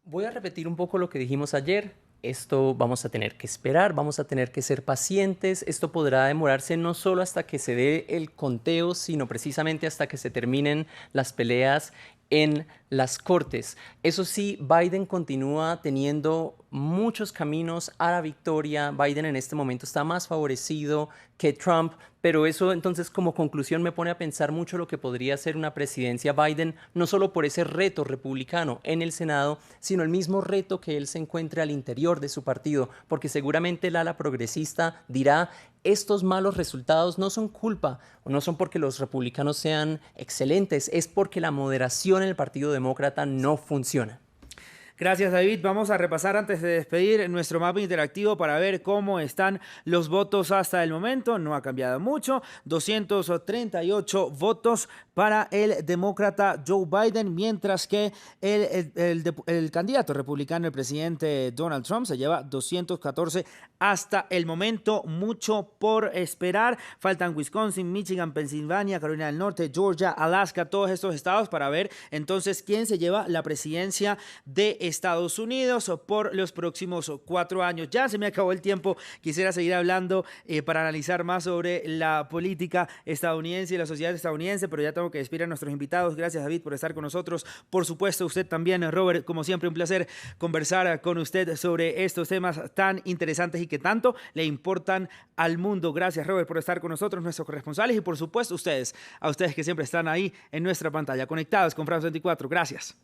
Voy a repetir un poco lo que dijimos ayer. Esto vamos a tener que esperar, vamos a tener que ser pacientes. Esto podrá demorarse no solo hasta que se dé el conteo, sino precisamente hasta que se terminen las peleas en las cortes. Eso sí, Biden continúa teniendo muchos caminos a la victoria. Biden en este momento está más favorecido que Trump, pero eso entonces como conclusión me pone a pensar mucho lo que podría ser una presidencia Biden, no solo por ese reto republicano en el Senado, sino el mismo reto que él se encuentre al interior de su partido, porque seguramente el ala progresista dirá: estos malos resultados no son culpa o no son porque los republicanos sean excelentes, es porque la moderación en el Partido Demócrata no funciona. Gracias, David. Vamos a repasar antes de despedir nuestro mapa interactivo para ver cómo están los votos hasta el momento. No ha cambiado mucho. 238 votos para el demócrata Joe Biden, mientras que el candidato republicano, el presidente Donald Trump, se lleva 214 hasta el momento. Mucho por esperar. Faltan Wisconsin, Michigan, Pensilvania, Carolina del Norte, Georgia, Alaska, todos estos estados para ver entonces quién se lleva la presidencia de Estados Unidos por los próximos 4 años. Ya se me acabó el tiempo, quisiera seguir hablando para analizar más sobre la política estadounidense y la sociedad estadounidense, pero ya tengo que despedir a nuestros invitados. Gracias, David, por estar con nosotros. Por supuesto, usted también, Robert, como siempre, un placer conversar con usted sobre estos temas tan interesantes y que tanto le importan al mundo. Gracias, Robert, por estar con nosotros, nuestros corresponsales, y por supuesto a ustedes que siempre están ahí en nuestra pantalla, conectados con France 24. Gracias.